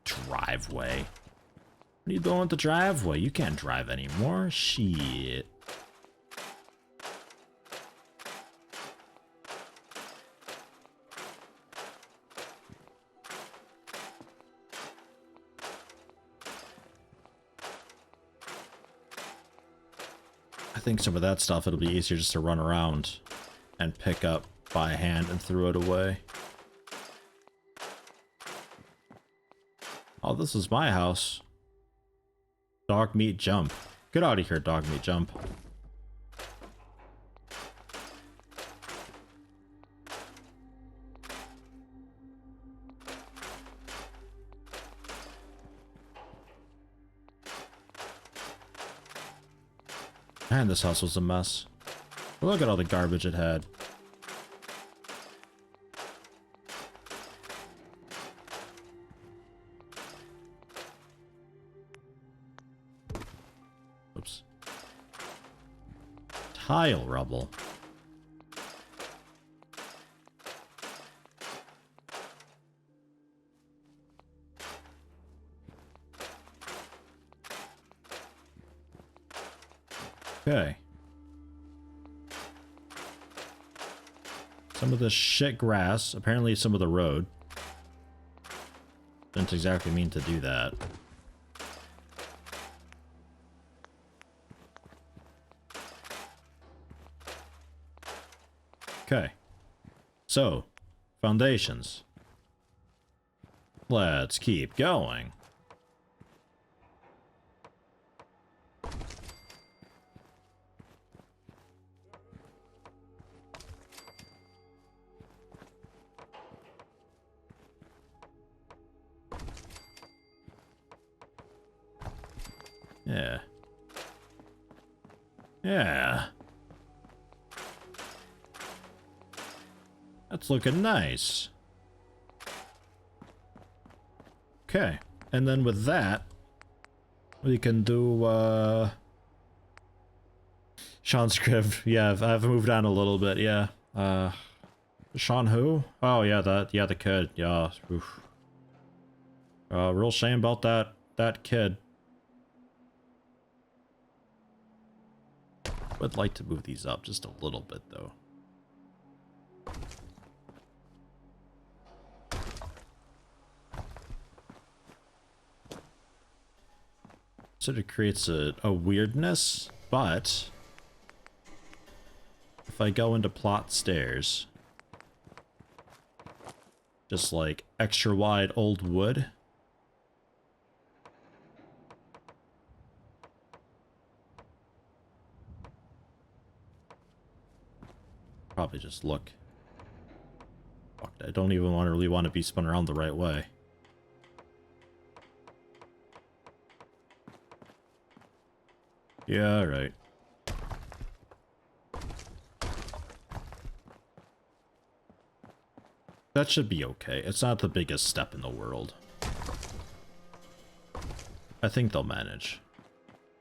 Driveway. What are you doing with the driveway? You can't drive anymore. Shit. I think some of that stuff, it'll be easier just to run around and pick up by hand and throw it away. Oh, this is my house. Dog meat jump. Get out of here, dog meat jump. Man, this house was a mess. Look at all the garbage it had. Oops. Tile rubble. Okay. Some of the shit grass, apparently some of the road. Didn't exactly mean to do that. Okay. So, foundations. Let's keep going. Yeah. Yeah. That's looking nice. Okay. And then with that, we can do, Sean Scribb. Yeah, I've moved on a little bit, yeah. Sean who? Oh, yeah, the kid. Yeah, oof. Real shame about that kid. Would like to move these up just a little bit, though. Sort of creates a weirdness, but if I go into plot stairs, just like extra wide old wood, probably just look. Fuck, I don't even really want to be spun around the right way. Yeah, right. That should be okay. It's not the biggest step in the world. I think they'll manage.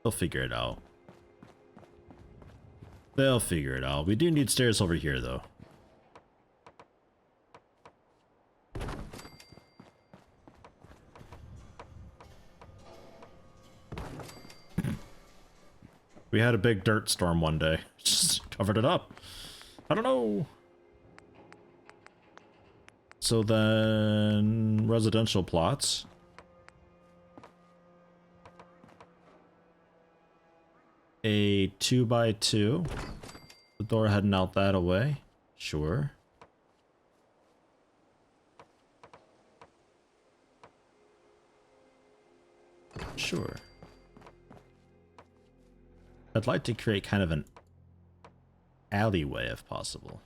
They'll figure it out. They'll figure it out. We do need stairs over here, though. We had a big dirt storm one day. Just covered it up. I don't know. So then, residential plots. A 2x2. The door heading out that way. Sure. Sure. I'd like to create kind of an alleyway if possible.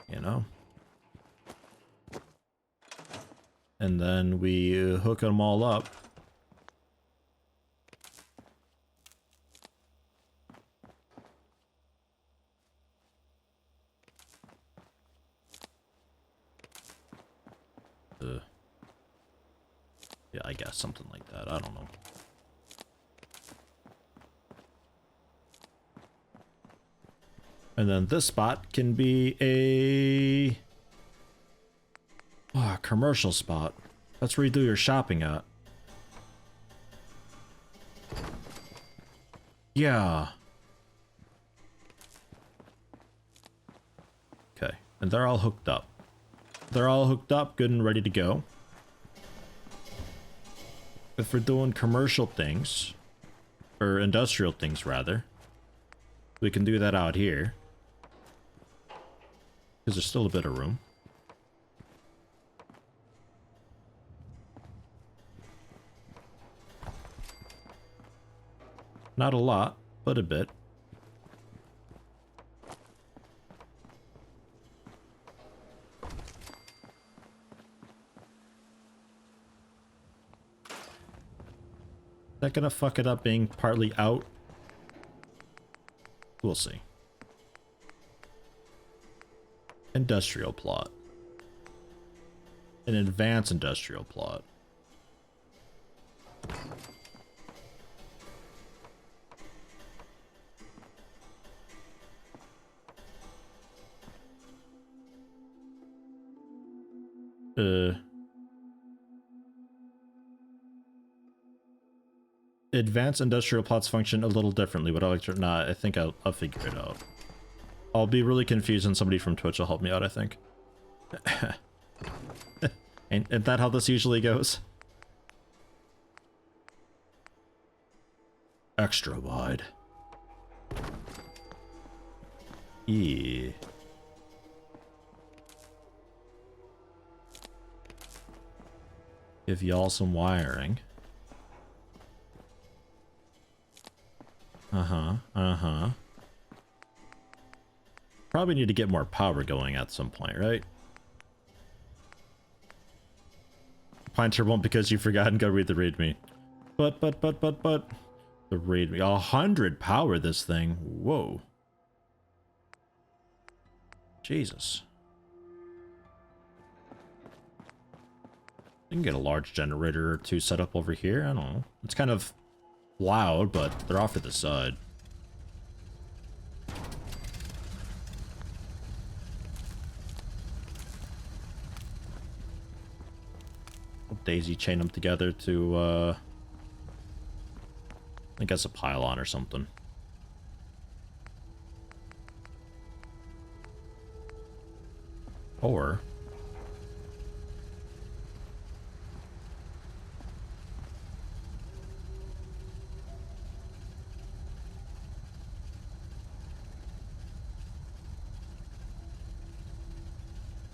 You know? And then we hook them all up. Yeah, I guess something like that. I don't know. And then this spot can be a commercial spot. That's where you do your shopping at. Yeah. Okay, and they're all hooked up. They're all hooked up, good and ready to go. If we're doing commercial things, or industrial things rather, we can do that out here. Because there's still a bit of room. Not a lot, but a bit. Is that gonna fuck it up being partly out? We'll see. Industrial plot. An advanced industrial plot. Advanced industrial plots function a little differently, but I think I'll figure it out. I'll be really confused and somebody from Twitch will help me out, I think. Ain't that how this usually goes? Extra wide. Yeah. Give y'all some wiring. Uh-huh. Probably need to get more power going at some point, right? Pinter won't because you forgot and go read the readme. But. The readme. 100 power this thing. Whoa. Jesus. You can get a large generator or two set up over here. I don't know. It's kind of loud, but they're off to the side. I'll daisy chain them together to, I guess a pylon or something. Or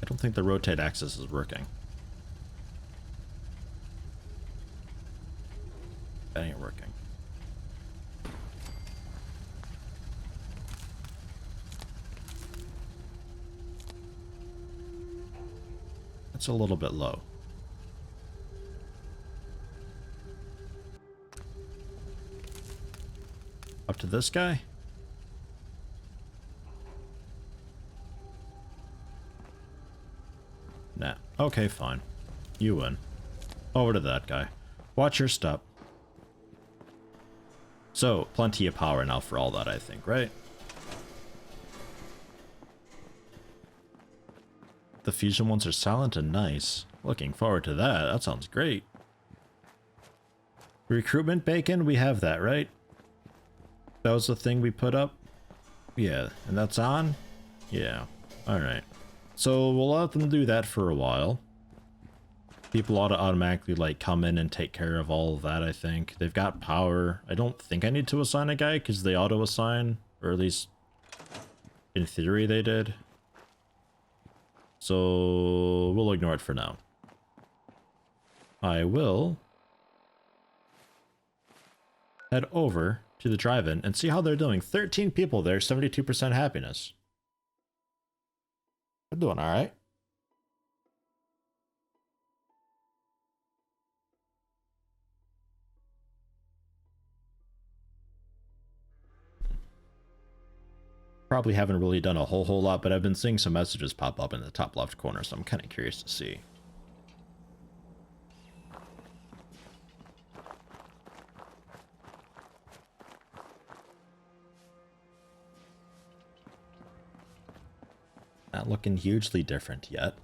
I don't think the rotate axis is working. That ain't working. It's a little bit low. Up to this guy? Nah. Okay, fine. You win. Over to that guy. Watch your step. So, plenty of power now for all that, I think, right? The fusion ones are silent and nice. Looking forward to that. That sounds great. Recruitment bacon, we have that, right? That was the thing we put up? Yeah, and that's on? Yeah. Alright. So we'll let them do that for a while. People ought to automatically, like, come in and take care of all of that, I think. They've got power. I don't think I need to assign a guy, because they auto-assign. Or at least, in theory, they did. So we'll ignore it for now. I will head over to the drive-in and see how they're doing. 13 people there, 72% happiness. They're doing all right. Probably haven't really done a whole lot, but I've been seeing some messages pop up in the top left corner, so I'm kind of curious to see. Not looking hugely different yet.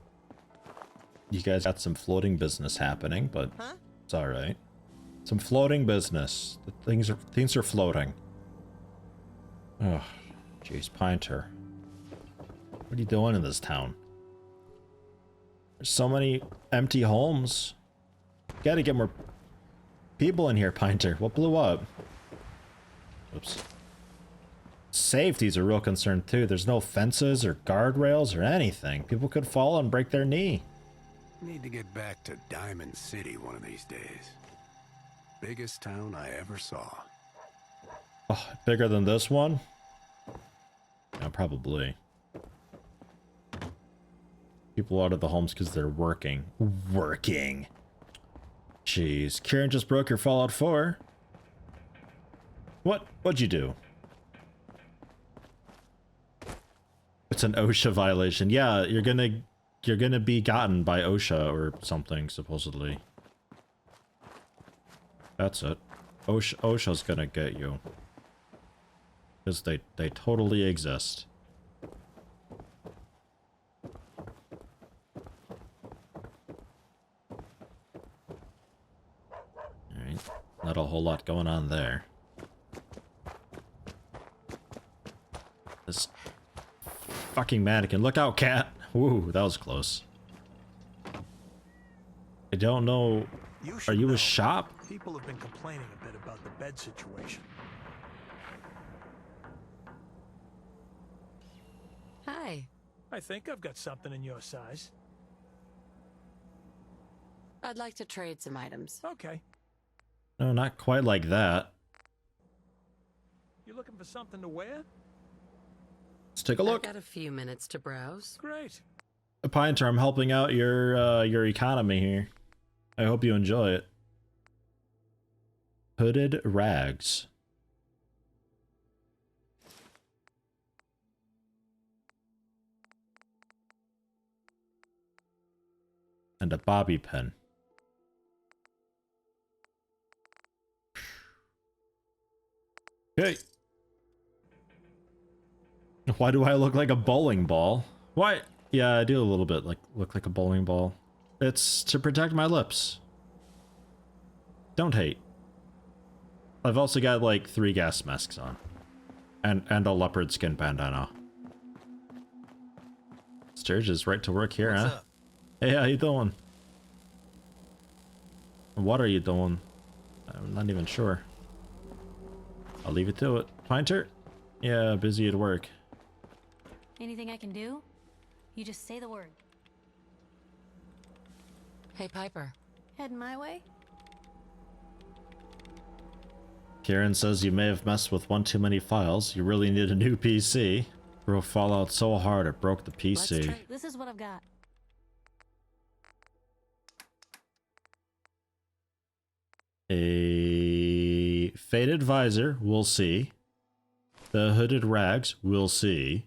You guys got some floating business happening, but it's all right. Some floating business. The things are floating. Oh. Jeez, Pinter. What are you doing in this town? There's so many empty homes. Gotta get more people in here, Pinter. What blew up? Oops. Safety's a real concern, too. There's no fences or guardrails or anything. People could fall and break their knee. Need to get back to Diamond City one of these days. Biggest town I ever saw. Oh, bigger than this one? Yeah, probably. People out of the homes because they're working. Working. Jeez. Kieran just broke your Fallout 4. What'd you do? It's an OSHA violation. Yeah, you're gonna be gotten by OSHA or something, supposedly. That's it. OSHA's gonna get you. Because they totally exist. Alright. Not a whole lot going on there. This fucking mannequin. Look out, cat! Woo, that was close. I don't know. Are you a shop? People have been complaining a bit about the bed situation. Hi. I think I've got something in your size. I'd like to trade some items. Okay. No, not quite like that. You looking for something to wear? Let's take a look. I've got a few minutes to browse. Great. Pinter, I'm helping out your economy here. I hope you enjoy it. Hooded rags. And a bobby pin. Okay. Why do I look like a bowling ball? Why? Yeah, I do a little bit look like a bowling ball. It's to protect my lips. Don't hate. I've also got like 3 gas masks on. And a leopard skin bandana. Sturge is right to work here, What's huh? up? Hey, how you doing? What are you doing? I'm not even sure. I'll leave it to it. Pinter? Yeah, busy at work. Anything I can do? You just say the word. Hey, Piper. Heading my way? Kieran says you may have messed with one too many files. You really need a new PC. Bro, Fallout so hard it broke the PC. This is what I've got. A faded visor, we'll see. The hooded rags, we'll see.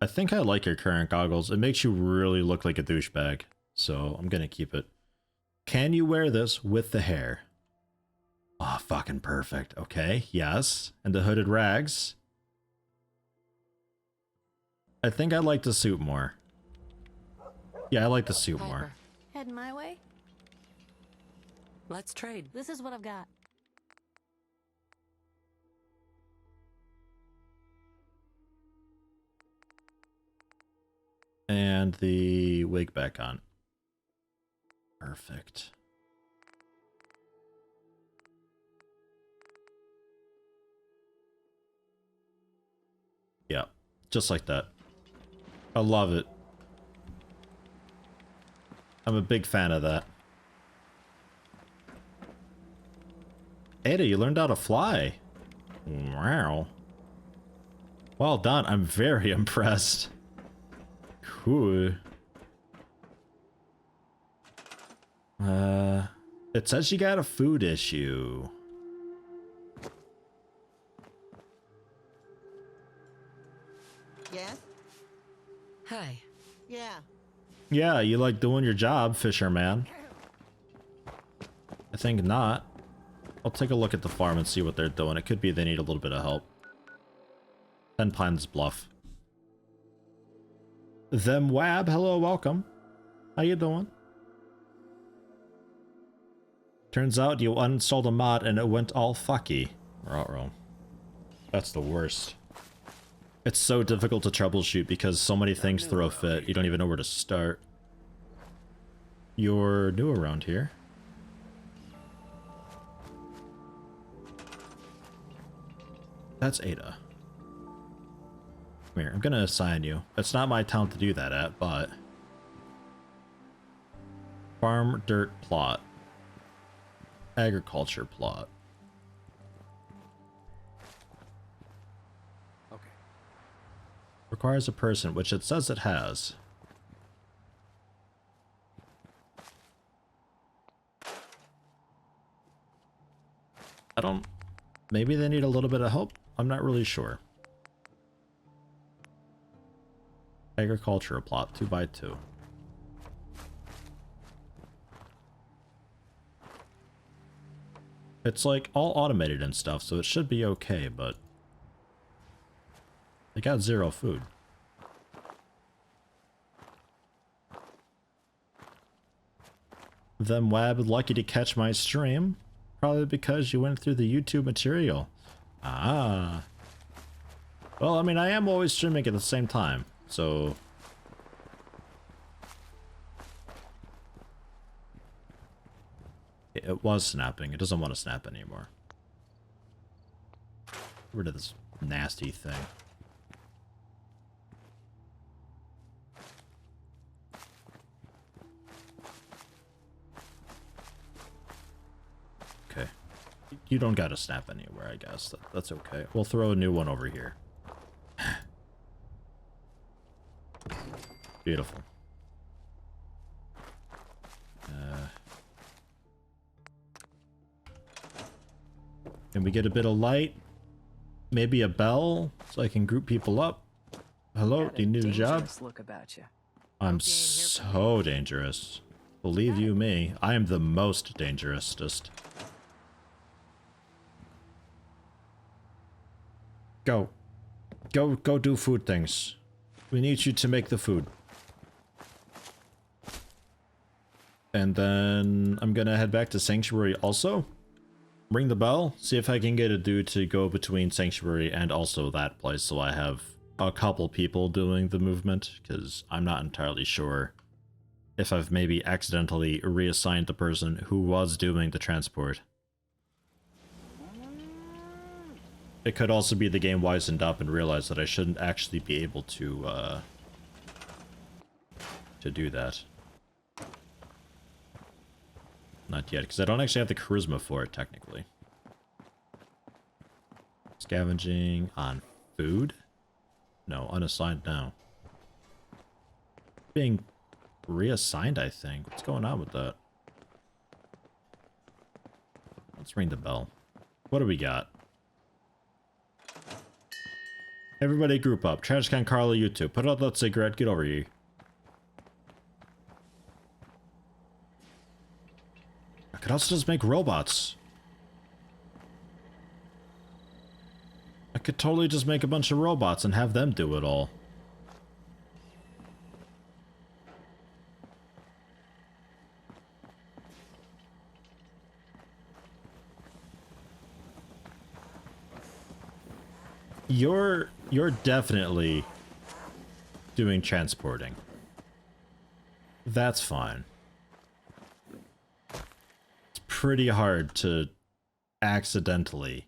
I think I like your current goggles. It makes you really look like a douchebag. So I'm gonna keep it. Can you wear this with the hair? Oh, fucking perfect. Okay, yes. And the hooded rags. I think I like the suit more. Yeah, I like the suit more. Heading my way? Let's trade. This is what I've got. And the wig back on. Perfect. Yeah, just like that. I love it. I'm a big fan of that. Ada, you learned how to fly. Wow. Well done. I'm very impressed. Cool. It says you got a food issue. Yes? Hi. Yeah. Yeah, you like doing your job, fisherman. I think not. I'll take a look at the farm and see what they're doing. It could be they need a little bit of help. 10 Pines Bluff. Them Wab, hello, welcome. How you doing? Turns out you uninstalled a mod and it went all fucky. Ruh-roh. That's the worst. It's so difficult to troubleshoot because so many things throw a fit. You don't even know where to start. You're new around here. That's Ada. Come here, I'm gonna assign you. It's not my town to do that at, but... Farm dirt plot. Agriculture plot. Okay. Requires a person, which it says it has. I don't... Maybe they need a little bit of help? I'm not really sure. Agriculture plot, 2x2. It's like all automated and stuff, so it should be okay, but they got 0 food. Them Wab, lucky to catch my stream. Probably because you went through the YouTube material. Ah. Well, I mean, I am always streaming at the same time, so... It was snapping. It doesn't want to snap anymore. Get rid of this nasty thing. Okay. you don't gotta snap anywhere, I guess. That's okay. We'll throw a new one over here. Beautiful. Can we get a bit of light? Maybe a bell so I can group people up? Hello, do you need a job? Look about you. I'm so dangerous. Believe you me, I am the most dangerous. Go. Go do food things. We need you to make the food. And then I'm gonna head back to Sanctuary also. Ring the bell, see if I can get a dude to go between Sanctuary and also that place so I have a couple people doing the movement, because I'm not entirely sure if I've maybe accidentally reassigned the person who was doing the transport. It could also be the game wisened up and realized that I shouldn't actually be able to do that. Not yet, because I don't actually have the charisma for it, technically. Scavenging on food? No, unassigned now. Being reassigned, I think. What's going on with that? Let's ring the bell. What do we got? Everybody group up. TrashCon, Carla, you two. Put out that cigarette. Get over here. I could also just make robots. I could totally just make a bunch of robots and have them do it all. You're definitely doing transporting. That's fine. It's pretty hard to accidentally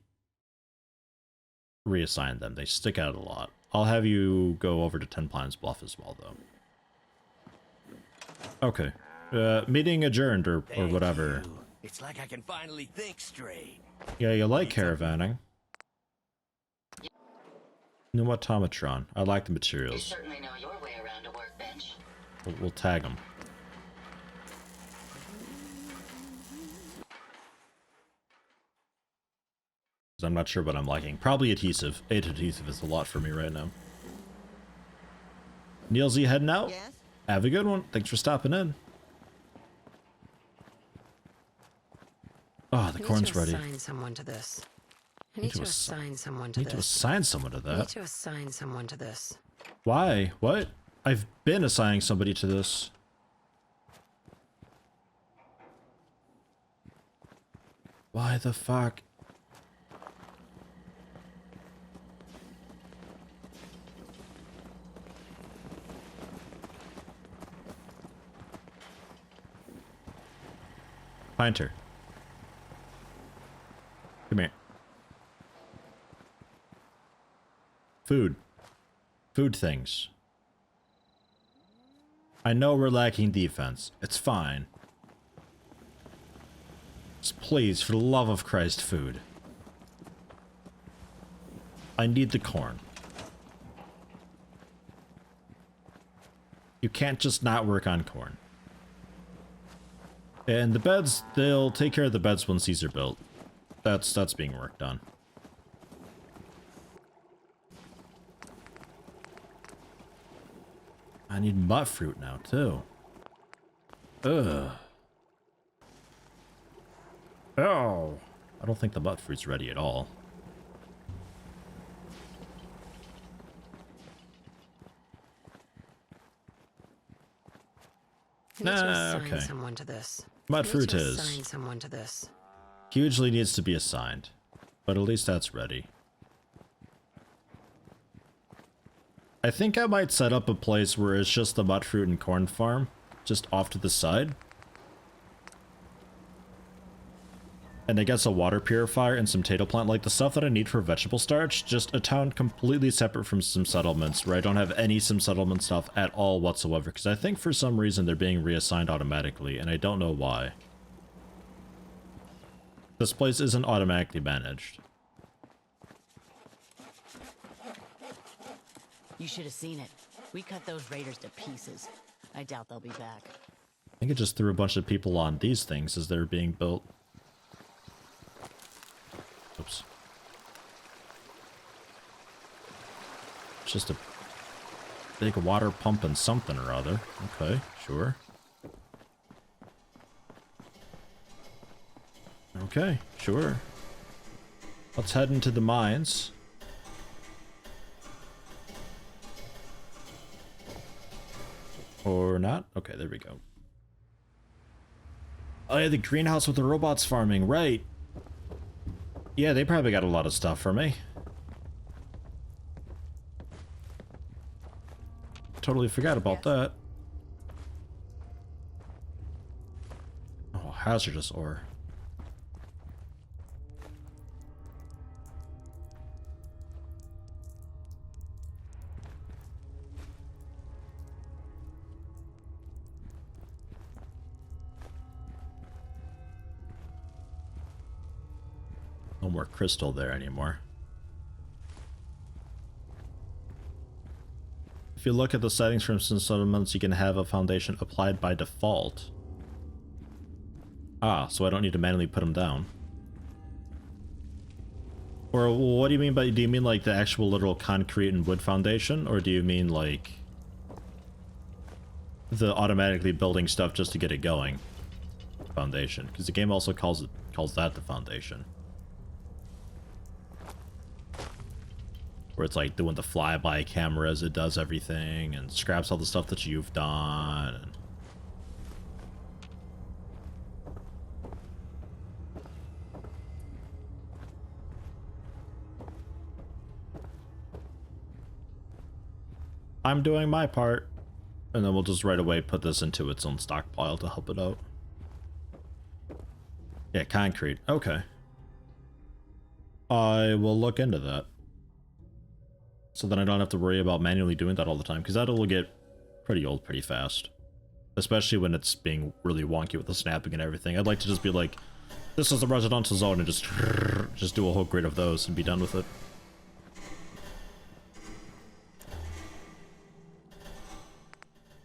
reassign them. They stick out a lot. I'll have you go over to 10 Pines Bluff as well, though. Okay. Meeting adjourned, or whatever. It's like I can finally think straight. Yeah, you like caravanning. New Automatron. I like the You materials. certainly know your way around a workbench. We'll tag them. I'm not sure what I'm liking. Probably adhesive. 8 adhesive is a lot for me right now. Neil Z heading out? Yes? Have a good one. Thanks for stopping in. Oh, the corn's ready. I need to assign someone to this. I need to assign someone to Need to assign someone to I need that. to assign someone to this. Why? What? I've been assigning somebody to this. Why the fuck? Pinter. Come here. Food. Food things. I know we're lacking defense. It's fine. Just please, for the love of Christ, food. I need the corn. You can't just not work on corn. And the beds, they'll take care of the beds once these are built. That's being worked on. I need mutt fruit now, too. Ugh. Oh. I don't think the mutt fruit's ready at all. Okay. Someone to this. Mud I need fruit to is. assign someone to this. Hugely needs to be assigned, but at least that's ready. I think I might set up a place where it's just the mud fruit and corn farm, just off to the side. And I guess a water purifier and some potato plant, like the stuff that I need for vegetable starch, just a town completely separate from some settlements where I don't have any some settlement stuff at all whatsoever, because I think for some reason they're being reassigned automatically, and I don't know why. This place isn't automatically managed. You should have seen it. We cut those raiders to pieces. I doubt they'll be back. I think it just threw a bunch of people on these things as they were being built. Oops. It's just a big water pump and something or other. Okay, sure. Okay, sure. Let's head into the mines. Or not? Okay, there we go. Oh yeah, the greenhouse with the robots farming, right. Yeah, they probably got a lot of stuff for me. Totally forgot about that. Oh, hazardous ore. No more crystal there anymore. If you look at the settings for instance settlements, you can have a foundation applied by default. Ah, so I don't need to manually put them down. Or what do you mean by, do you mean like the actual literal concrete and wood foundation? Or do you mean like the automatically building stuff just to get it going foundation? Because the game also calls that the foundation. Where it's like doing the flyby cameras, it does everything and scraps all the stuff that you've done. And I'm doing my part, and then we'll just right away put this into its own stockpile to help it out. Yeah, concrete. Okay. I will look into that. So then I don't have to worry about manually doing that all the time, because that'll get pretty old pretty fast. Especially when it's being really wonky with the snapping and everything. I'd like to just be like, this is the residential zone, and just do a whole grid of those and be done with it.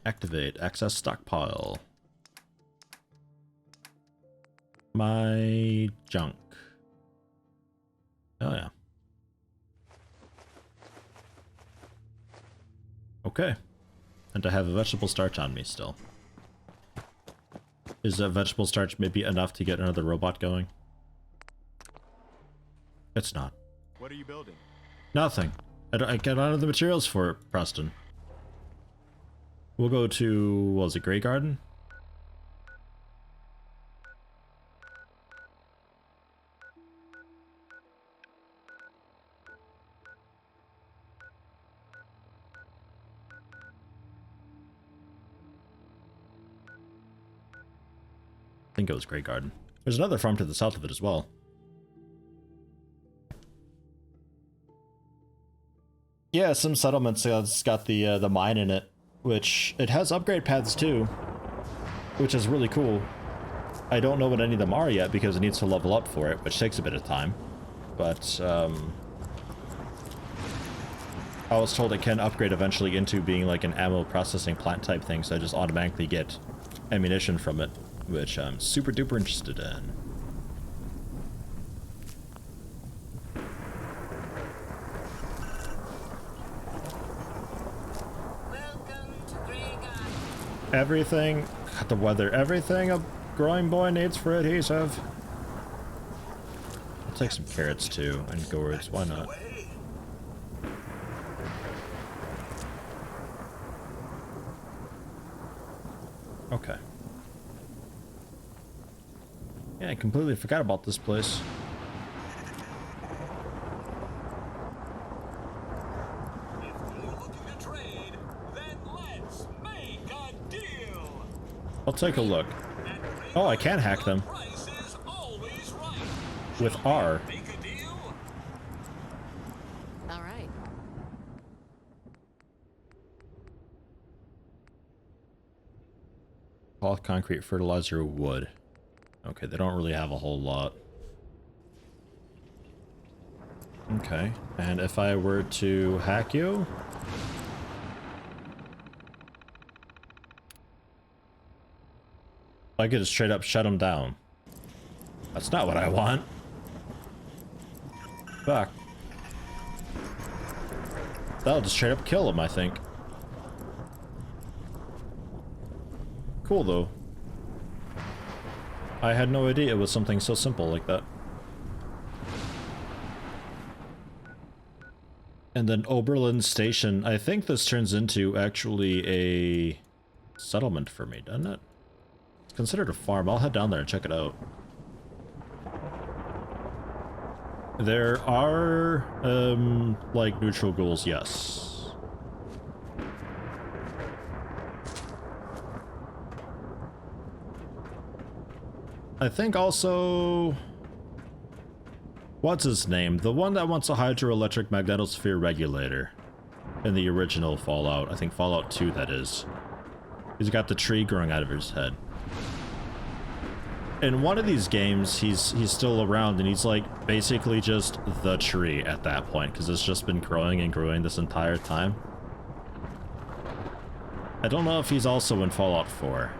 Activate access stockpile. My junk. Oh yeah. Okay. And to have a vegetable starch on me still. Is that vegetable starch maybe enough to get another robot going? It's not. What are you building? Nothing. I don't have the materials for it, Preston. We'll go to, what was it, Grey Garden? I think it was Grey Garden. There's another farm to the south of it as well. Yeah, some settlements has got the mine in it, which it has upgrade paths too, which is really cool. I don't know what any of them are yet because it needs to level up for it, which takes a bit of time. But I was told it can upgrade eventually into being like an ammo processing plant type thing, so I just automatically get ammunition from it, which I'm super duper interested in. Everything, the weather, everything a growing boy needs for adhesive. I'll take some carrots too, and gourds, why not? Okay. Yeah, I completely forgot about this place. I'll take a look. Oh, I can hack them. With R. All right. Cloth, concrete, fertilizer, wood. Okay, they don't really have a whole lot. Okay, and if I were to hack you? I could just straight up shut him down. That's not what I want. Fuck. That'll just straight up kill him, I think. Cool, though. I had no idea it was something so simple like that. And then Oberlin Station, I think this turns into actually a settlement for me, doesn't it? It's considered a farm. I'll head down there and check it out. There are, like, neutral ghouls, yes. I think also... What's his name? The one that wants a hydroelectric magnetosphere regulator in the original Fallout. I think Fallout 2, that is. He's got the tree growing out of his head. In one of these games, he's still around, and he's like basically just the tree at that point, because it's just been growing and growing this entire time. I don't know if he's also in Fallout 4,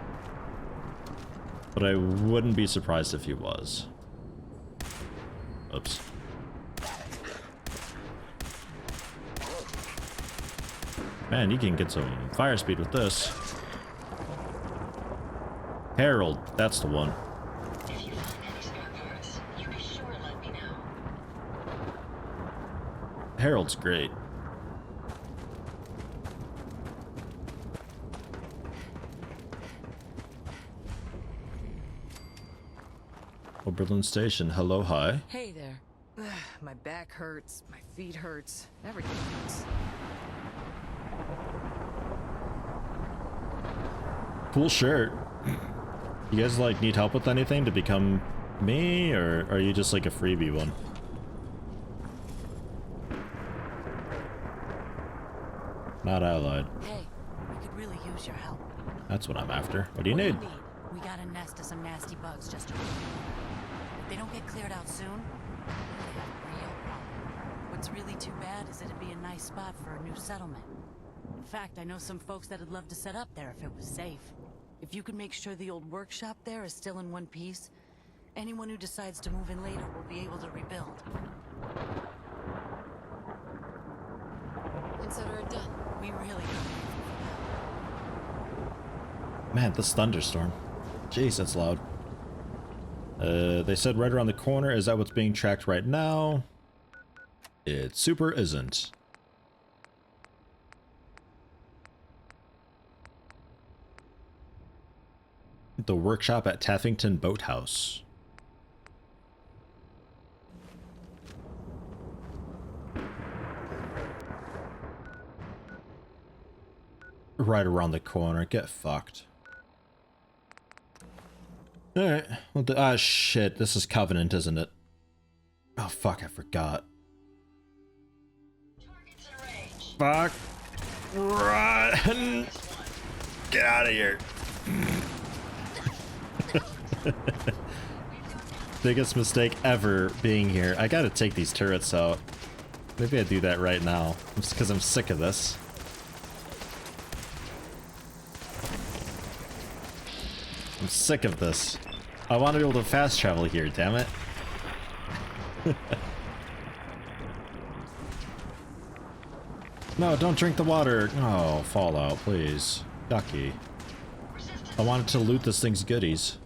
but I wouldn't be surprised if he was. Oops. Man, you can get some fire speed with this. Harold, that's the one. If you find any spare parts, you be sure to let me know. Harold's great. Oberlin Station, hello, hi. Hey there. My back hurts, my feet hurts, everything hurts. Cool shirt. You guys like need help with anything to become me, or are you just like a freebie one? Not allied. Hey, we could really use your help. That's what I'm after. What do you need? We got a nest of some nasty bugs just around. If they don't get cleared out soon, we're gonna have a real problem. What's really too bad is it'd be a nice spot for a new settlement. In fact, I know some folks that'd love to set up there if it was safe. If you could make sure the old workshop there is still in one piece, anyone who decides to move in later will be able to rebuild. Consider it done. We really Man, this thunderstorm. Jeez, that's loud. They said right around the corner. Is that what's being tracked right now? It super isn't. The workshop at Taffington Boathouse. Right around the corner. Get fucked. Alright. Well, ah, shit. This is Covenant, isn't it? Oh, fuck. I forgot. Fuck. Run. Get out of here. Biggest mistake ever being here. I gotta take these turrets out. Maybe I do that right now. Just because I'm sick of this. I'm sick of this. I want to be able to fast travel here, damn it. No, don't drink the water. Oh, Fallout, please. Ducky. I wanted to loot this thing's goodies.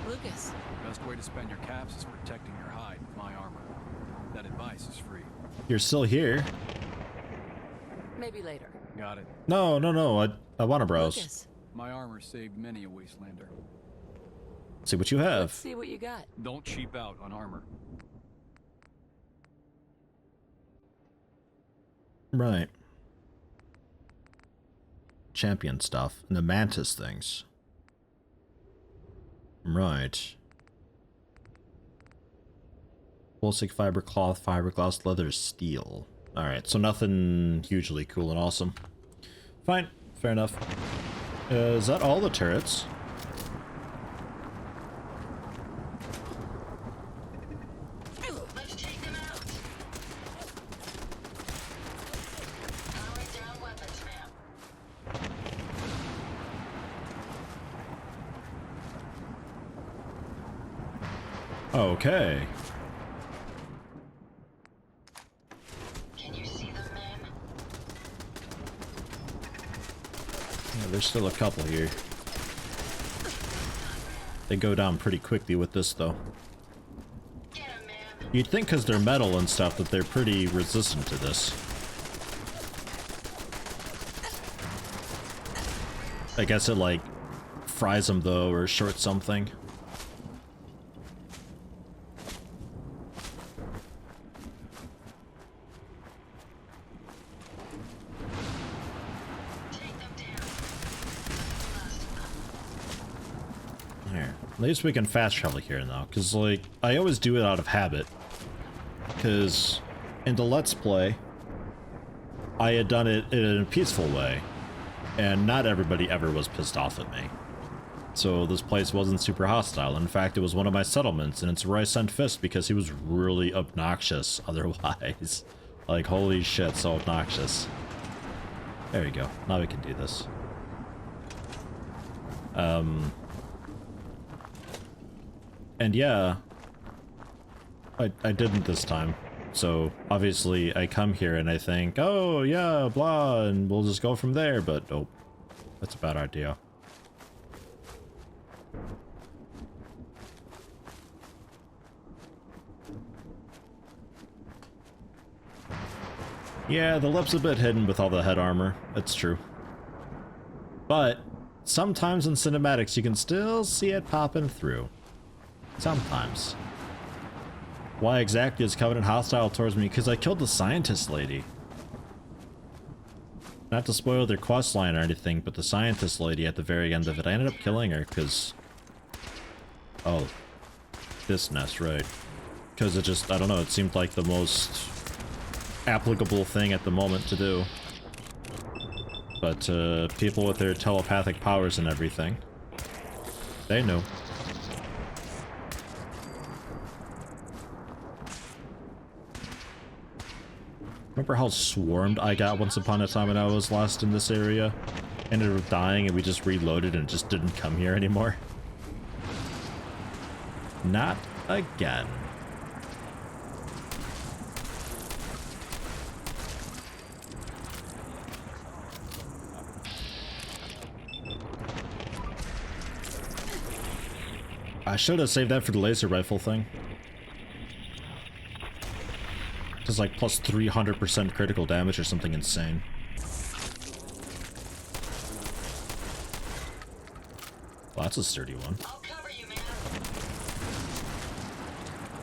Lucas. Best way to spend your caps is protecting your hide with my armor. That advice is free. You're still here. Maybe later. Got it. No, no, no. I want to browse. Lucas. My armor saved many a wastelander. See what you have. Let's see what you got. Don't cheap out on armor. Right. Champion stuff. And the mantis things. Right. Pulsic fiber cloth, fiberglass, leather, steel. Alright, so nothing hugely cool and awesome. Fine, fair enough. Is that all the turrets? Let's take them out. Powering down weapons, ma'am. Okay. Can you see them, ma'am? Yeah, there's still a couple here. They go down pretty quickly with this, though. You'd think because they're metal and stuff that they're pretty resistant to this. I guess it, like, fries them, though, or shorts something. There. At least we can fast travel here now, because, like, I always do it out of habit. Because in the Let's Play, I had done it in a peaceful way, and not everybody ever was pissed off at me. So this place wasn't super hostile. In fact, it was one of my settlements, and it's where I sent Fist because he was really obnoxious otherwise. Like, holy shit, so obnoxious. There we go. Now we can do this. And yeah, I didn't this time. So obviously I come here and I think, oh yeah, blah, and we'll just go from there, but nope. That's a bad idea. Yeah, the lip's a bit hidden with all the head armor. It's true. But sometimes in cinematics you can still see it popping through. Sometimes. Why exactly is Covenant hostile towards me? Because I killed the scientist lady. Not to spoil their quest line or anything, but the scientist lady at the very end of it, I ended up killing her because... Oh. This nest, right. Because it just, I don't know, it seemed like the most applicable thing at the moment to do. But people with their telepathic powers and everything, they knew. Remember how swarmed I got once upon a time when I was last in this area? Ended up dying and we just reloaded and just didn't come here anymore. Not again. I should have saved that for the laser rifle thing. It's like plus 300% critical damage or something insane. Well, that's a sturdy one.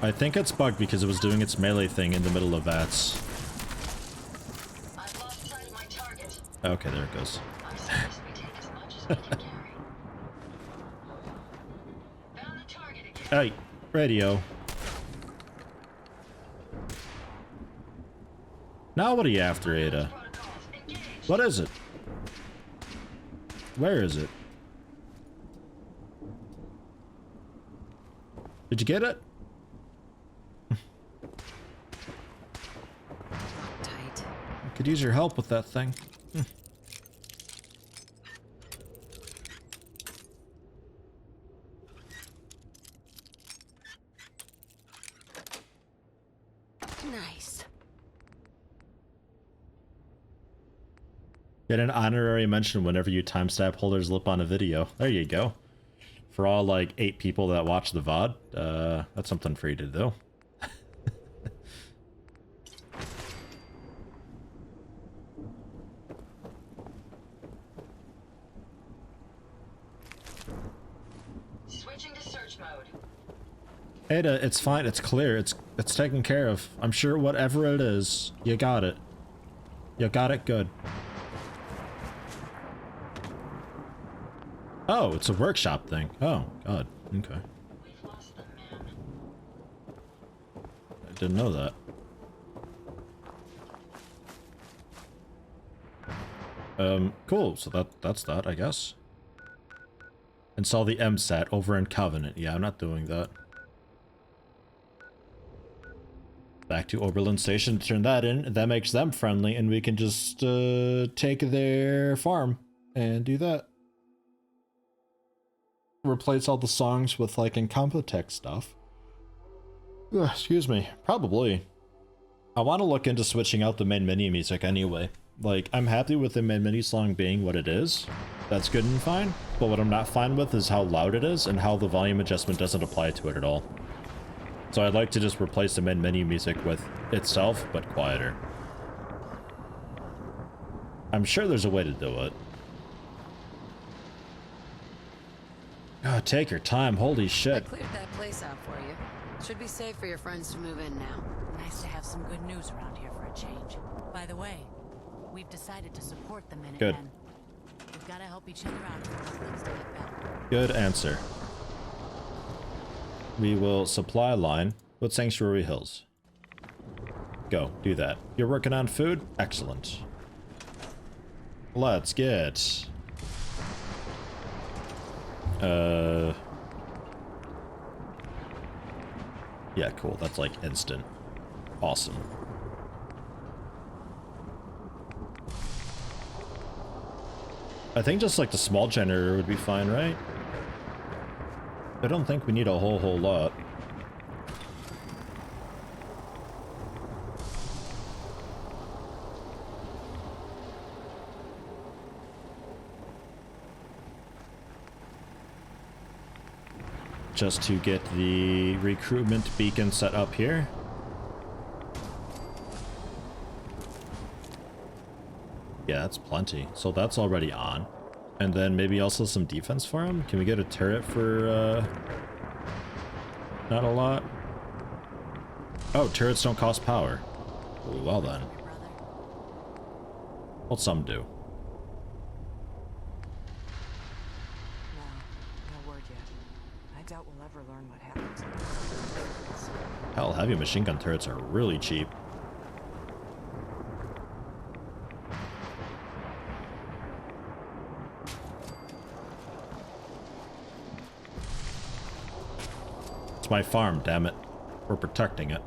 I think it's bugged because it was doing its melee thing in the middle of VATS. Okay, there it goes. Hey, radio. Now what are you after, Ada? What is it? Where is it? Did you get it? Tight. I could use your help with that thing. Nice. Get an honorary mention whenever you timestamp Holder's lip on a video. There you go. For all, like, 8 people that watch the VOD, that's something for you to do. Switching to search mode. Ada, it's fine. It's clear. It's taken care of. I'm sure whatever it is, you got it. You got it good. Oh, it's a workshop thing. Oh, God. Okay. I didn't know that. Cool. So that's that, I guess. Install the MSAT over in Covenant. Yeah, I'm not doing that. Back to Oberlin Station to turn that in. That makes them friendly, and we can just take their farm and do that. Replace all the songs with like Incompetech stuff. Ugh, excuse me. Probably. I want to look into switching out the main menu music anyway. Like, I'm happy with the main menu song being what it is. That's good and fine. But what I'm not fine with is how loud it is and how the volume adjustment doesn't apply to it at all. So I'd like to just replace the main menu music with itself, but quieter. I'm sure there's a way to do it. Oh, take your time, holy shit. I cleared that place out for you. Should be safe for your friends to move in now. Nice to have some good news around here for a change. By the way, we've decided to support the Minutemen. Good. We've got to help each other out if we want things to get better. Good answer. We will supply a line with Sanctuary Hills. Go, do that. You're working on food? Excellent. Let's get... Yeah, cool. That's like instant. Awesome. I think just like the small generator would be fine, right? I don't think we need a whole lot. Just to get the recruitment beacon set up here. Yeah, that's plenty. So that's already on. And then maybe also some defense for him. Can we get a turret for, not a lot? Oh, turrets don't cost power. Ooh, well then. Well, some do. No word yet. I doubt we'll ever learn what happens. Hell, heavy machine gun turrets are really cheap. It's my farm, damn it. We're protecting it.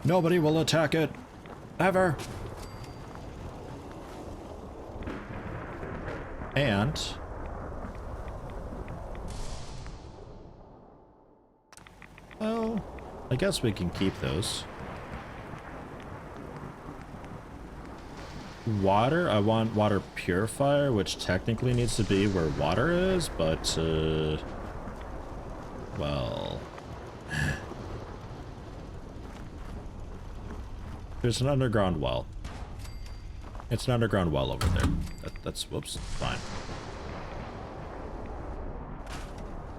Nobody will attack it. Ever. And... well, I guess we can keep those. Water? I want water purifier, which technically needs to be where water is, but, well... There's an underground well. It's an underground well over there. That's, whoops, fine.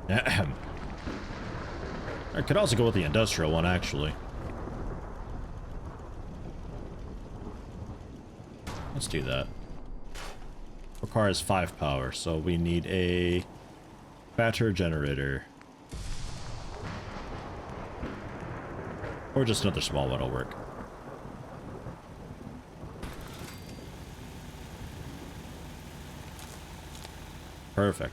I could also go with the industrial one, actually. Let's do that. Requires 5 power, so we need a battery generator. Or just another small one will work. Perfect.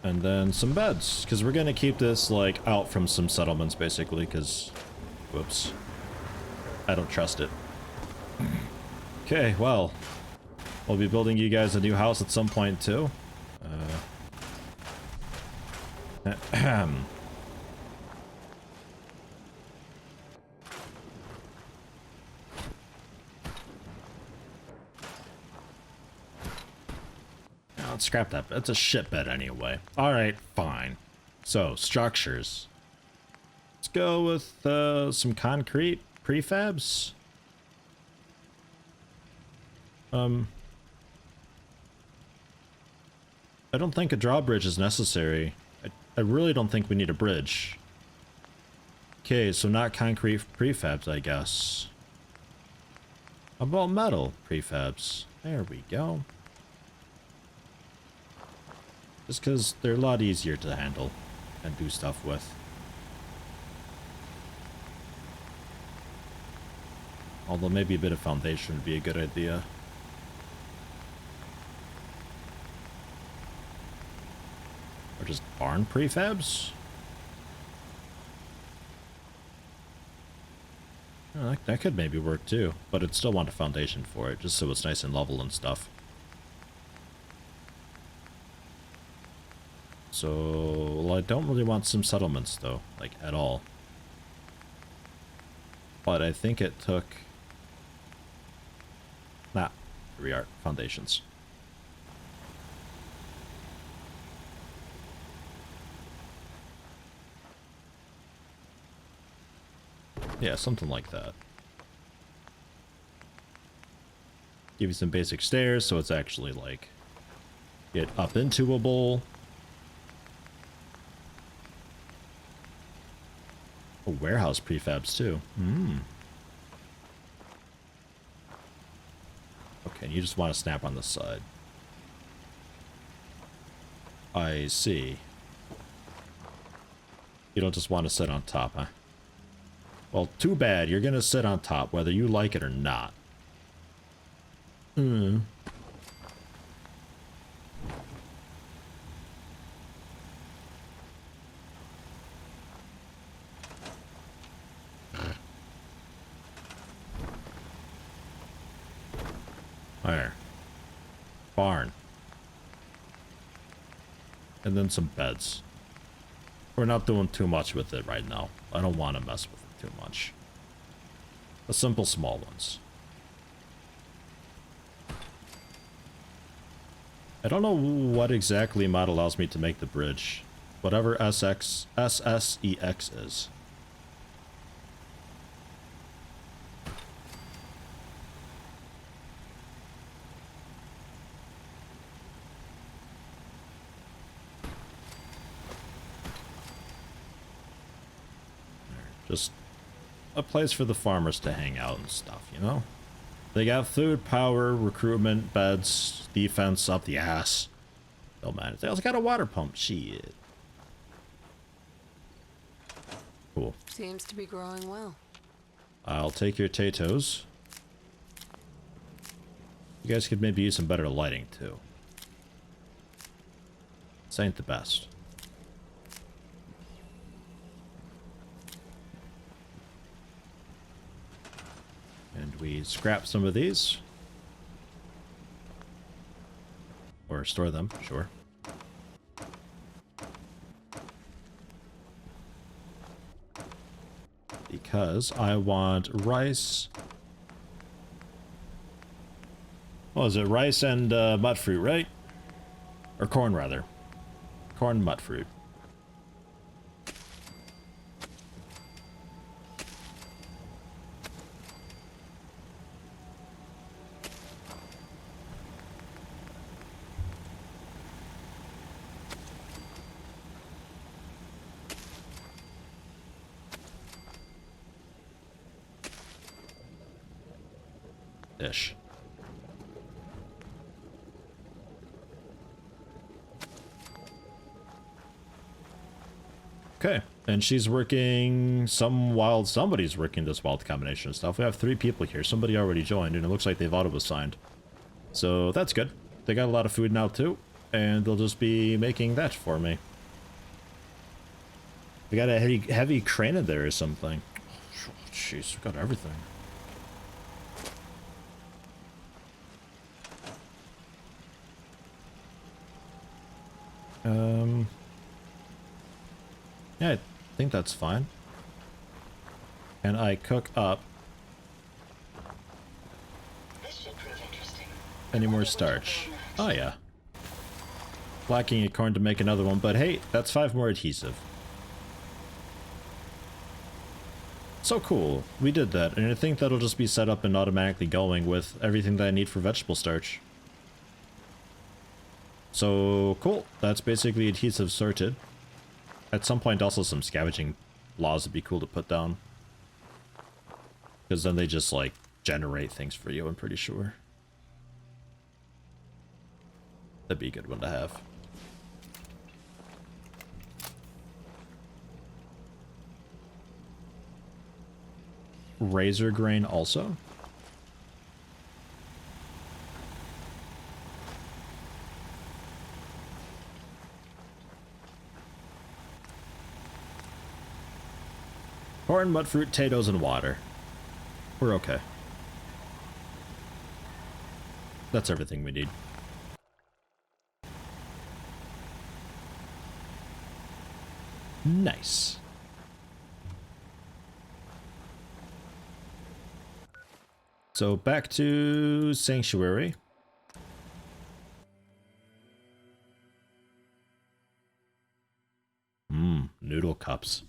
And then some beds, because we're gonna keep this like out from some settlements basically, because whoops, I don't trust it. Okay, well, we'll be building you guys a new house at some point too. Let's scrap that. That's a shit bed anyway. Alright, fine. So, structures. Let's go with some concrete prefabs. I don't think a drawbridge is necessary. I really don't think we need a bridge. Okay, so not concrete prefabs, I guess. How about metal prefabs? There we go. Just because they're a lot easier to handle and do stuff with. Although maybe a bit of foundation would be a good idea. Or just barn prefabs? Oh, that could maybe work too, but I'd still want a foundation for it, just so it's nice and level and stuff. So, well, I don't really want some settlements though, like at all. But I think it took... Nah, here we are, foundations. Yeah, something like that. Give you some basic stairs so it's actually like get up into a bowl. Oh, warehouse prefabs too. Okay, and you just want to snap on the side. I see. You don't just want to sit on top, huh? Well, too bad. You're gonna sit on top, whether you like it or not. There. Barn. And then some beds. We're not doing too much with it right now. I don't want to mess with it too much. The simple small ones. I don't know what exactly mod allows me to make the bridge. Whatever SSEX is. Just a place for the farmers to hang out and stuff, you know? They got food, power, recruitment, beds, defense up the ass. Don't mind. They also got a water pump. Shit. Cool. Seems to be growing well. I'll take your potatoes. You guys could maybe use some better lighting, too. This ain't the best. And we scrap some of these. Or store them, sure. Because I want rice. What is it? Rice and mud fruit, right? Or corn, rather. Corn, mud fruit. Ish. Okay, and she's working somebody's working this wild combination of stuff. We have 3 people here. Somebody already joined, and it looks like they've auto-assigned. So that's good. They got a lot of food now too, and they'll just be making that for me. We got a heavy crane in there or something. Jeez, we got everything. Yeah, I think that's fine. And I cook up any more starch. Oh yeah. Lacking a corn to make another one, but hey, that's 5 more adhesive. So cool. We did that, and I think that'll just be set up and automatically going with everything that I need for vegetable starch. So cool. That's basically adhesive sorted. At some point also some scavenging laws would be cool to put down. Because then they just like generate things for you, I'm pretty sure. That'd be a good one to have. Razor grain also? Corn, mud fruit, potatoes, and water. We're okay. That's everything we need. Nice. So back to Sanctuary. Noodle cups.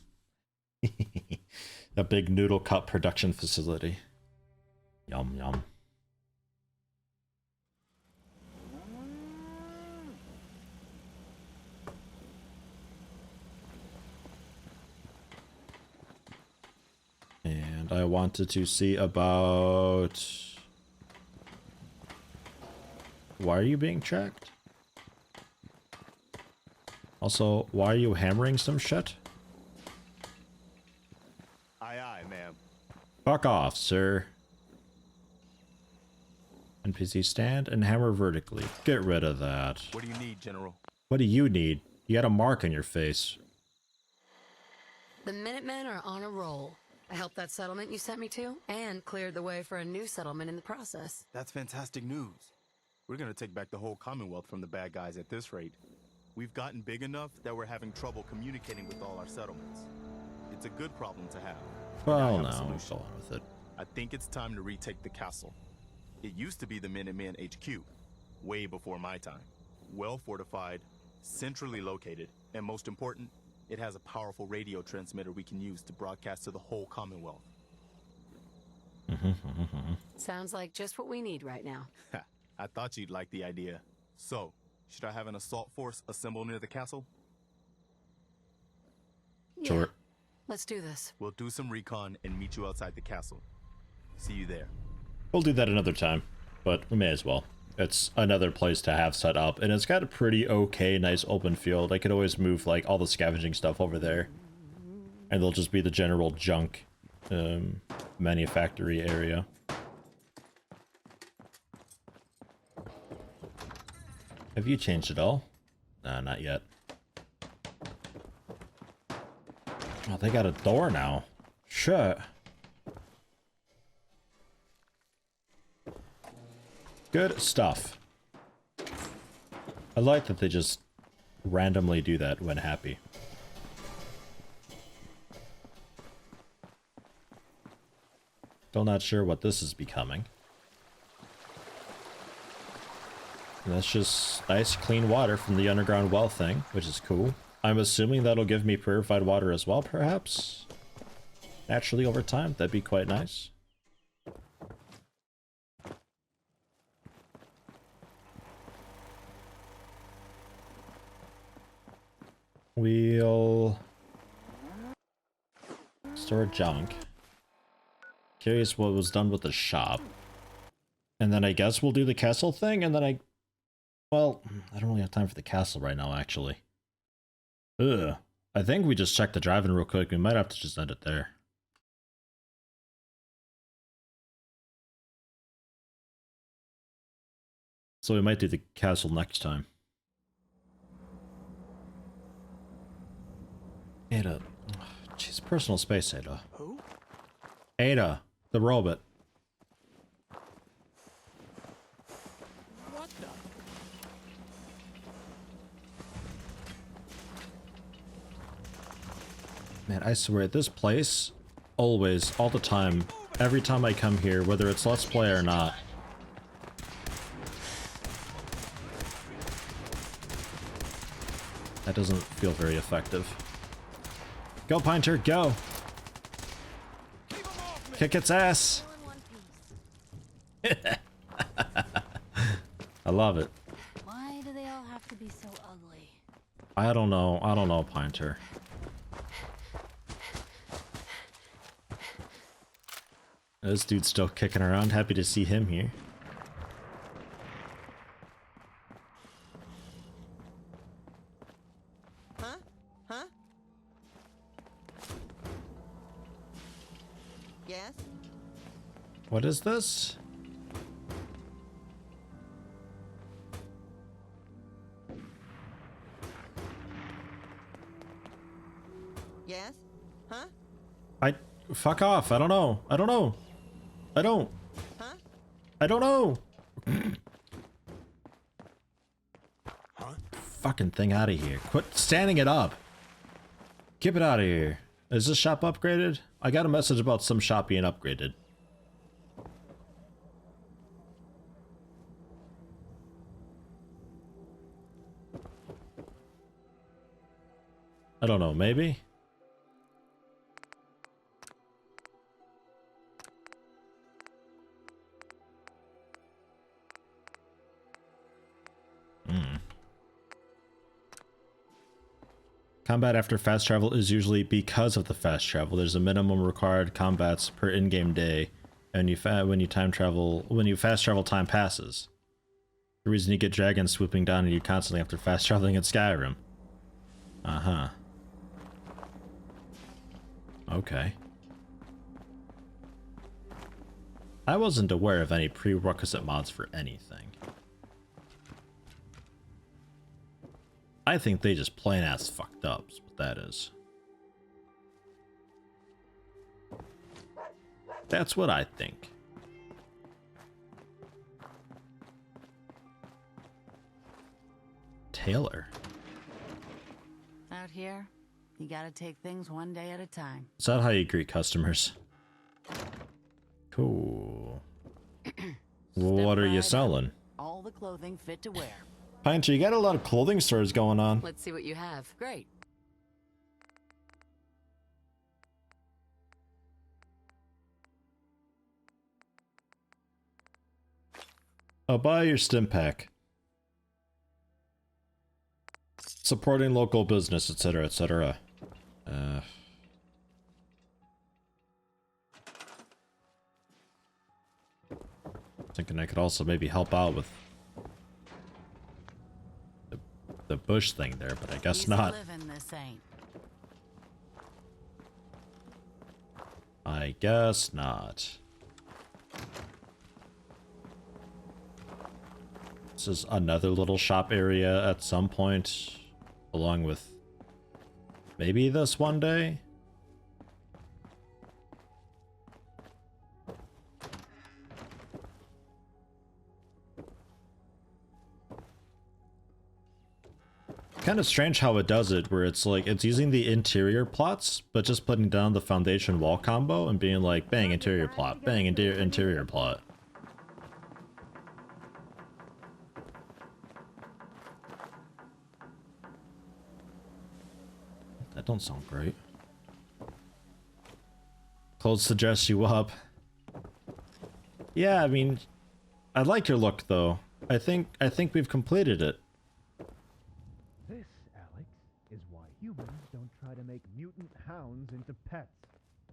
A big noodle cup production facility. Yum, yum. And I wanted to see about... Why are you being tracked? Also, why are you hammering some shit? Aye, aye, ma'am. Fuck off, sir. NPC stand and hammer vertically. Get rid of that. What do you need, General? What do you need? You got a mark on your face. The Minutemen are on a roll. I helped that settlement you sent me to, and cleared the way for a new settlement in the process. That's fantastic news. We're gonna take back the whole Commonwealth from the bad guys at this rate. We've gotten big enough that we're having trouble communicating with all our settlements. It's a good problem to have. Well, no, go on with it. I think it's time to retake the castle. It used to be the Minutemen HQ, way before my time. Well fortified, centrally located, and most important, it has a powerful radio transmitter we can use to broadcast to the whole Commonwealth. Sounds like just what we need right now. I thought you'd like the idea. So, should I have an assault force assemble near the castle? Yeah. Sure. Let's do this. We'll do some recon and meet you outside the castle. See you there. We'll do that another time, but we may as well. It's another place to have set up, and it's got a pretty okay, nice open field. I could always move like all the scavenging stuff over there, and there'll just be the general junk manufactory area. Have you changed it all? Nah, not yet. Oh, they got a door now. Shit. Good stuff. I like that they just randomly do that when happy. Still not sure what this is becoming. And that's just nice clean water from the underground well thing, which is cool. I'm assuming that'll give me purified water as well, perhaps? Naturally over time, that'd be quite nice. We'll store junk. Curious what was done with the shop. And then I guess we'll do the castle thing, and then well, I don't really have time for the castle right now, actually. Ugh. I think we just checked the drive-in real quick. We might have to just end it there. So we might do the castle next time. Ada. Jeez, personal space, Ada. Who? Ada, the robot. What the? Man, I swear, this place, always, all the time, every time I come here, whether it's Let's Play or not, that doesn't feel very effective. Go, Pinter, go! Kick its ass! I love it. Why do they all have to be so ugly? I don't know, Pinter. This dude's still kicking around. Happy to see him here. Huh? Yes? What is this? Yes? Huh? Fuck off. I don't know. I don't know. I don't. Huh? I don't know. Huh? Fucking thing out of here. Quit standing it up. Keep it out of here. Is this shop upgraded? I got a message about some shop being upgraded. I don't know, maybe? Combat after fast travel is usually because of the fast travel. There's a minimum required combats per in-game day, and when you fast travel, time passes. The reason you get dragons swooping down on you constantly after fast traveling in Skyrim. Uh-huh. Okay. I wasn't aware of any prerequisite mods for anything. I think they just plain ass fucked up, is what that is. That's what I think. Taylor. Out here, you gotta take things one day at a time. Is that how you greet customers? Cool. What are you selling? All the clothing fit to wear. Pinter, you got a lot of clothing stores going on. Let's see what you have. Great. I'll buy your stim pack. Supporting local business, etc., etc. Thinking I could also maybe help out with the bush thing there, but I guess not. I guess not. This is another little shop area at some point, along with maybe this one day. Kind of strange how it does it, where it's like it's using the interior plots, but just putting down the foundation wall combo and being like, bang, interior plot, bang, interior plot. That don't sound great. Clothes suggest you up. Yeah, I mean, I like your look though. I think we've completed it. This, Alex, is why humans don't try to make mutant hounds into pets.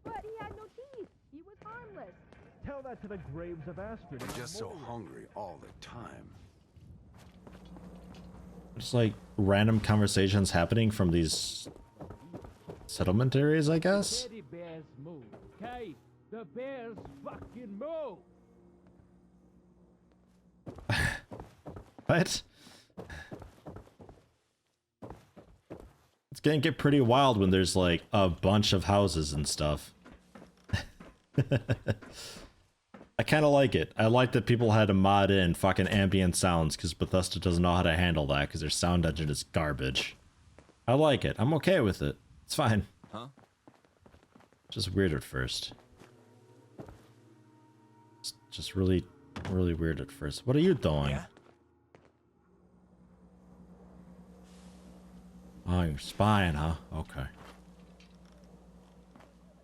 But he had no teeth. He was harmless. Tell that to the graves of Astrid. They're just so hungry all the time. Just like random conversations happening from these settlement areas, I guess. Teddy bears move, okay? The bears fucking move. What? It's gonna get pretty wild when there's like a bunch of houses and stuff. I kind of like it. I like that people had to mod in fucking ambient sounds because Bethesda doesn't know how to handle that because their sound engine is garbage. I like it. I'm okay with it. It's fine. Huh? Just weird at first. It's just really weird at first. What are you doing? Yeah? Oh, you're spying, huh? Okay.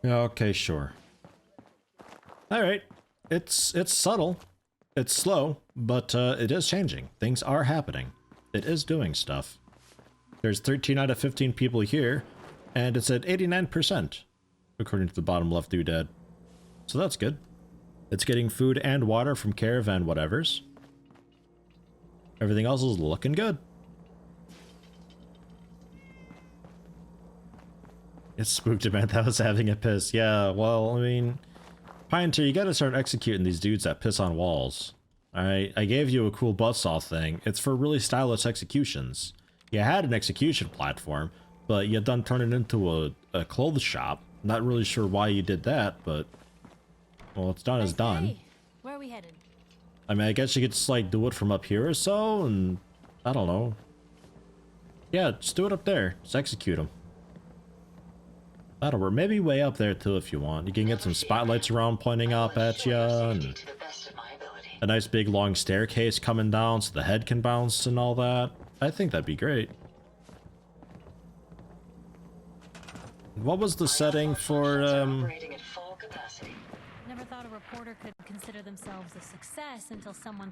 Yeah, okay, sure. Alright. It's subtle. It's slow, but it is changing. Things are happening. It is doing stuff. There's 13 out of 15 people here, and it's at 89%, according to the bottom left doodad. So that's good. It's getting food and water from caravan whatevers. Everything else is looking good. It's spooked about that was having a piss. Yeah, well, I mean, Pioneer, you gotta start executing these dudes that piss on walls. Alright, I gave you a cool buzzsaw thing. It's for really stylish executions. You had an execution platform, but you done turned it into a clothes shop. Not really sure why you did that, but well, it's done is done. Hey, where are we headed? I mean, I guess you could just like do it from up here or so, and I don't know. Yeah, just do it up there. Just execute them. That'll work. Maybe way up there too if you want. You can get some spotlights around pointing up at you, and a nice big long staircase coming down so the head can bounce and all that. I think that'd be great. What was the setting for Never thought a reporter could consider themselves a success until someone...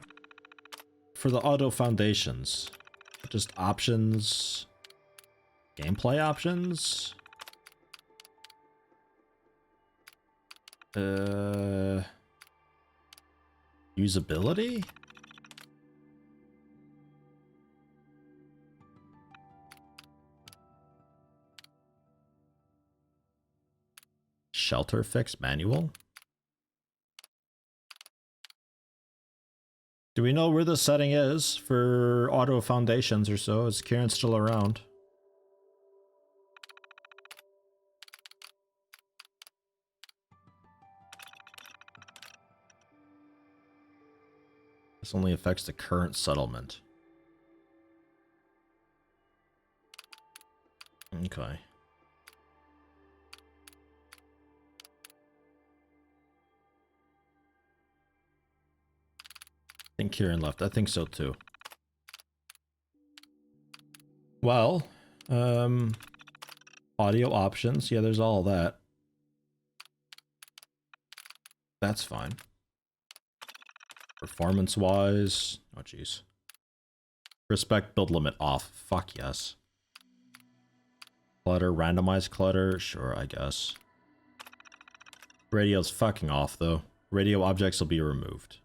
for the auto foundations? Just options, gameplay options. Usability? Shelter fix manual? Do we know where the setting is for auto foundations or so? Is Kieran still around? This only affects the current settlement. Okay. I think Kieran left. I think so too. Well, audio options. Yeah, there's all that. That's fine. Performance-wise, oh jeez. Respect build limit off. Fuck yes. Clutter, randomized clutter. Sure, I guess. Radio's fucking off though. Radio objects will be removed.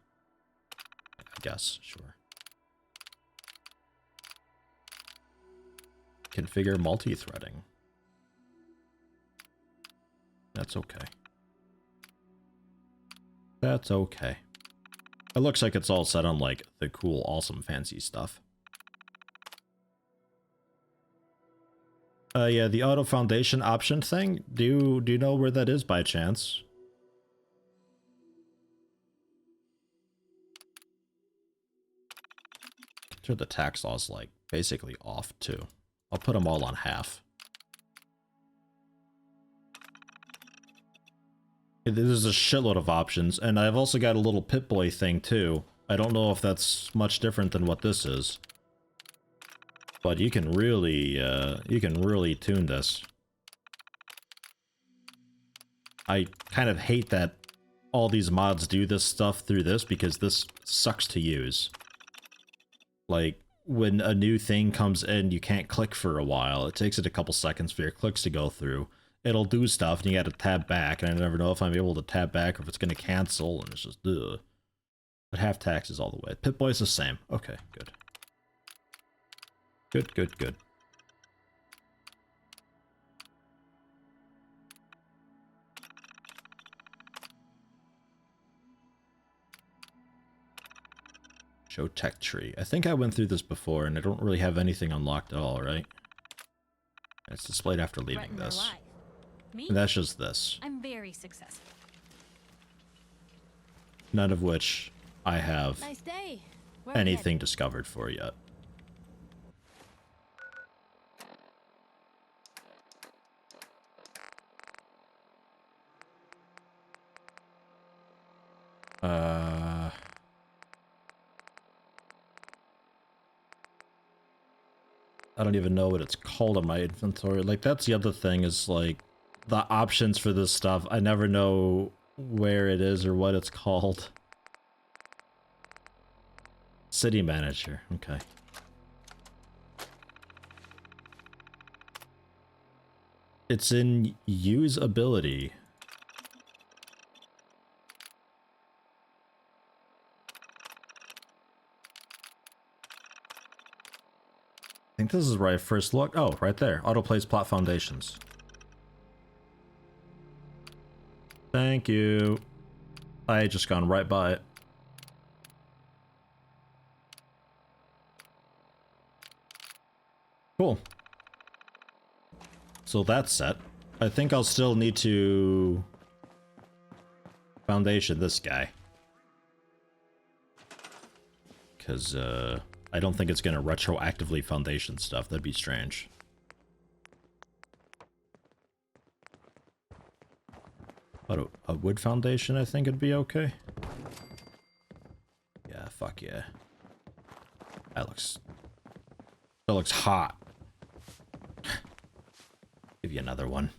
I guess, sure. Configure multi-threading. That's okay. That's okay. It looks like it's all set on like the cool, awesome, fancy stuff. Yeah, the auto foundation option thing. Do you know where that is by chance? Sure, the tax law's like basically off too. I'll put them all on half. There's a shitload of options, and I've also got a little Pip-Boy thing too. I don't know if that's much different than what this is, but you can really tune this. I kind of hate that all these mods do this stuff through this because this sucks to use. Like, when a new thing comes in, you can't click for a while. It takes it a couple seconds for your clicks to go through. It'll do stuff, and you gotta tab back, and I never know if I'm able to tab back or if it's gonna cancel, and it's just, ugh. But half taxes all the way. Pip-Boy's the same. Okay, good. Good, good, good. Show tech tree. I think I went through this before, and I don't really have anything unlocked at all, right? It's displayed after leaving this. Me? And that's just this. I'm very successful. None of which I have Nice day. Where anything discovered for yet. I don't even know what it's called in my inventory. Like, that's the other thing is, like, the options for this stuff. I never know where it is or what it's called. City manager. Okay. It's in usability. I think this is where I first looked. Oh, right there. Autoplays plot foundations. Thank you. I had just gone right by it. Cool. So that's set. I think I'll still need to foundation this guy. Because I don't think it's going to retroactively foundation stuff. That'd be strange. But a wood foundation, I think it'd be okay. Yeah, fuck yeah. That looks hot. Give you another one.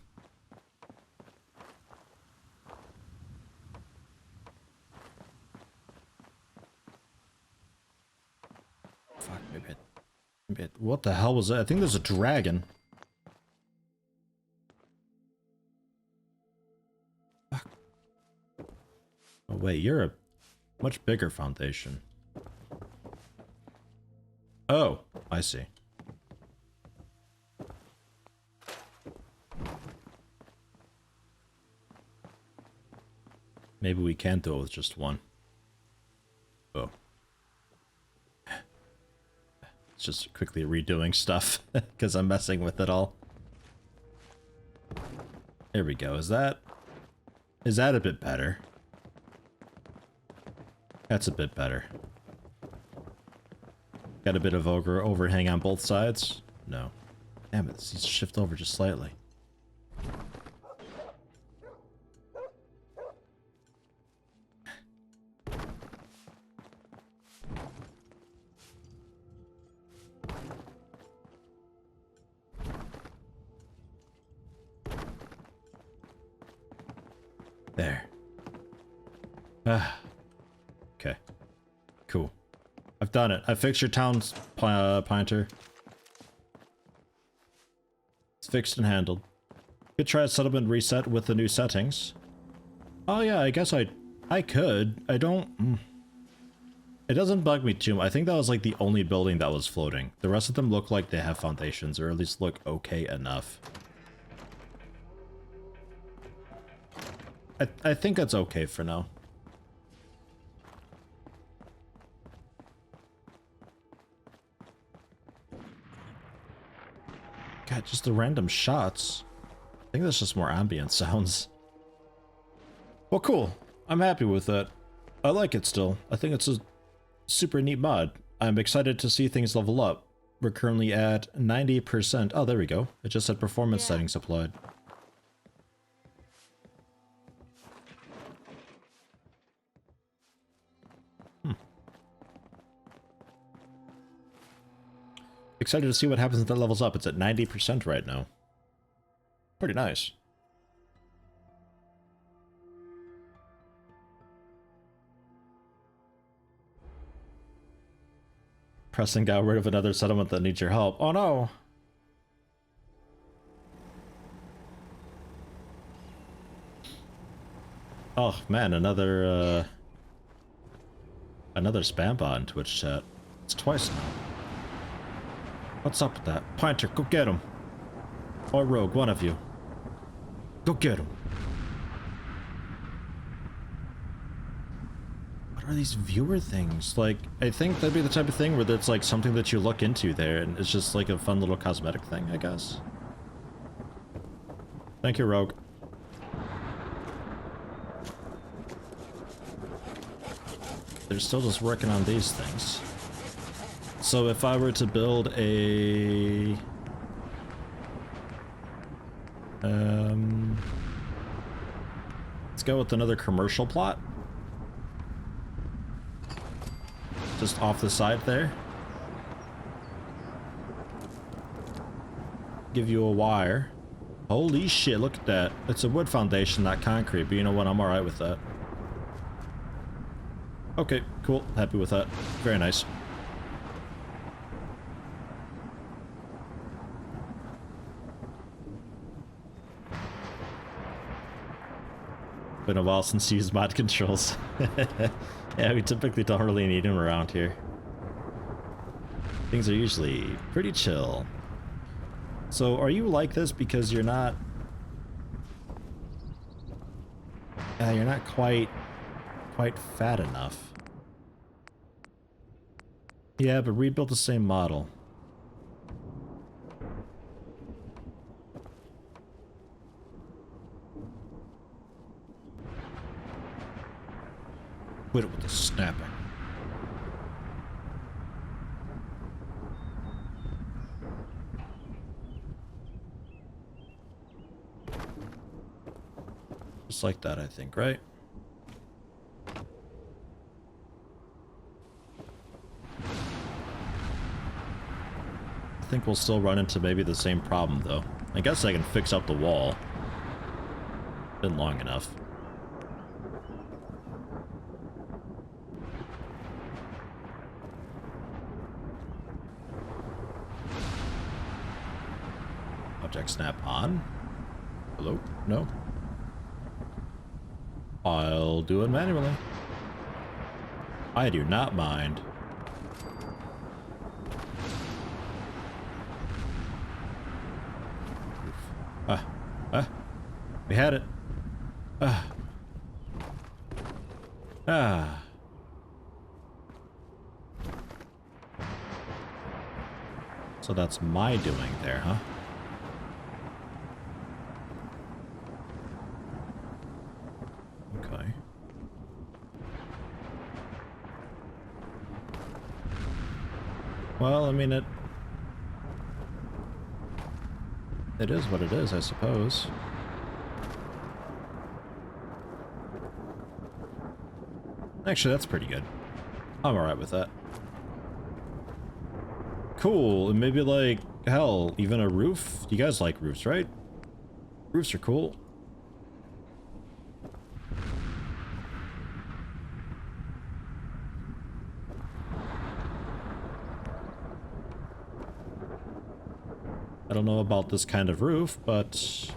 Fuck, maybe what the hell was that? I think there's a dragon. Fuck. Oh wait, you're a much bigger foundation. Oh, I see. Maybe we can do it with just one. Oh. It's just quickly redoing stuff because I'm messing with it all. There we go. Is that a bit better? That's a bit better. Got a bit of overhang on both sides? No. Damn it, this needs to shift over just slightly. There. Okay. Cool. I've done it. I fixed your town's pointer. It's fixed and handled. Could try a settlement reset with the new settings. Oh yeah, I guess I could. I don't... It doesn't bug me too much. I think that was like the only building that was floating. The rest of them look like they have foundations, or at least look okay enough. I think that's okay for now. God, just the random shots. I think that's just more ambient sounds. Well, cool. I'm happy with that. I like it still. I think it's a super neat mod. I'm excited to see things level up. We're currently at 90%. Oh, there we go. It just said performance settings applied. Excited to see what happens if that levels up. It's at 90% right now. Pretty nice. Pressing got rid of another settlement that needs your help. Oh no! Oh man, another spam bot in Twitch chat. It's twice now. What's up with that? Pointer, go get him. Or Rogue, one of you. Go get him. What are these viewer things? Like, I think that'd be the type of thing where it's like something that you look into there and it's just like a fun little cosmetic thing, I guess. Thank you, Rogue. They're still just working on these things. So if I were to build a... let's go with another commercial plot. Just off the side there. Give you a wire. Holy shit, look at that. It's a wood foundation, not concrete, but you know what? I'm alright with that. Okay, cool. Happy with that. Very nice. Been a while since you used mod controls. Yeah, we typically don't really need them around here. Things are usually pretty chill. So, are you like this because you're not... you're not quite fat enough. Yeah, but rebuild the same model. Quit it with the snapping. Just like that, I think, right? I think we'll still run into maybe the same problem, though. I guess I can fix up the wall. Been long enough. Object snap on. Hello? No. I'll do it manually. I do not mind. We had it. So that's my doing there, huh? Okay. Well, I mean, it is what it is, I suppose. Actually, that's pretty good. I'm alright with that. Cool, and maybe like, hell, even a roof? You guys like roofs, right? Roofs are cool. I don't know about this kind of roof, but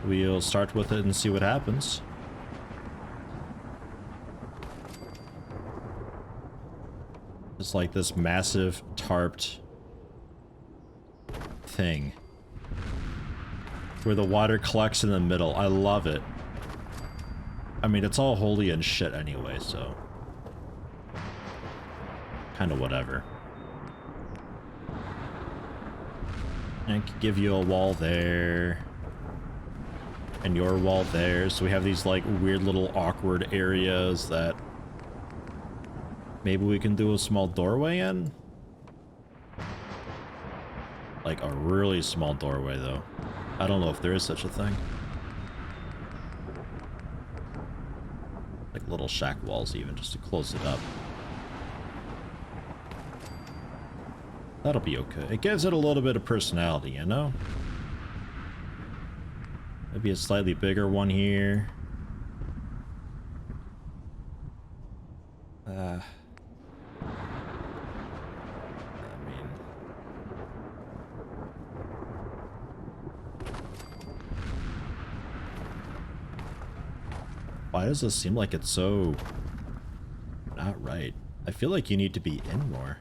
we'll start with it and see what happens. It's like this massive tarped thing where the water collects in the middle. I love it. I mean, it's all holy and shit anyway, so kind of whatever. I could give you a wall there and your wall there, so we have these like weird little awkward areas that maybe we can do a small doorway in? Like a really small doorway, though. I don't know if there is such a thing. Like little shack walls even, just to close it up. That'll be okay. It gives it a little bit of personality, you know? Maybe a slightly bigger one here. Why does this seem like it's so not right? I feel like you need to be in more.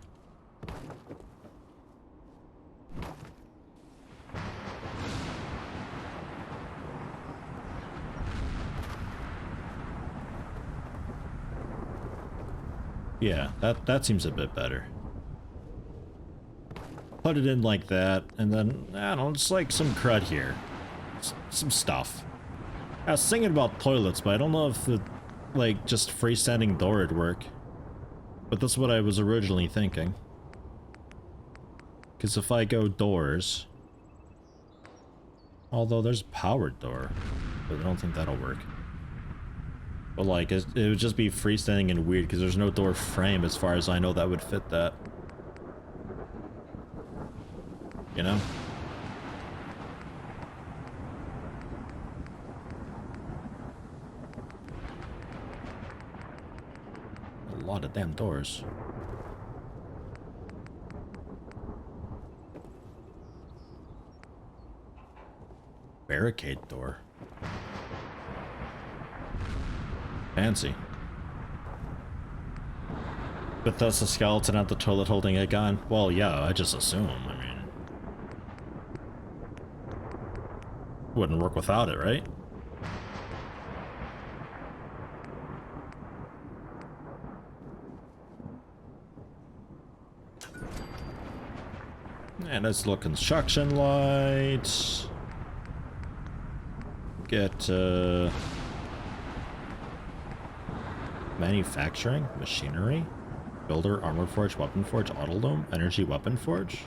Yeah, that seems a bit better. Put it in like that, and then, I don't know, just like some crud here. Some stuff. I was thinking about toilets, but I don't know if the, like, just freestanding door would work. But that's what I was originally thinking. Because if I go doors... Although there's a powered door, but I don't think that'll work. But like, it would just be freestanding and weird, because there's no door frame as far as I know that would fit that. You know? A lot of damn doors. Barricade door. Fancy. But that's a skeleton at the toilet holding a gun? Well, yeah, I just assume. I mean... Wouldn't work without it, right? And nice little construction light. Manufacturing, machinery, builder, armor forge, weapon forge, autoloom, energy weapon forge.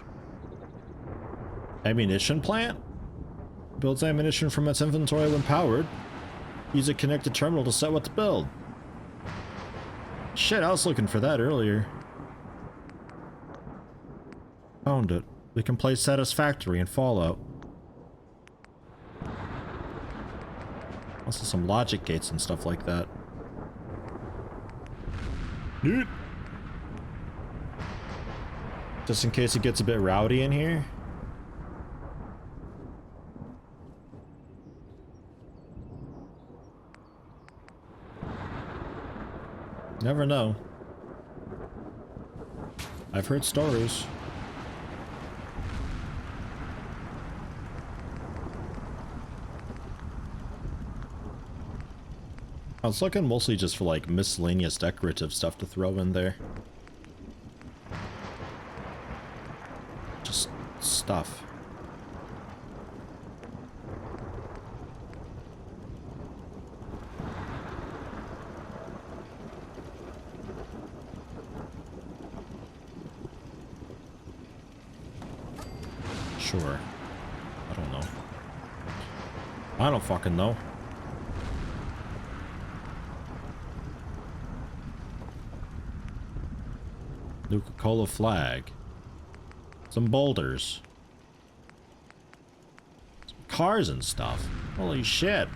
Ammunition plant? Builds ammunition from its inventory when powered. Use a connected terminal to set what to build. Shit, I was looking for that earlier. Found it. We can play Satisfactory in Fallout. Also some logic gates and stuff like that. Dude. Just in case it gets a bit rowdy in here. Never know. I've heard stories. I was looking mostly just for like miscellaneous decorative stuff to throw in there. Just stuff. Sure. I don't know. I don't fucking know. Nuka-Cola flag. Some boulders. Some cars and stuff. Holy shit.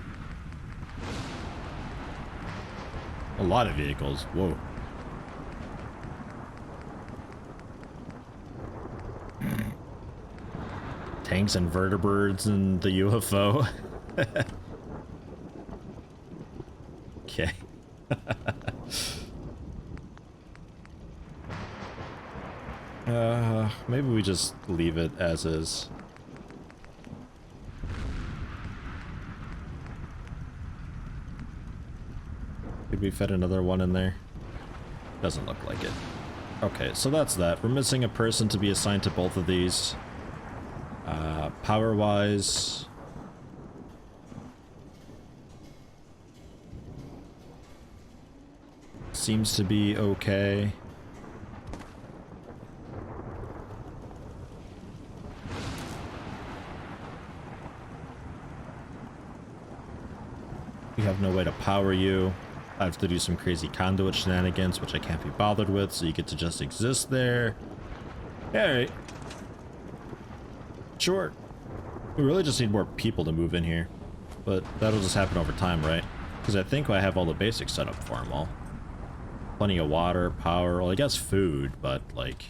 A lot of vehicles. Whoa. Tanks and vertebrates and the UFO. Okay. Maybe we just leave it as is. Did we fit another one in there? Doesn't look like it. Okay, so that's that. We're missing a person to be assigned to both of these. Power-wise... seems to be okay. We have no way to power you. I have to do some crazy conduit shenanigans, which I can't be bothered with, so you get to just exist there. Alright. Sure. We really just need more people to move in here. But that'll just happen over time, right? Because I think I have all the basics set up for them all. Plenty of water, power, well I guess food, but like...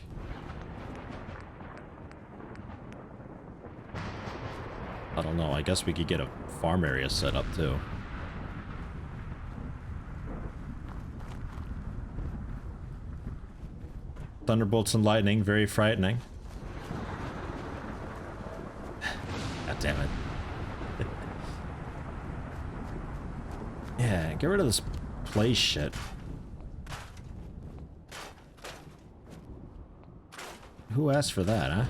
I don't know, I guess we could get a farm area set up too. Thunderbolts and lightning, very frightening. God damn it. Yeah, get rid of this play shit. Who asked for that, huh?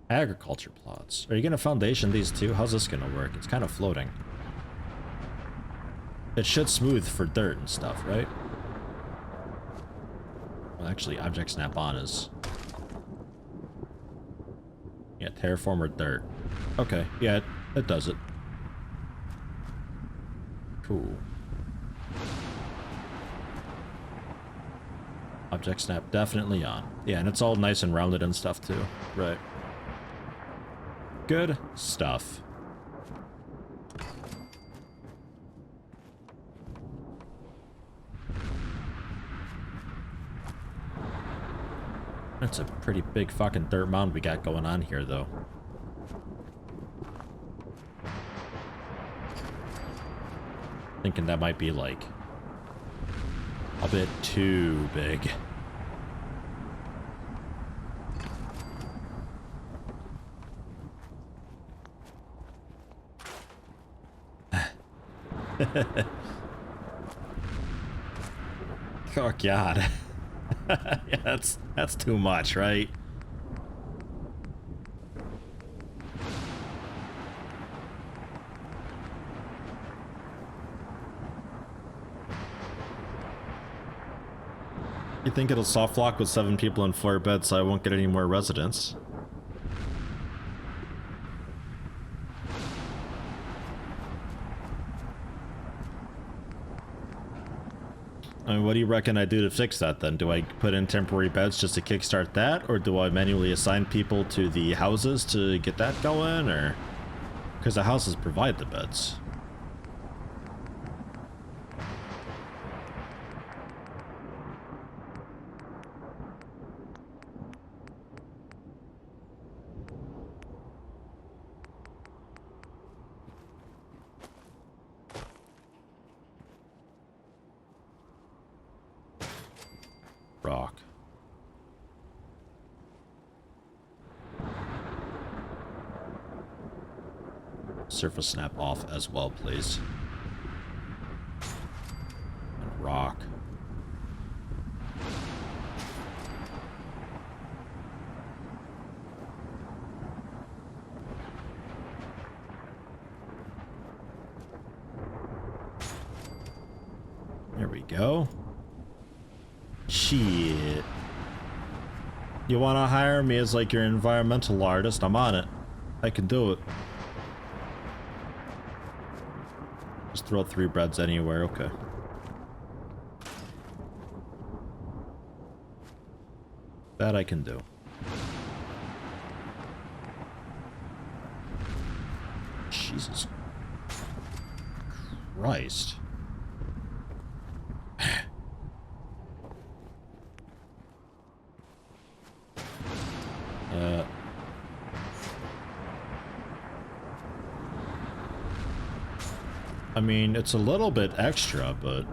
Agriculture plots. Are you gonna foundation these too? How's this gonna work? It's kind of floating. It should smooth for dirt and stuff, right? Well, actually, object snap on is... yeah, terraform or dirt. Okay, yeah, it does it. Cool. Object snap definitely on. Yeah, and it's all nice and rounded and stuff too. Right. Good stuff. That's a pretty big fucking dirt mound we got going on here, though. Thinking that might be, like, a bit too big. Oh, God. Yeah, that's too much, right? You think it'll soft lock with 7 people in 4 beds so I won't get any more residents? I mean, what do you reckon I do to fix that then? Do I put in temporary beds just to kickstart that? Or do I manually assign people to the houses to get that going? Or... because the houses provide the beds. Rock. Surface snap off as well, please. And rock. There we go. Shit. You want to hire me as like your environmental artist? I'm on it. I can do it. Just throw 3 breads anywhere, okay. That I can do. Jesus Christ. I mean, it's a little bit extra, but...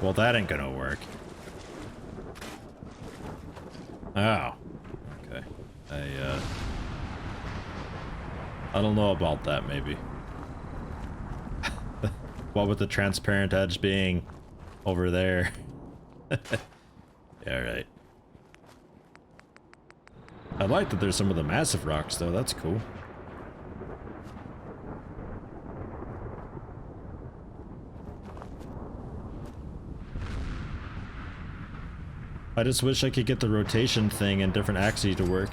well, that ain't gonna work. Oh. Okay. I don't know about that, maybe. What with the transparent edge being over there. Yeah, right. I like that there's some of the massive rocks, though. That's cool. I just wish I could get the rotation thing and different axes to work.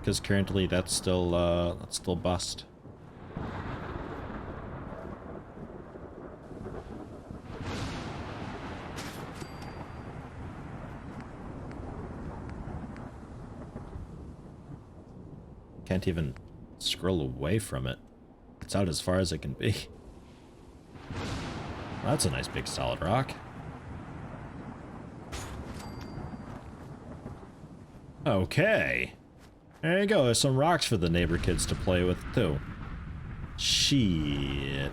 Because currently that's still bust. Can't even scroll away from it. It's out as far as it can be. Well, that's a nice big solid rock. Okay. There you go. There's some rocks for the neighbor kids to play with, too. Shit.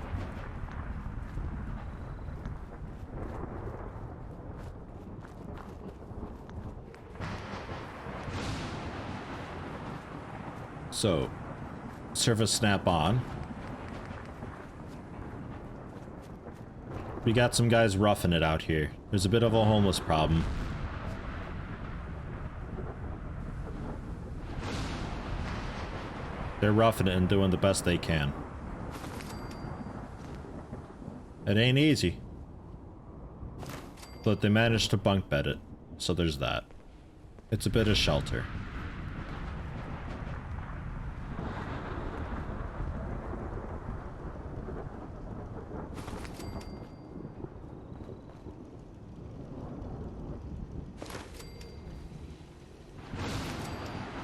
So, surface snap on. We got some guys roughing it out here. There's a bit of a homeless problem. They're roughing it and doing the best they can. It ain't easy. But they managed to bunk bed it, so there's that. It's a bit of shelter.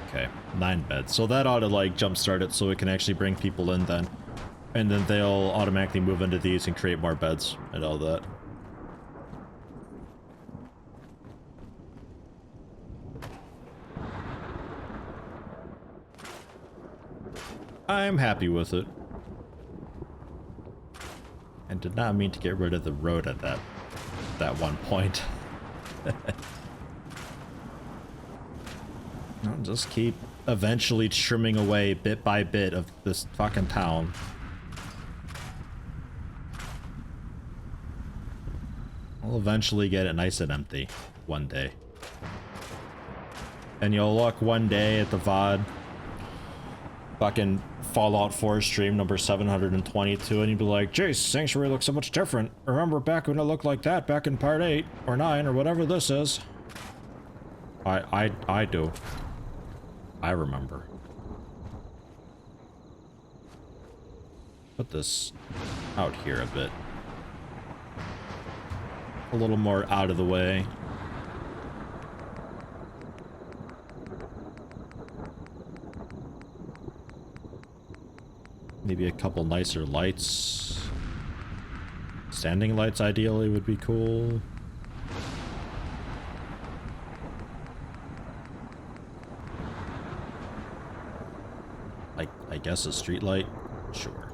Okay, 9 beds. So that ought to like jumpstart it so it can actually bring people in then. And then they'll automatically move into these and create more beds and all that. I'm happy with it. I did not mean to get rid of the road at that one point. I'll just keep eventually trimming away bit by bit of this fucking town. I'll eventually get it nice and empty one day. And you'll look one day at the VOD, fucking Fallout 4 stream number 722, and you'd be like, "Jeez, Sanctuary looks so much different. Remember back when it looked like that back in part 8 or 9 or whatever this is?" I do. I remember. Put this out here a bit. A little more out of the way. Maybe a couple nicer lights. Standing lights ideally would be cool. I guess a street light? Sure.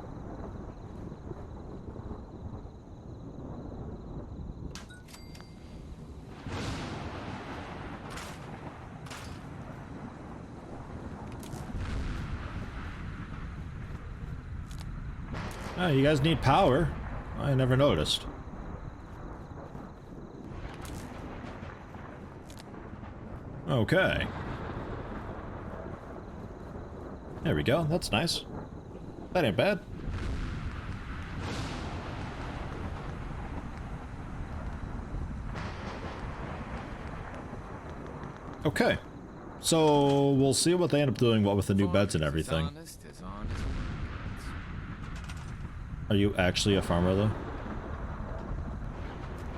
Oh, you guys need power? I never noticed. Okay. There we go, that's nice. That ain't bad. Okay. So, we'll see what they end up doing, what with the new beds and everything. Are you actually a farmer, though?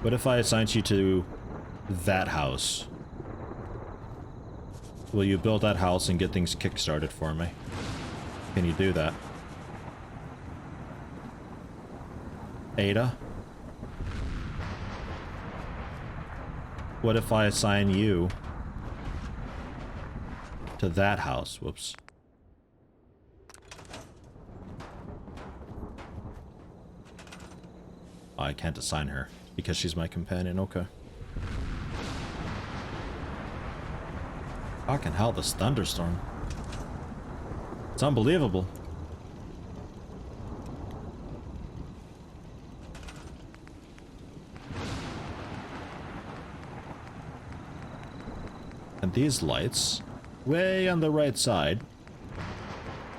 What if I assigned you to that house? Will you build that house and get things kick-started for me? Can you do that? Ada? What if I assign you to that house? Whoops. I can't assign her because she's my companion. Okay. Fucking hell, this thunderstorm. It's unbelievable. And these lights, way on the right side,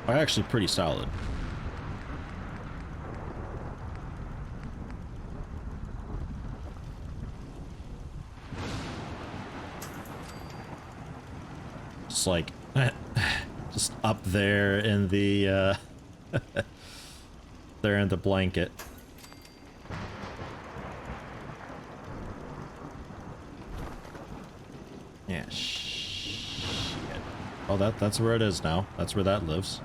are actually pretty solid. Just like, just up there in the, there in the blanket. Yeah, shit. Oh, that's where it is now. That's where that lives.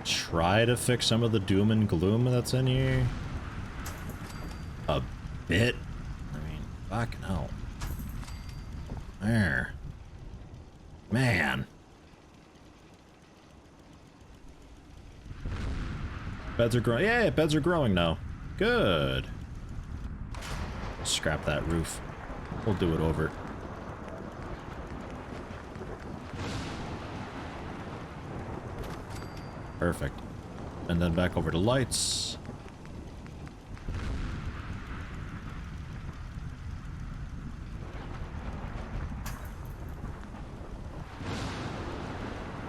Try to fix some of the doom and gloom that's in here. A bit. I mean, fucking hell. There. Man. Beds are growing. Yeah, beds are growing now. Good. Scrap that roof. We'll do it over. Perfect. And then back over to lights.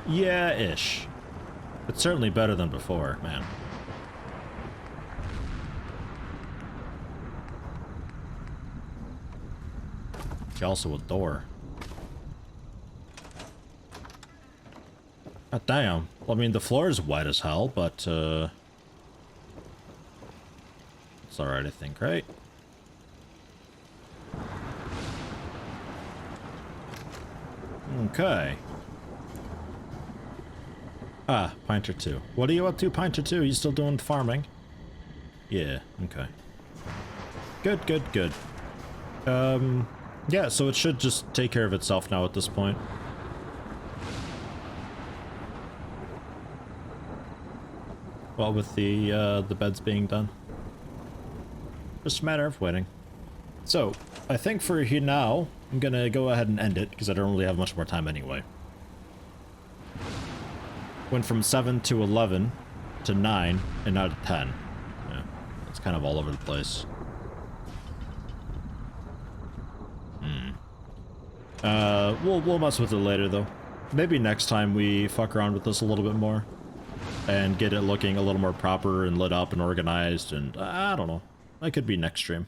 Yeah-ish. It's certainly better than before, man. Also a door. God damn. Well, I mean, the floor is wet as hell, but, it's alright, I think, right? Okay. Ah, Pinter 2. What are you up to, Pinter 2? You still doing farming? Yeah, okay. Good, good, good. Yeah, so it should just take care of itself now at this point. Well, with the beds being done. Just a matter of waiting. So, I think for here now, I'm gonna go ahead and end it, because I don't really have much more time anyway. Went from 7 to 11 to 9, and now to 10. Yeah, it's kind of all over the place. We'll mess with it later, though. Maybe next time we fuck around with this a little bit more. And get it looking a little more proper and lit up and organized, and I don't know. That could be next stream.